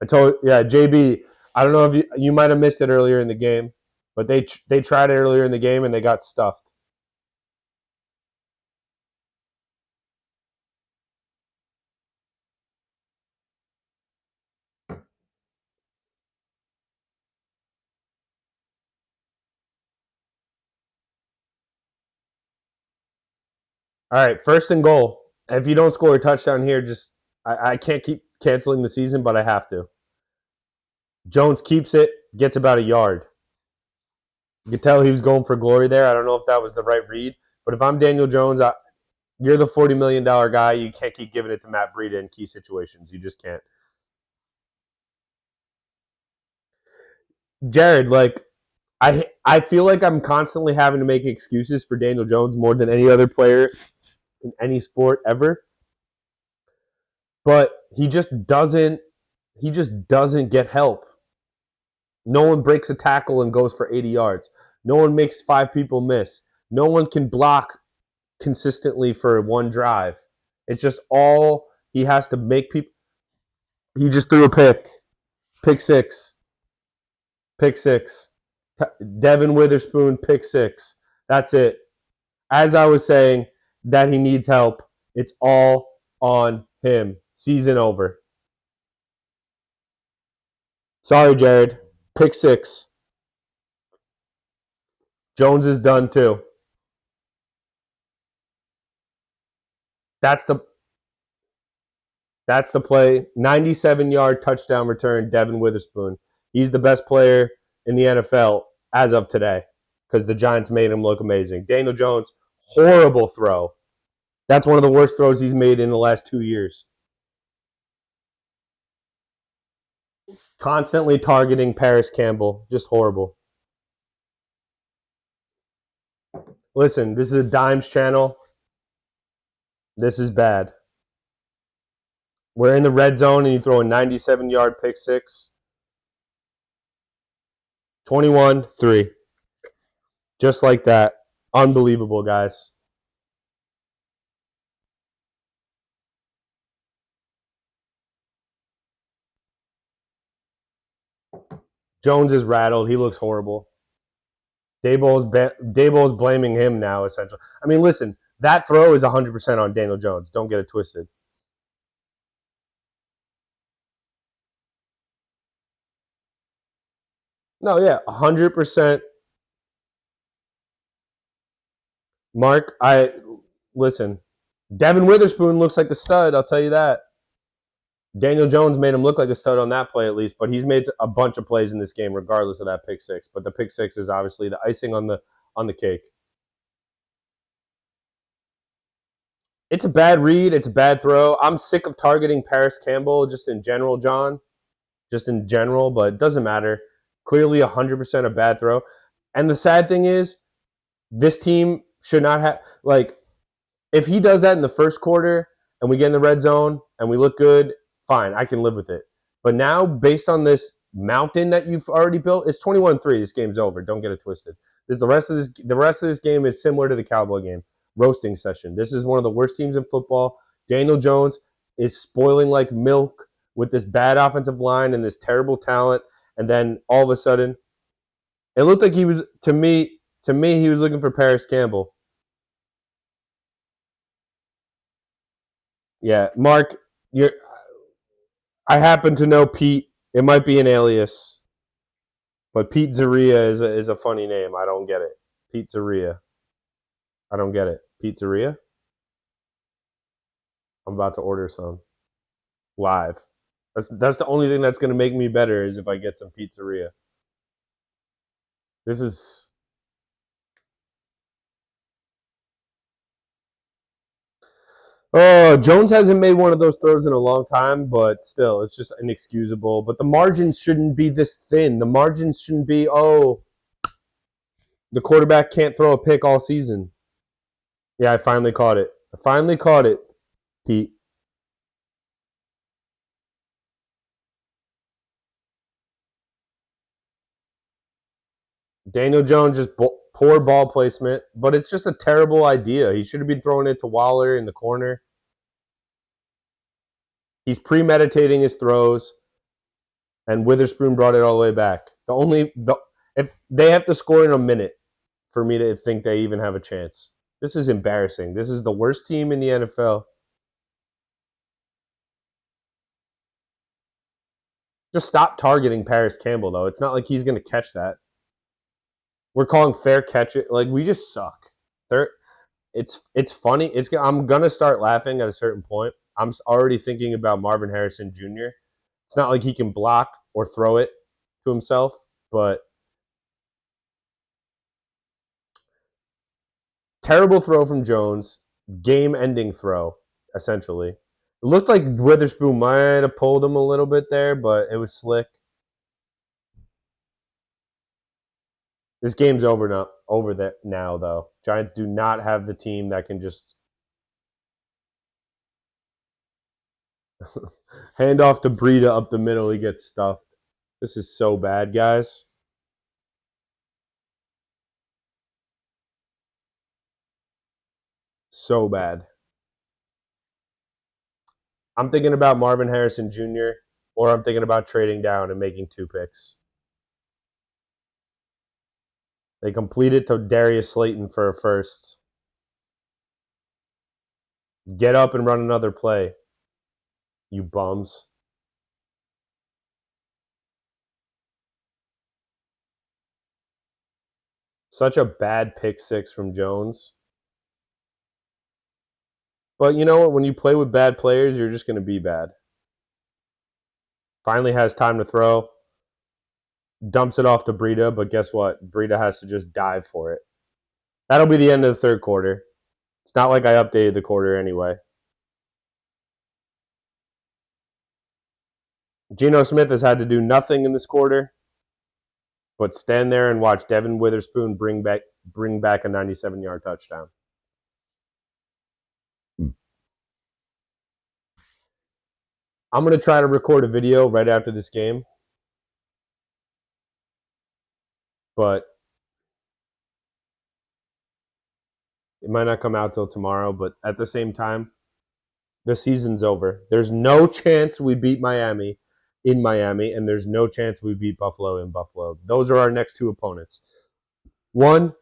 JB, I don't know if you might have missed it earlier in the game, but they tried it earlier in the game, and they got stuffed. All right, 1st and goal. If you don't score a touchdown here, I can't keep canceling the season, but I have to. Jones keeps it, gets about a yard. You could tell he was going for glory there. I don't know if that was the right read, but if I'm Daniel Jones, you're the $40 million guy. You can't keep giving it to Matt Breida in key situations. You just can't. Jared, I feel like I'm constantly having to make excuses for Daniel Jones more than any other player in any sport ever. But he just doesn't get help. No one breaks a tackle and goes for 80 yards. No one makes 5 people miss. No one can block consistently for 1 drive. It's just all he has to make people. He just threw a pick. Pick six. Devin Witherspoon, pick 6. That's it. As I was saying, that he needs help. It's all on him. Season over. Sorry, Jared. Pick 6. Jones is done too. That's the play. 97-yard touchdown return, Devin Witherspoon. He's the best player in the NFL as of today because the Giants made him look amazing. Daniel Jones, horrible throw. That's one of the worst throws he's made in the last 2 years. Constantly targeting Paris Campbell. Just horrible. Listen, this is a Dimes channel. This is bad. We're in the red zone and you throw a 97-yard pick 6. 21-3. Just like that. Unbelievable, guys. Jones is rattled. He looks horrible. Daboll's blaming him now, essentially. I mean, listen, that throw is 100% on Daniel Jones. Don't get it twisted. No, yeah, 100%. Mark, listen. Devin Witherspoon looks like a stud. I'll tell you that. Daniel Jones made him look like a stud on that play at least, but he's made a bunch of plays in this game regardless of that pick six. But the pick six is obviously the icing on the cake. It's a bad read. It's a bad throw. I'm sick of targeting Paris Campbell just in general, John. Just in general, but it doesn't matter. Clearly 100% a bad throw. And the sad thing is, this team should not have, like, if he does that in the first quarter and we get in the red zone and we look good, fine, I can live with it. But now, based on this mountain that you've already built, it's 21-3. This game's over. Don't get it twisted. The rest of this game is similar to the Cowboy game. Roasting session. This is one of the worst teams in football. Daniel Jones is spoiling like milk with this bad offensive line and this terrible talent, and then all of a sudden, it looked like he was, to me, he was looking for Paris Campbell. Yeah, Mark, I happen to know Pete. It might be an alias, but Pete Zaria is a funny name. I don't get it. Pete Zaria. I don't get it. Pizzeria? I'm about to order some live. That's the only thing that's going to make me better is if I get some pizzeria. This is Oh, Jones hasn't made one of those throws in a long time, but still, it's just inexcusable. But the margins shouldn't be this thin. The margins shouldn't be, the quarterback can't throw a pick all season. Yeah, I finally caught it. I finally caught it, Pete. Daniel Jones just poor ball placement, but it's just a terrible idea. He should have been throwing it to Waller in the corner. He's premeditating his throws, and Witherspoon brought it all the way back. If they have to score in a minute for me to think they even have a chance. This is embarrassing. This is the worst team in the NFL. Just stop targeting Paris Campbell, though. It's not like he's going to catch that. We're calling fair catch it. Like, we just suck. It's funny. I'm going to start laughing at a certain point. I'm already thinking about Marvin Harrison Jr. It's not like he can block or throw it to himself, but terrible throw from Jones, game-ending throw, essentially. It looked like Witherspoon might have pulled him a little bit there, but it was slick. This game's over now, though. Giants do not have the team that can just hand off to Breida up the middle. He gets stuffed. This is so bad, guys. So bad. I'm thinking about Marvin Harrison Jr., or I'm thinking about trading down and making 2 picks. They completed to Darius Slayton for a first. Get up and run another play, you bums. Such a bad pick six from Jones. But you know what? When you play with bad players, you're just going to be bad. Finally has time to throw. Dumps it off to Breida, but guess what? Breida has to just dive for it. That'll be the end of the third quarter. It's not like I updated the quarter anyway. Geno Smith has had to do nothing in this quarter but stand there and watch Devin Witherspoon bring back a 97-yard touchdown. I'm going to try to record a video right after this game. But It might not come out till tomorrow, but at the same time, the season's over. There's no chance we beat Miami in Miami, and there's no chance we beat Buffalo in Buffalo. Those are our next two opponents. 1-5.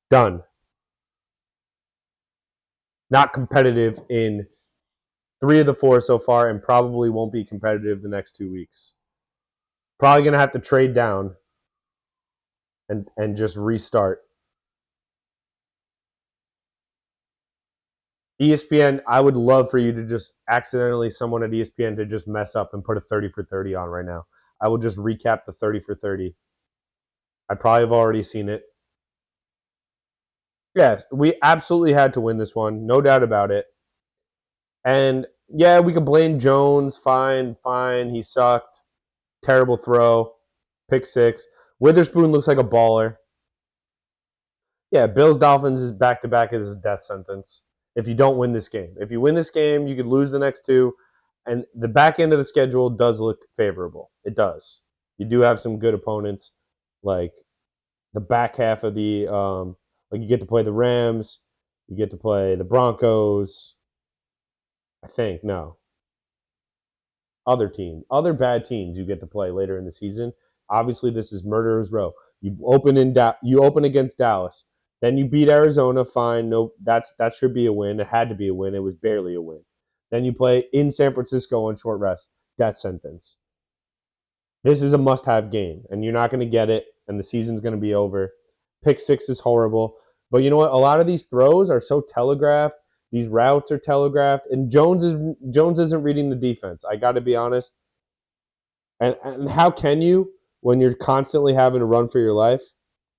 Done. Not competitive in 3 of the 4 so far, and probably won't be competitive the next 2 weeks. Probably going to have to trade down and just restart. ESPN, I would love for you to just accidentally, someone at ESPN, to just mess up and put a 30 for 30 on right now. I will just recap the 30 for 30. I probably have already seen it. Yeah, we absolutely had to win this one. No doubt about it. And yeah, we can blame Jones. Fine. He sucked. Terrible throw. Pick six. Witherspoon looks like a baller. Yeah, Bills Dolphins is back to back is a death sentence. If you don't win this game, if you win this game, you could lose the next two, and the back end of the schedule does look favorable. It does. You do have some good opponents, like the back half of the like you get to play the Rams, you get to play the Broncos. I think no other bad teams you get to play later in the season. Obviously, this is murderer's row. You open against Dallas, then you beat Arizona. Fine, no, that should be a win. It had to be a win. It was barely a win. Then you play in San Francisco on short rest. Death sentence. This is a must-have game, and you're not going to get it, and the season's going to be over. Pick six is horrible, but you know what? A lot of these throws are so telegraphed. These routes are telegraphed, and Jones isn't reading the defense. I got to be honest. And how can you when you're constantly having to run for your life?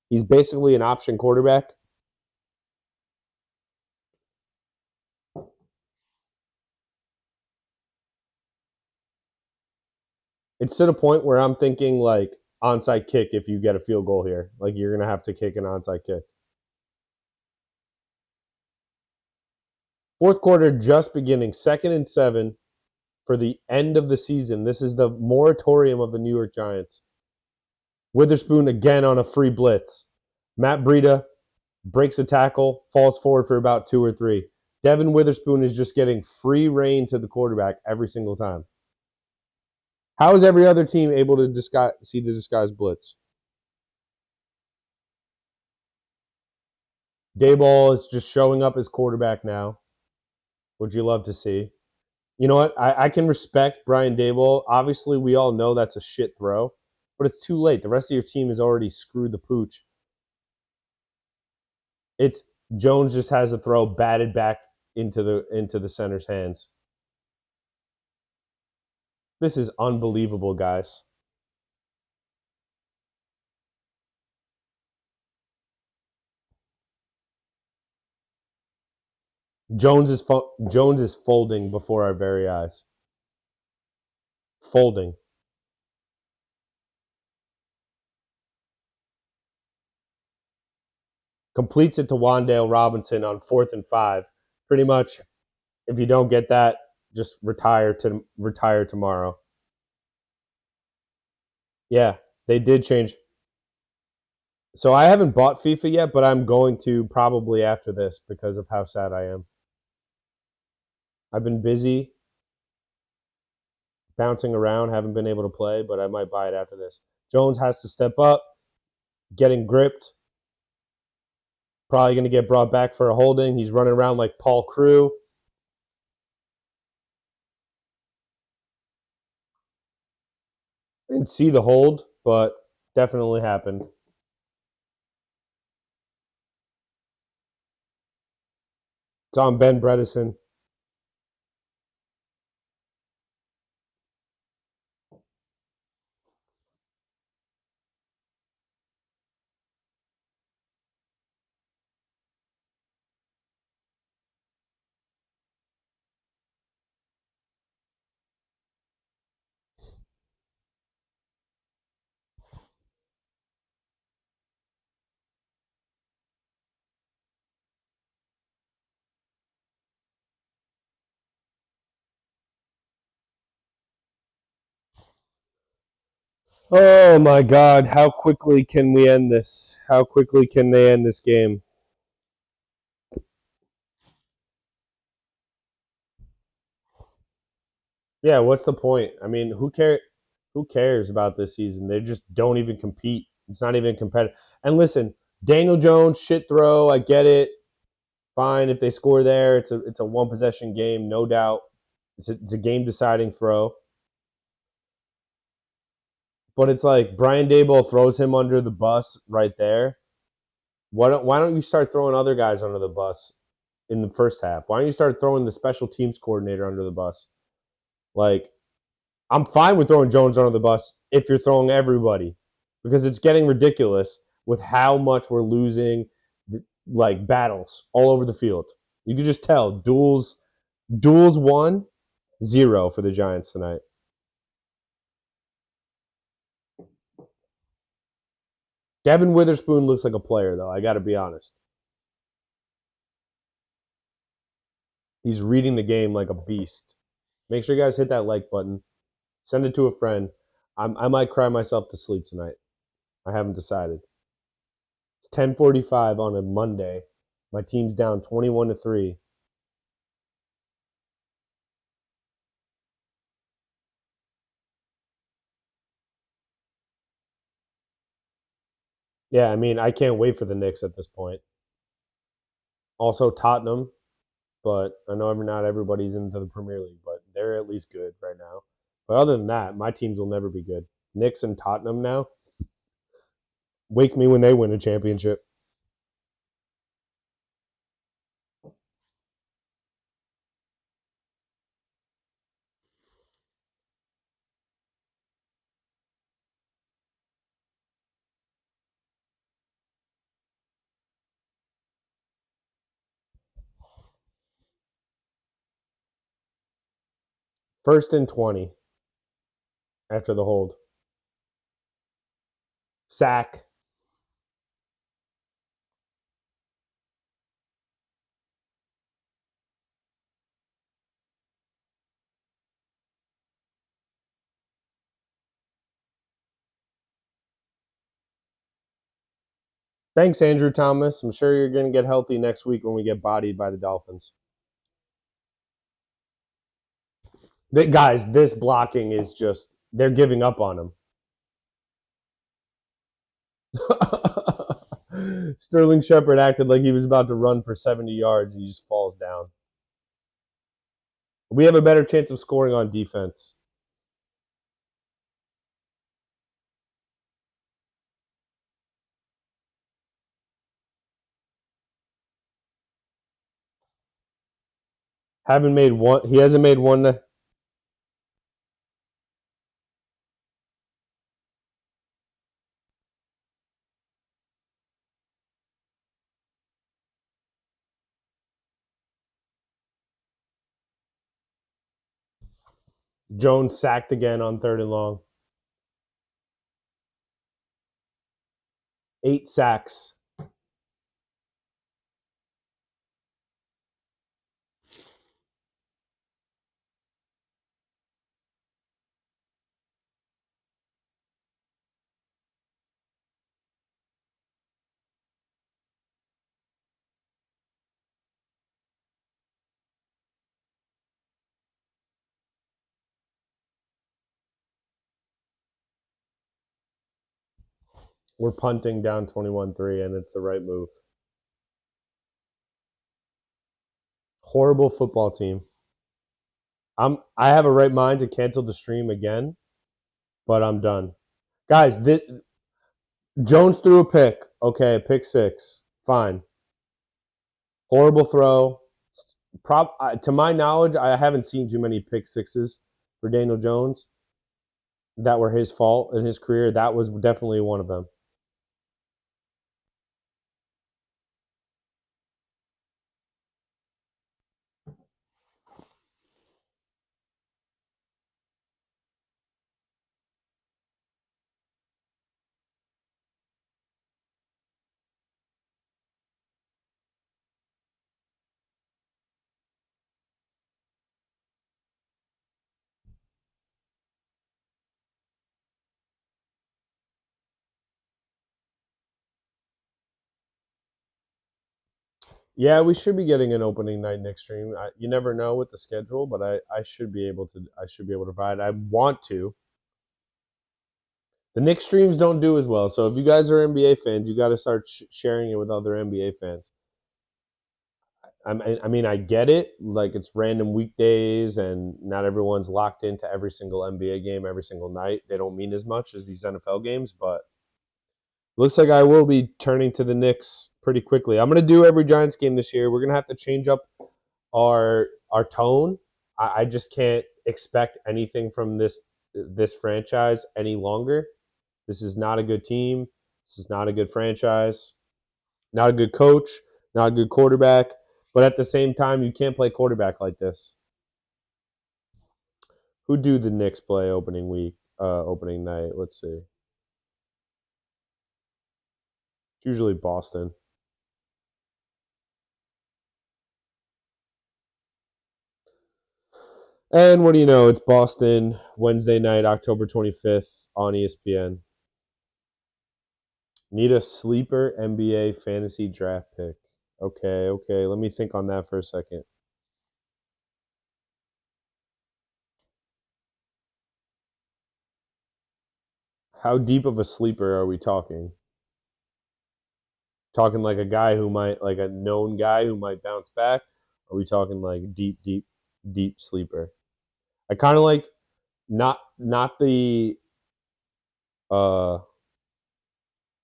He's basically an option quarterback. It's to the point where I'm thinking like onside kick if you get a field goal here. Like you're gonna have to kick an onside kick. Fourth quarter just beginning, 2nd and 7 for the end of the season. This is the moratorium of the New York Giants. Witherspoon again on a free blitz. Matt Breida breaks a tackle, falls forward for about 2 or 3. Devin Witherspoon is just getting free reign to the quarterback every single time. How is every other team able to see the disguised blitz? Dayball is just showing up as quarterback now, which you love to see. You know what? I can respect Brian Dayball. Obviously, we all know that's a shit throw, but it's too late. The rest of your team has already screwed the pooch. It's Jones just has a throw batted back into the center's hands. This is unbelievable, guys. Jones is folding before our very eyes. Folding. Completes it to Wan'Dale Robinson on 4th and 5. Pretty much, if you don't get that, just retire tomorrow. Yeah, they did change. So I haven't bought FIFA yet, but I'm going to probably after this because of how sad I am. I've been busy bouncing around, haven't been able to play, but I might buy it after this. Jones has to step up, getting gripped. Probably going to get brought back for a holding. He's running around like Paul Crew. I didn't see the hold, but definitely happened. It's on Ben Bredesen. Oh my God! How quickly can we end this? How quickly can they end this game? Yeah, what's the point? I mean, who care? Who cares about this season? They just don't even compete. It's not even competitive. And listen, Daniel Jones shit throw. I get it. Fine if they score there. It's a one possession game, no doubt. It's a game deciding throw. But it's like Brian Daboll throws him under the bus right there. Why don't you start throwing other guys under the bus in the first half? Why don't you start throwing the special teams coordinator under the bus? Like, I'm fine with throwing Jones under the bus if you're throwing everybody because it's getting ridiculous with how much we're losing like battles all over the field. You can just tell duels 1-0 for the Giants tonight. Devin Witherspoon looks like a player though, I got to be honest. He's reading the game like a beast. Make sure you guys hit that like button. Send it to a friend. I might cry myself to sleep tonight. I haven't decided. It's 10:45 on a Monday. My team's down 21-3. Yeah, I mean, I can't wait for the Knicks at this point. Also Tottenham, but I know not everybody's into the Premier League, but they're at least good right now. But other than that, my teams will never be good. Knicks and Tottenham now. Wake me when they win a championship. First and 20 after the hold. Sack. Thanks, Andrew Thomas. I'm sure you're going to get healthy next week when we get bodied by the Dolphins. Guys, this blocking is just, they're giving up on him. Sterling Shepard acted like he was about to run for 70 yards. He just falls down. We have a better chance of scoring on defense. Haven't made one. He hasn't made one. Jones sacked again on 3rd and long. 8 sacks. We're punting down 21-3, and it's the right move. Horrible football team. I have a right mind to cancel the stream again, but I'm done. Guys, Jones threw a pick. Okay, pick 6. Fine. Horrible throw. To my knowledge, I haven't seen too many pick sixes for Daniel Jones that were his fault in his career. That was definitely one of them. Yeah, we should be getting an opening night Knicks stream. You never know with the schedule, but I should be able to. I should be able to provide. I want to. The Knicks streams don't do as well, so if you guys are NBA fans, you got to start sharing it with other NBA fans. I mean, I get it. Like, it's random weekdays, and not everyone's locked into every single NBA game every single night. They don't mean as much as these NFL games, but looks like I will be turning to the Knicks pretty quickly. I'm going to do every Giants game this year. We're going to have to change up our tone. I just can't expect anything from this franchise any longer. This is not a good team. This is not a good franchise. Not a good coach. Not a good quarterback. But at the same time, you can't play quarterback like this. Who do the Knicks play opening week? Opening night. Let's see. It's usually Boston. And what do you know? It's Boston Wednesday night, October 25th on ESPN. Need a sleeper NBA fantasy draft pick. Okay. Let me think on that for a second. How deep of a sleeper are we talking? Talking like a guy who might, like a known guy who might bounce back? Or are we talking like deep sleeper? I kind of like not the uh,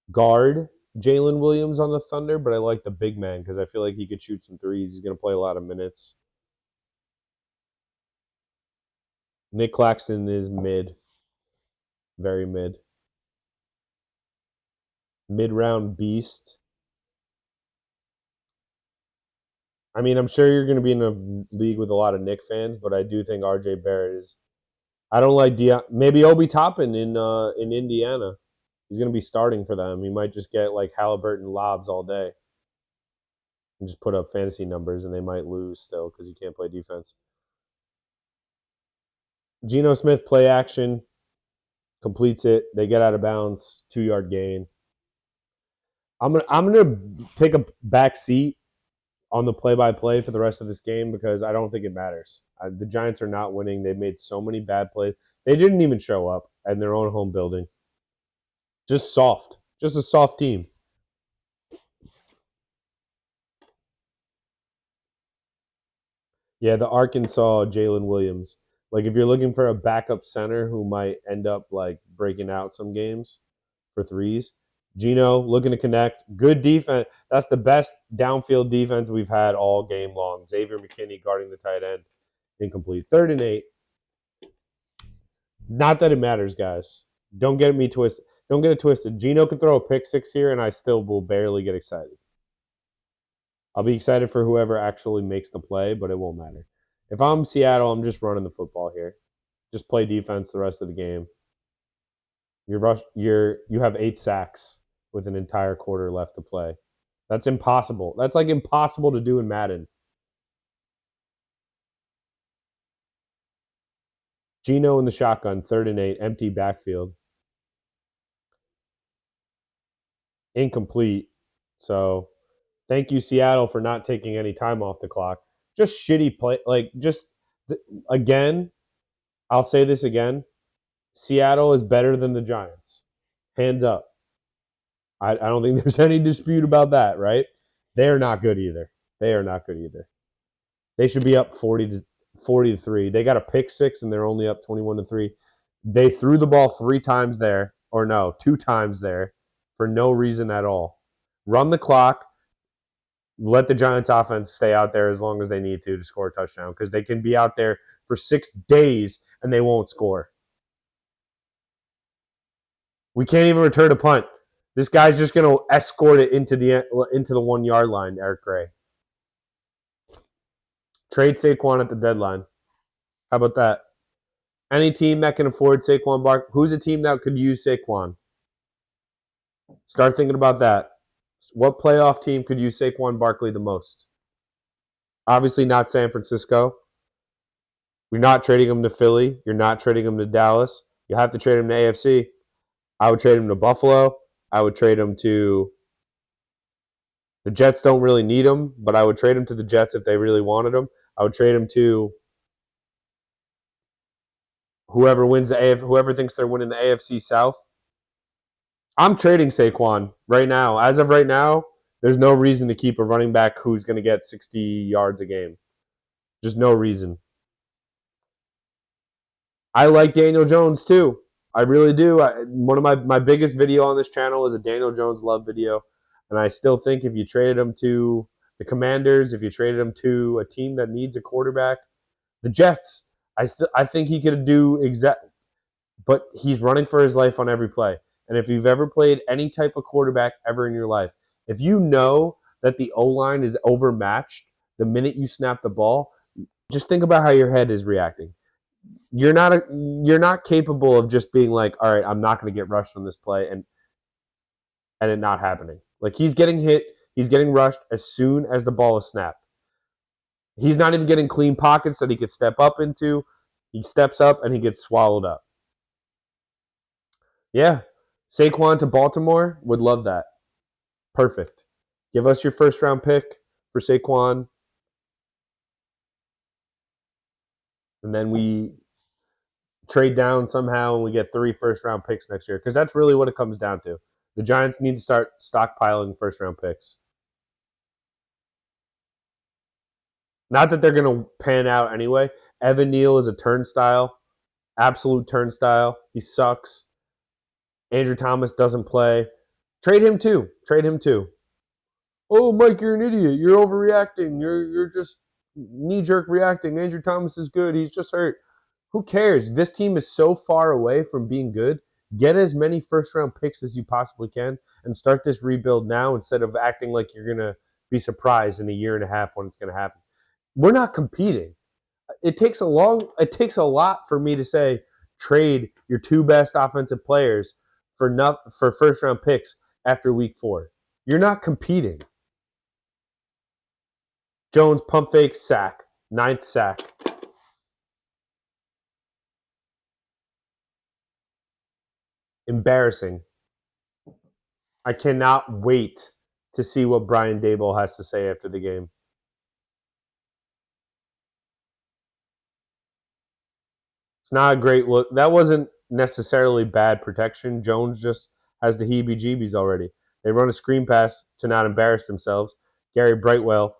guard Jalen Williams on the Thunder, but I like the big man because I feel like he could shoot some threes. He's going to play a lot of minutes. Nick Claxton is mid, very mid. Mid-round beast. I mean, I'm sure you're going to be in a league with a lot of Nick fans, but I do think R.J. Barrett is. I don't like Dion. Maybe Obi Toppin in Indiana. He's going to be starting for them. He might just get like Halliburton lobs all day and just put up fantasy numbers, and they might lose still because he can't play defense. Geno Smith play action, completes it. They get out of bounds, 2-yard gain. I'm gonna take a back seat on the play-by-play for the rest of this game because I don't think it matters. The Giants are not winning. They've made so many bad plays. They didn't even show up in their own home building. Just soft. Just a soft team. Yeah, the Arkansas Jalen Williams. Like, if you're looking for a backup center who might end up like breaking out some games for threes, Gino looking to connect. Good defense. That's the best downfield defense we've had all game long. Xavier McKinney guarding the tight end. Incomplete. 3rd and 8. Not that it matters, guys. Don't get me twisted. Don't get it twisted. Gino could throw a pick six here, and I still will barely get excited. I'll be excited for whoever actually makes the play, but it won't matter. If I'm Seattle, I'm just running the football here. Just play defense the rest of the game. You have 8 sacks with an entire quarter left to play. That's impossible. That's like impossible to do in Madden. Gino in the shotgun, 3rd and 8, empty backfield. Incomplete. So thank you, Seattle, for not taking any time off the clock. Just shitty play. Like, just again, I'll say this again. Seattle is better than the Giants. Hands up. I don't think there's any dispute about that, right? They are not good either. They are not good either. They should be up 40 to 3. They got a pick six and they're only up 21 to 3. They threw the ball 3 times there, or no, 2 times there for no reason at all. Run the clock. Let the Giants offense stay out there as long as they need to score a touchdown because they can be out there for 6 days and they won't score. We can't even return a punt. This guy's just going to escort it into the 1-yard line, Eric Gray. Trade Saquon at the deadline. How about that? Any team that can afford Saquon Barkley, who's a team that could use Saquon? Start thinking about that. What playoff team could use Saquon Barkley the most? Obviously not San Francisco. You're not trading him to Philly. You're not trading him to Dallas. You have to trade him to AFC. I would trade him to Buffalo. I would trade him to The Jets don't really need him, but I would trade him to the Jets if they really wanted him. I would trade him to whoever wins the whoever thinks they're winning the AFC South. I'm trading Saquon right now. As of right now, there's no reason to keep a running back who's going to get 60 yards a game. Just no reason. I like Daniel Jones too. I really do. One of my biggest video on this channel is a Daniel Jones love video. And I still think if you traded him to the Commanders, if you traded him to a team that needs a quarterback, the Jets, I think he could do but he's running for his life on every play. And if you've ever played any type of quarterback ever in your life, if you know that the O-line is overmatched the minute you snap the ball, just think about how your head is reacting. You're not capable of just being like, all right, I'm not going to get rushed on this play and it not happening. Like he's getting hit, he's getting rushed as soon as the ball is snapped. He's not even getting clean pockets that he could step up into. He steps up and he gets swallowed up. Yeah. Saquon to Baltimore, would love that. Perfect. Give us your first round pick for Saquon. And then we trade down somehow and we get 3 first round picks next year. Because that's really what it comes down to. The Giants need to start stockpiling first round picks. Not that they're going to pan out anyway. Evan Neal is a turnstile. Absolute turnstile. He sucks. Andrew Thomas doesn't play. Trade him too. Oh, Mike, you're an idiot. You're overreacting. You're just knee-jerk reacting. Andrew Thomas is good. He's just hurt. Who cares? This team is so far away from being good. Get as many first-round picks as you possibly can and start this rebuild now instead of acting like you're going to be surprised in a year and a half when it's going to happen. We're not competing. It takes a lot for me to say trade your 2 best offensive players for first-round picks after week 4. You're not competing. Jones, pump fake, sack. 9th sack. Embarrassing. I cannot wait to see what Brian Daboll has to say after the game. It's not a great look. That wasn't necessarily bad protection. Jones just has the heebie-jeebies already. They run a screen pass to not embarrass themselves. Gary Brightwell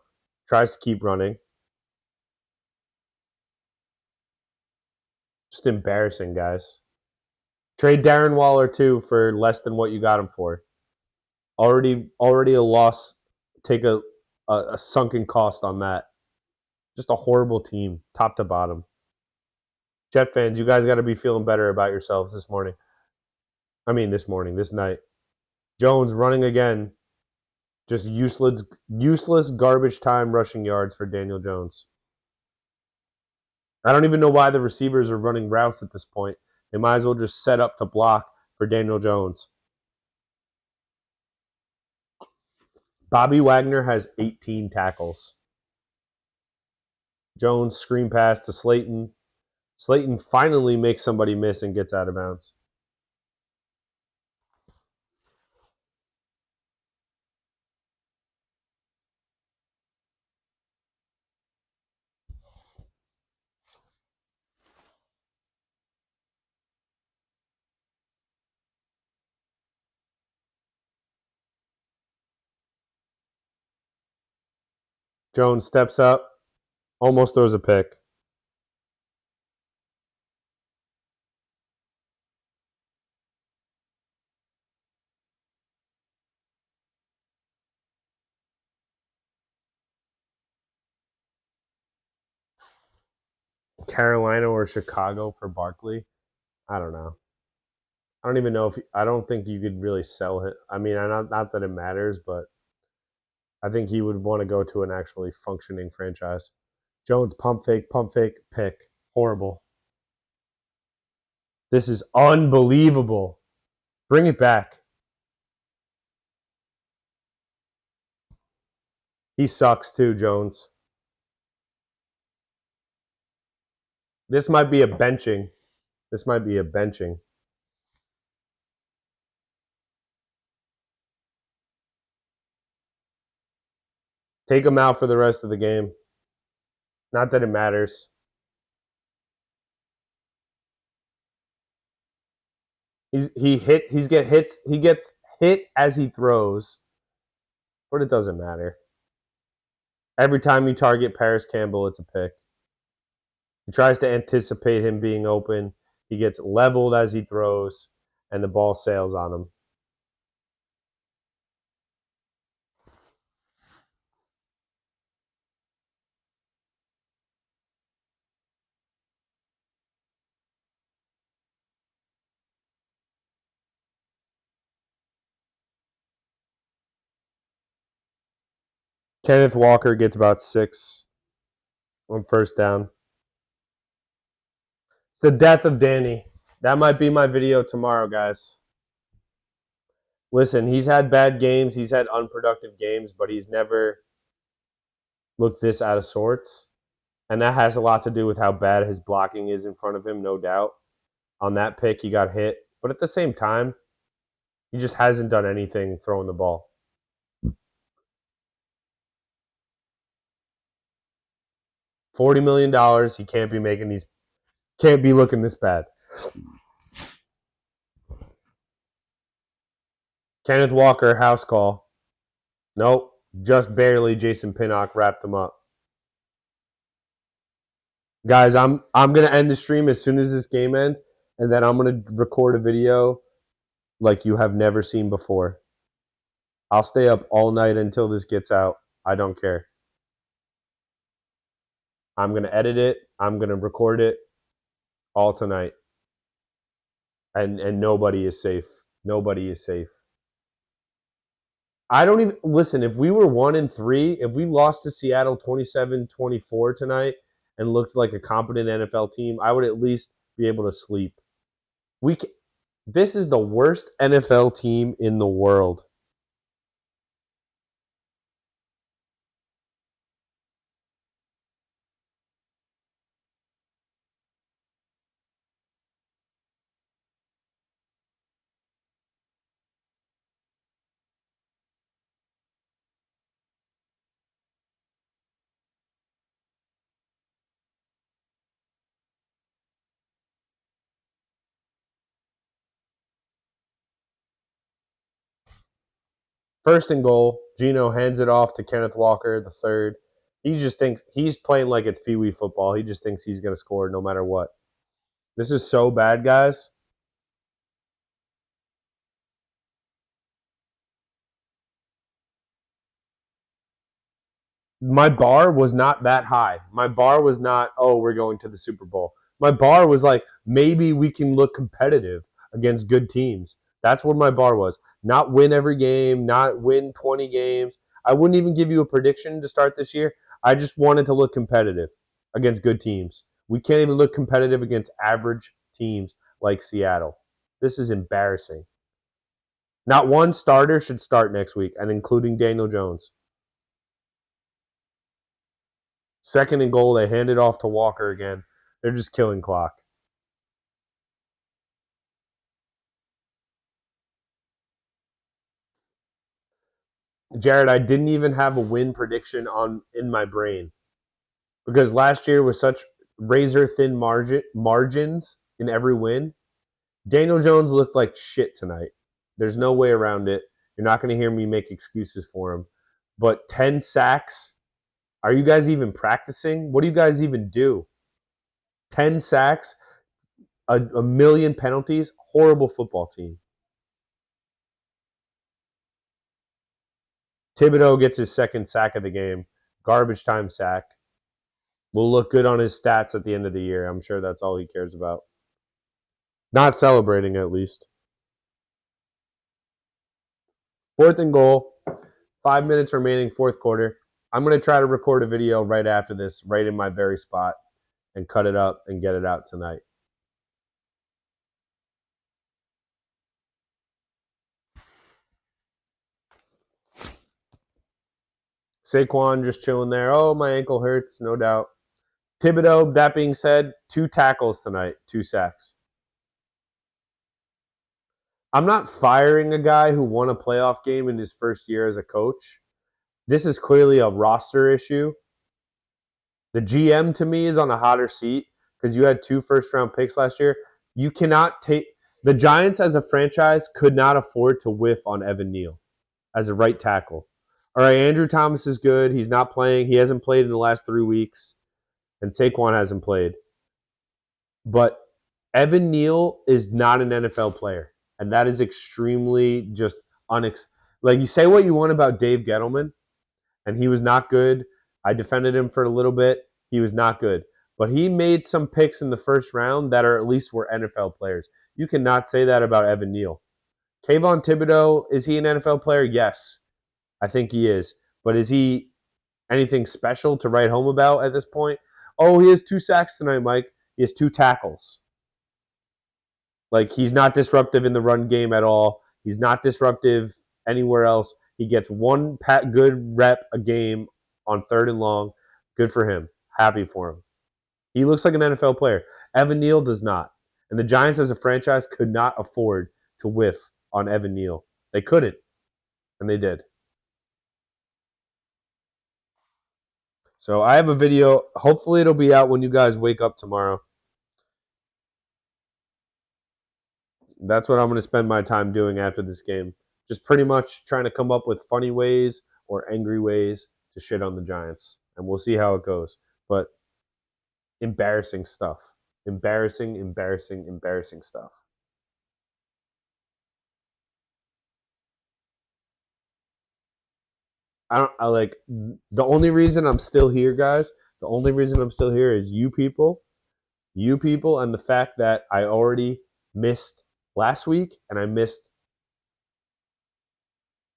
tries to keep running. Just embarrassing, guys. Trade Darren Waller, too, for less than what you got him for. Already a loss. Take a sunken cost on that. Just a horrible team, top to bottom. Jet fans, you guys got to be feeling better about yourselves this night. Jones running again. Just useless garbage time rushing yards for Daniel Jones. I don't even know why the receivers are running routes at this point. They might as well just set up to block for Daniel Jones. Bobby Wagner has 18 tackles. Jones screen pass to Slayton. Slayton finally makes somebody miss and gets out of bounds. Jones steps up, almost throws a pick. Carolina or Chicago for Barkley? I don't know. I don't even know I don't think you could really sell him. I mean, not that it matters, but I think he would want to go to an actually functioning franchise. Jones, pump fake, pick. Horrible. This is unbelievable. Bring it back. He sucks too, Jones. This might be a benching. Take him out for the rest of the game. Not that it matters. He gets hit as he throws, but it doesn't matter. Every time you target Paris Campbell, it's a pick. He tries to anticipate him being open. He gets leveled as he throws, and the ball sails on him. Kenneth Walker gets about 6 on first down. It's the death of Danny. That might be my video tomorrow, guys. Listen, he's had bad games. He's had unproductive games, but he's never looked this out of sorts. And that has a lot to do with how bad his blocking is in front of him, no doubt. On that pick, he got hit. But at the same time, he just hasn't done anything throwing the ball. $40 million. He can't be making these. Can't be looking this bad. Kenneth Walker, house call. Nope. Just barely. Jason Pinnock wrapped him up. Guys, I'm gonna end the stream as soon as this game ends, and then I'm gonna record a video like you have never seen before. I'll stay up all night until this gets out. I don't care. I'm gonna edit it. I'm gonna record it all tonight. And nobody is safe. Nobody is safe. I don't even listen. If we were 1-3, if we lost to Seattle 27-24 tonight and looked like a competent NFL team, I would at least be able to sleep. This is the worst NFL team in the world. First and goal, Gino hands it off to Kenneth Walker, the third. He just thinks he's playing like it's Pee Wee football. He just thinks he's going to score no matter what. This is so bad, guys. My bar was not that high. My bar was not, oh, we're going to the Super Bowl. My bar was like, maybe we can look competitive against good teams. That's what my bar was. Not win every game, not win 20 games. I wouldn't even give you a prediction to start this year. I just wanted to look competitive against good teams. We can't even look competitive against average teams like Seattle. This is embarrassing. Not one starter should start next week, and including Daniel Jones. Second and goal, they hand it off to Walker again. They're just killing clock. Jared, I didn't even have a win prediction in my brain because last year was such razor thin margins in every win. Daniel Jones looked like shit tonight. There's no way around it. You're not going to hear me make excuses for him. But 10 sacks. Are you guys even practicing? What do you guys even do? 10 sacks, a million penalties. Horrible football team. Thibodeau gets his second sack of the game. Garbage time sack. Will look good on his stats at the end of the year. I'm sure that's all he cares about. Not celebrating, at least. Fourth and goal. 5 minutes remaining, fourth quarter. I'm going to try to record a video right after this, right in my very spot, and cut it up and get it out tonight. Saquon just chilling there. Oh, my ankle hurts, no doubt. Thibodeau, that being said, 2 tackles tonight, 2 sacks. I'm not firing a guy who won a playoff game in his first year as a coach, This is clearly a roster issue. The GM to me is on a hotter seat because you had 2 first-round picks last year. You cannot take the Giants as a franchise could not afford to whiff on Evan Neal as a right tackle. All right, Andrew Thomas is good. He's not playing. He hasn't played in the last 3 weeks, and Saquon hasn't played. But Evan Neal is not an NFL player, and that is extremely just like you say what you want about Dave Gettleman, and he was not good. I defended him for a little bit. He was not good. But he made some picks in the first round that are at least were NFL players. You cannot say that about Evan Neal. Kayvon Thibodeau, is he an NFL player? Yes, I think he is. But is he anything special to write home about at this point? Oh, he has 2 sacks tonight, Mike. He has 2 tackles. Like, he's not disruptive in the run game at all. He's not disruptive anywhere else. He gets 1 good rep a game on 3rd and long. Good for him. Happy for him. He looks like an NFL player. Evan Neal does not. And the Giants as a franchise could not afford to whiff on Evan Neal. They couldn't. And they did. So I have a video. Hopefully it'll be out when you guys wake up tomorrow. That's what I'm going to spend my time doing after this game. Just pretty much trying to come up with funny ways or angry ways to shit on the Giants. And we'll see how it goes. But embarrassing stuff. Embarrassing stuff. The only reason I'm still here, guys, the only reason I'm still here is you people, and the fact that I already missed last week and I missed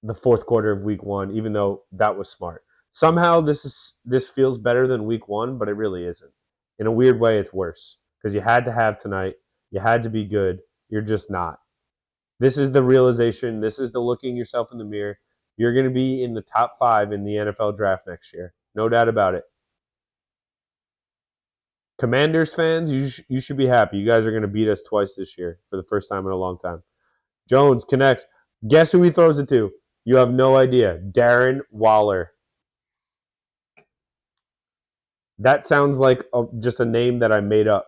the 4th quarter of week 1, even though that was smart. Somehow this feels better than week 1, but it really isn't. In a weird way, it's worse because you had to have tonight. You had to be good. You're just not. This is the realization. This is the looking yourself in the mirror. You're going to be in the top 5 in the NFL draft next year. No doubt about it. Commanders fans, you should be happy. You guys are going to beat us twice this year for the first time in a long time. Jones connects. Guess who he throws it to? You have no idea. Darren Waller. That sounds like just a name that I made up.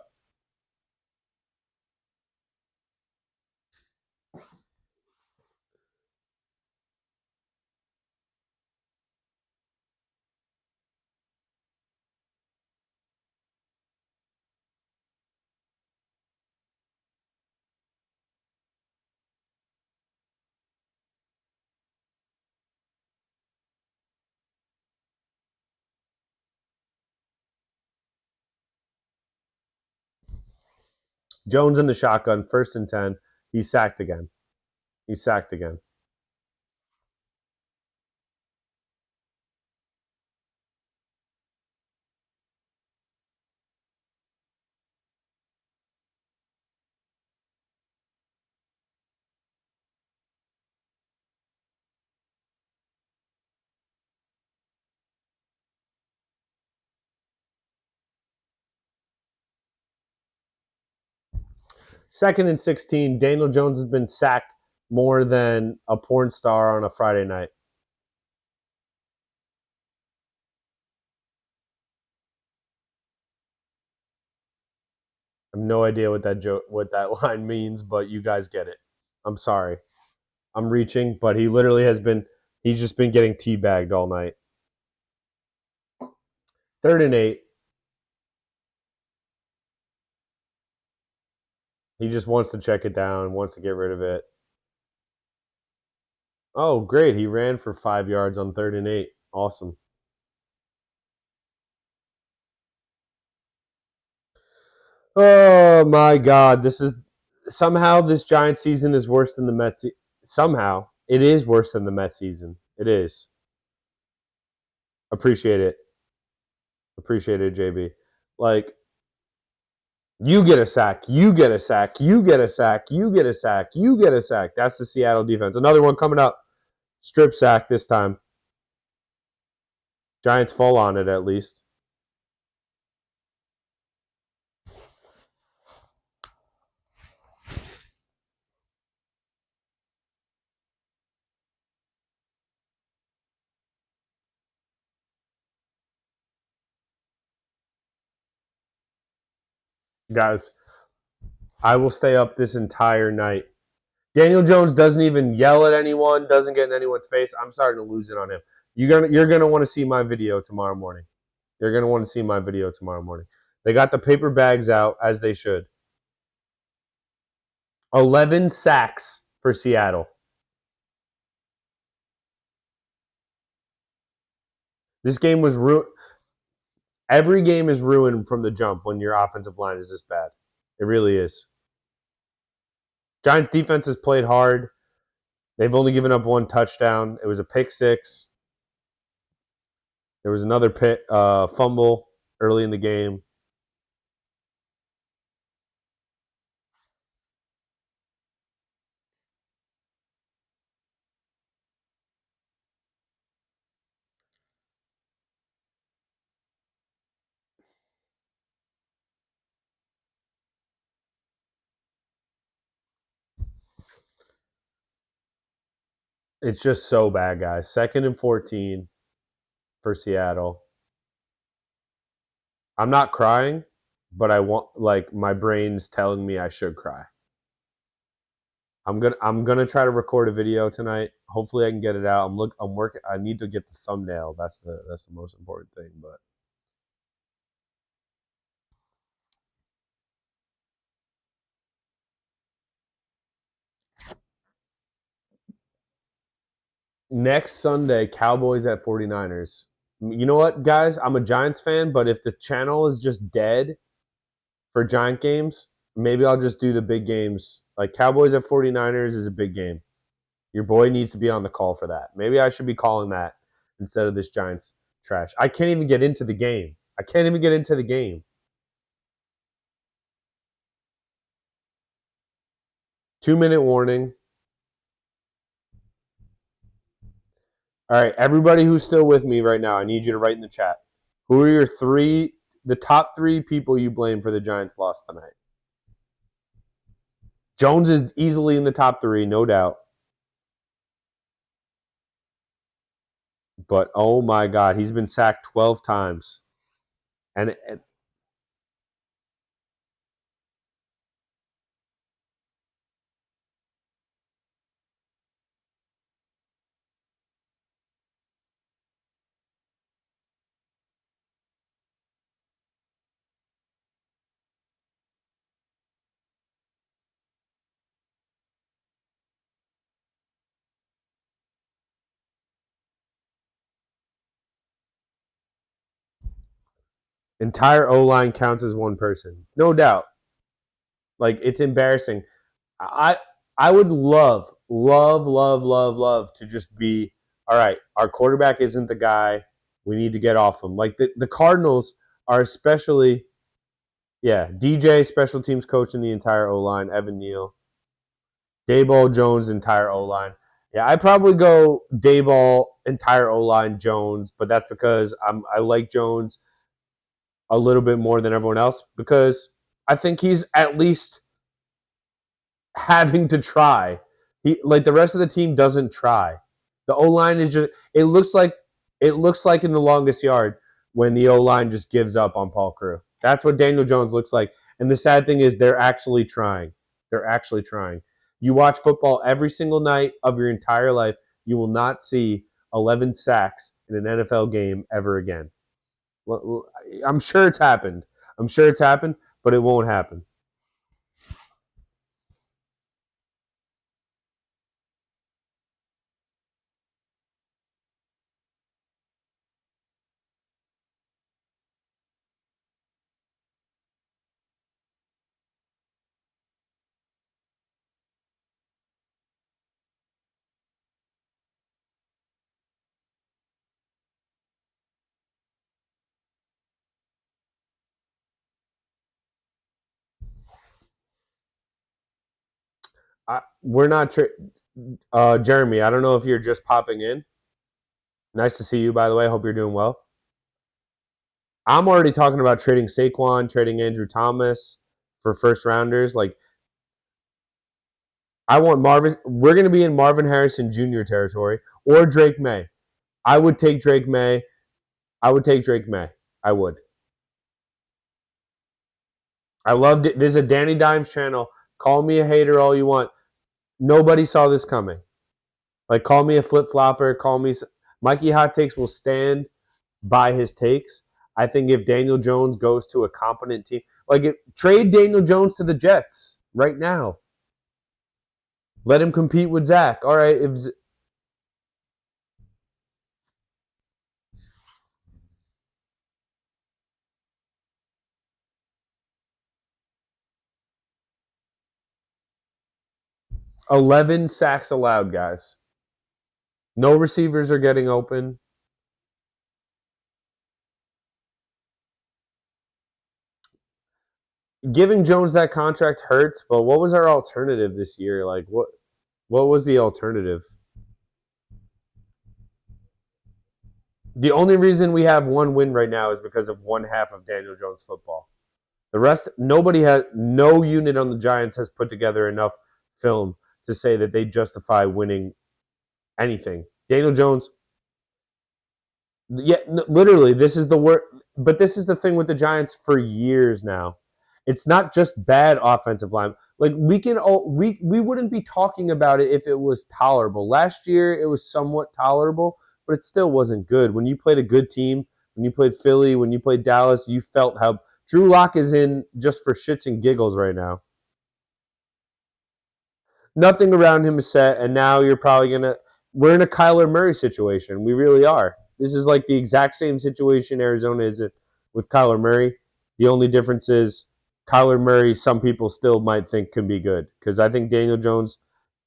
Jones in the shotgun, 1st and 10. He's sacked again. 2nd and 16. Daniel Jones has been sacked more than a porn star on a Friday night. I have no idea what that line means, but you guys get it. I'm sorry. I'm reaching, but he literally he's just been getting teabagged all night. 3rd and 8. He just wants to check it down, wants to get rid of it. Oh, great. He ran for 5 yards on 3rd and 8. Awesome. Oh, my God. Somehow this Giants season is worse than the Mets. Somehow. It is worse than the Mets season. It is. Appreciate it. Appreciate it, JB. Like, you get a sack, you get a sack, you get a sack, you get a sack, you get a sack. That's the Seattle defense. Another one coming up. Strip sack this time. Giants fall on it at least. Guys, I will stay up this entire night. Daniel Jones doesn't even yell at anyone, doesn't get in anyone's face. I'm starting to lose it on him. You're gonna want to see my video tomorrow morning. You're gonna want to see my video tomorrow morning. They got the paper bags out as they should. 11 sacks for Seattle. This game was ruined. Every game is ruined from the jump when your offensive line is this bad. It really is. Giants defense has played hard. They've only given up one touchdown. It was a pick six. There was another fumble early in the game. It's just so bad, guys. 2nd and 14 for Seattle. I'm not crying, but I want my brain's telling me I should cry. I'm gonna try to record a video tonight. Hopefully I can get it out. I'm working. I need to get the thumbnail. That's the most important thing. But next Sunday, Cowboys at 49ers. You know what, guys? I'm a Giants fan, but if the channel is just dead for Giant games, maybe I'll just do the big games. Like Cowboys at 49ers is a big game. Your boy needs to be on the call for that. Maybe I should be calling that instead of this Giants trash. I can't even get into the game. 2-minute warning. All right, everybody who's still with me right now, I need you to write in the chat. Who are the top 3 people you blame for the Giants' loss tonight? Jones is easily in the top 3, no doubt. But oh my God, he's been sacked 12 times. And entire O-line counts as one person. No doubt. Like, it's embarrassing. I would love to just be, all right, our quarterback isn't the guy. We need to get off him. Like, the Cardinals are especially, DJ, special teams coach in the entire O-line, Evan Neal. Dayball, Jones, entire O-line. Yeah, I'd probably go Dayball, entire O-line, Jones, but that's because I like Jones a little bit more than everyone else because I think he's at least having to try. The rest of the team doesn't try. The O-line is just it looks like in The Longest Yard when the O-line just gives up on Paul Crewe. That's what Daniel Jones looks like. And the sad thing is they're actually trying. They're actually trying. You watch football every single night of your entire life, you will not see 11 sacks in an NFL game ever again. I'm sure it's happened. But it won't happen. We're not Jeremy, I don't know if you're just popping in. Nice to see you, by the way. Hope you're doing well. I'm already talking about trading Saquon, trading Andrew Thomas for first rounders. Like, I want Marvin. We're going to be in Marvin Harrison Jr. territory or Drake May. I would take Drake May. I would. I loved it. There's a Danny Dimes channel. Call me a hater all you want. Nobody saw this coming. Like, call me a flip flopper. Call me. Mikey Hot Takes will stand by his takes. I think if Daniel Jones goes to a competent team, trade Daniel Jones to the Jets right now. Let him compete with Zach. All right, if 11 sacks allowed, guys. No receivers are getting open. Giving Jones that contract hurts, but what was our alternative this year? Like, what was the alternative? The only reason we have one win right now is because of one half of Daniel Jones football. The rest, no unit on the Giants has put together enough film to say that they justify winning anything. Daniel Jones, yeah, literally, this is the worst. But this is the thing with the Giants for years now. It's not just bad offensive line. Like, we wouldn't be talking about it if it was tolerable. Last year it was somewhat tolerable, but it still wasn't good. When you played a good team, when you played Philly, when you played Dallas, you felt how Drew Lock is in just for shits and giggles right now. Nothing around him is set, and now you're probably gonna. We're in a Kyler Murray situation. We really are. This is like the exact same situation Arizona is in with Kyler Murray. The only difference is Kyler Murray. Some people still might think can be good because I think Daniel Jones,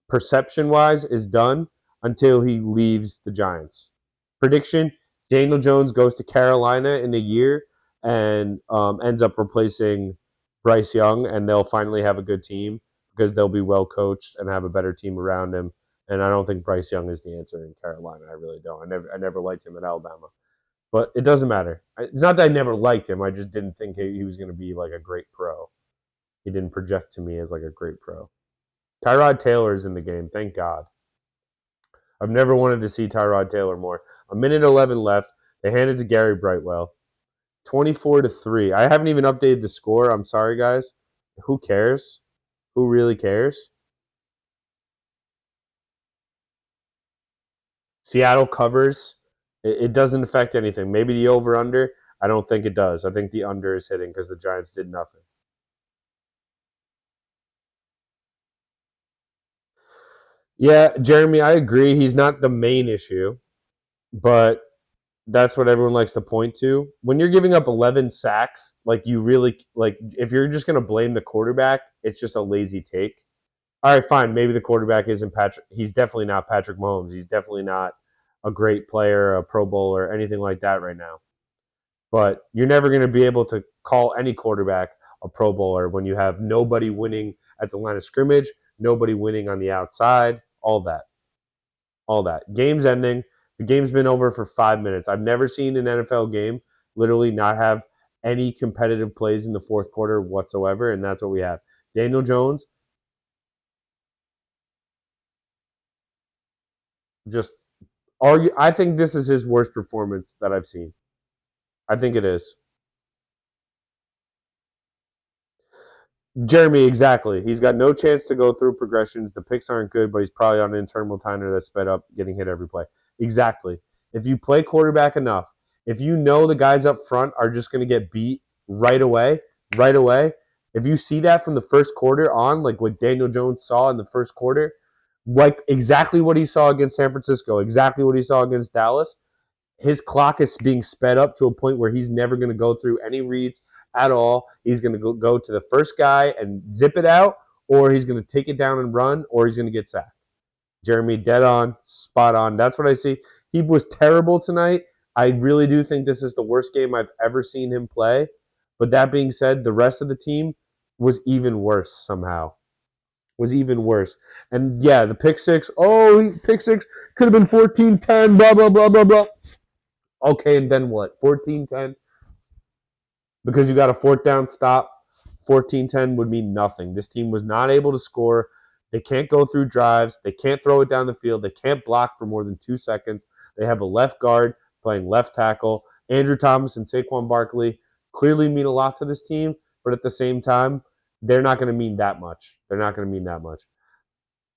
perception-wise, is done until he leaves the Giants. Prediction: Daniel Jones goes to Carolina in a year and ends up replacing Bryce Young, and they'll finally have a good team because they'll be well coached and have a better team around him. And I don't think Bryce Young is the answer in Carolina. I really don't. I never liked him at Alabama, but it doesn't matter. It's not that I never liked him. I just didn't think he was going to be like a great pro. He didn't project to me as like a great pro. Tyrod Taylor is in the game. Thank God. I've never wanted to see Tyrod Taylor more. A minute 11 left. They handed to Gary Brightwell. 24-3. I haven't even updated the score. I'm sorry, guys. Who cares? Who really cares? Seattle covers. It doesn't affect anything. Maybe the over-under. I don't think it does. I think the under is hitting because the Giants did nothing. Yeah, Jeremy, I agree. He's not the main issue, but that's what everyone likes to point to. When you're giving up 11 sacks, like you really like if you're just going to blame the quarterback, it's just a lazy take. All right, fine. Maybe the quarterback isn't Patrick. He's definitely not Patrick Mahomes. He's definitely not a great player, a Pro Bowler, anything like that right now. But you're never going to be able to call any quarterback a Pro Bowler when you have nobody winning at the line of scrimmage, nobody winning on the outside, all that. All that. Game's ending. The game's been over for 5 minutes. I've never seen an NFL game literally not have any competitive plays in the fourth quarter whatsoever, and that's what we have. Daniel Jones just argue. I think this is his worst performance that I've seen. I think it is. Jeremy, exactly. He's got no chance to go through progressions. The picks aren't good, but he's probably on an internal timer that's sped up, getting hit every play. Exactly. If you play quarterback enough, if you know the guys up front are just going to get beat right away, if you see that from the first quarter on, like what Daniel Jones saw in the first quarter, like exactly what he saw against San Francisco, exactly what he saw against Dallas, his clock is being sped up to a point where he's never going to go through any reads at all. He's going to go to the first guy and zip it out, or he's going to take it down and run, or he's going to get sacked. Jeremy, dead on, spot on. That's what I see. He was terrible tonight. I really do think this is the worst game I've ever seen him play. But that being said, the rest of the team was even worse somehow. Was even worse. And yeah, the pick six. Oh, pick six could have been 14-10, blah, blah, blah, blah, blah. Okay, and then what? 14-10? Because you got a fourth down stop. 14-10 would mean nothing. This team was not able to score. They can't go through drives. They can't throw it down the field. They can't block for more than 2 seconds. They have a left guard playing left tackle. Andrew Thomas and Saquon Barkley clearly mean a lot to this team, but at the same time, they're not going to mean that much. They're not going to mean that much.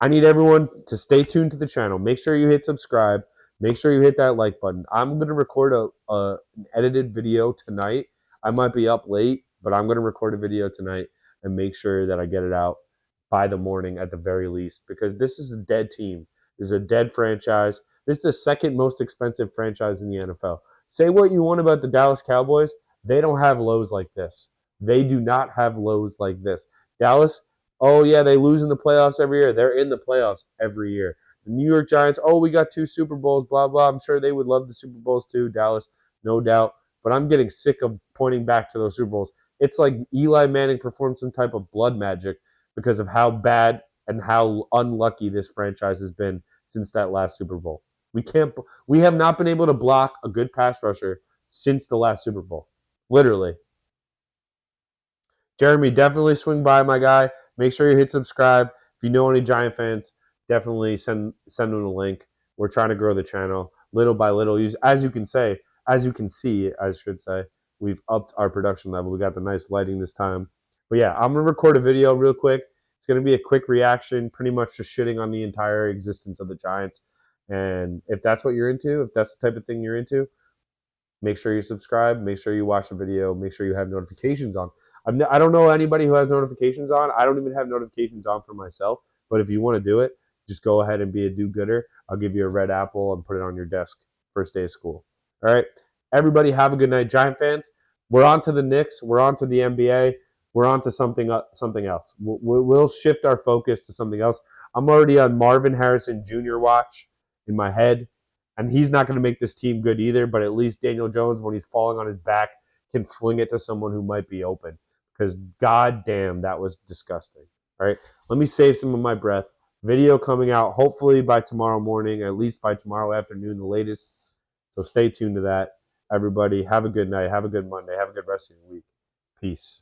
I need everyone to stay tuned to the channel. Make sure you hit subscribe. Make sure you hit that like button. I'm going to record an edited video tonight. I might be up late, but I'm going to record a video tonight and make sure that I get it out by the morning at the very least, because this is a dead team. This is a dead franchise. This is the second most expensive franchise in the NFL. Say what you want about the Dallas Cowboys. They don't have lows like this. They do not have lows like this. Dallas, oh, yeah, they lose in the playoffs every year. They're in the playoffs every year. The New York Giants, oh, we got 2 Super Bowls, blah, blah. I'm sure they would love the Super Bowls too, Dallas, no doubt. But I'm getting sick of pointing back to those Super Bowls. It's like Eli Manning performed some type of blood magic because of how bad and how unlucky this franchise has been since that last Super Bowl. We have not been able to block a good pass rusher since the last Super Bowl. Literally. Jeremy, definitely swing by, my guy. Make sure you hit subscribe. If you know any Giant fans, definitely send them a link. We're trying to grow the channel little by little. As you can see, I should say, we've upped our production level. We got the nice lighting this time. But yeah, I'm gonna record a video real quick. It's gonna be a quick reaction, pretty much just shitting on the entire existence of the Giants. And if that's what you're into, if that's the type of thing you're into, make sure you subscribe. Make sure you watch the video. Make sure you have notifications on. I don't know anybody who has notifications on. I don't even have notifications on for myself. But if you want to do it, just go ahead and be a do-gooder. I'll give you a red apple and put it on your desk first day of school. All right? Everybody have a good night. Giant fans, we're on to the Knicks. We're on to the NBA. We're on to something else. We'll shift our focus to something else. I'm already on Marvin Harrison Jr. watch in my head. And he's not going to make this team good either, but at least Daniel Jones, when he's falling on his back, can fling it to someone who might be open. Because goddamn, that was disgusting. All right, let me save some of my breath. Video coming out hopefully by tomorrow morning, at least by tomorrow afternoon, the latest. So stay tuned to that. Everybody, have a good night. Have a good Monday. Have a good rest of your week. Peace.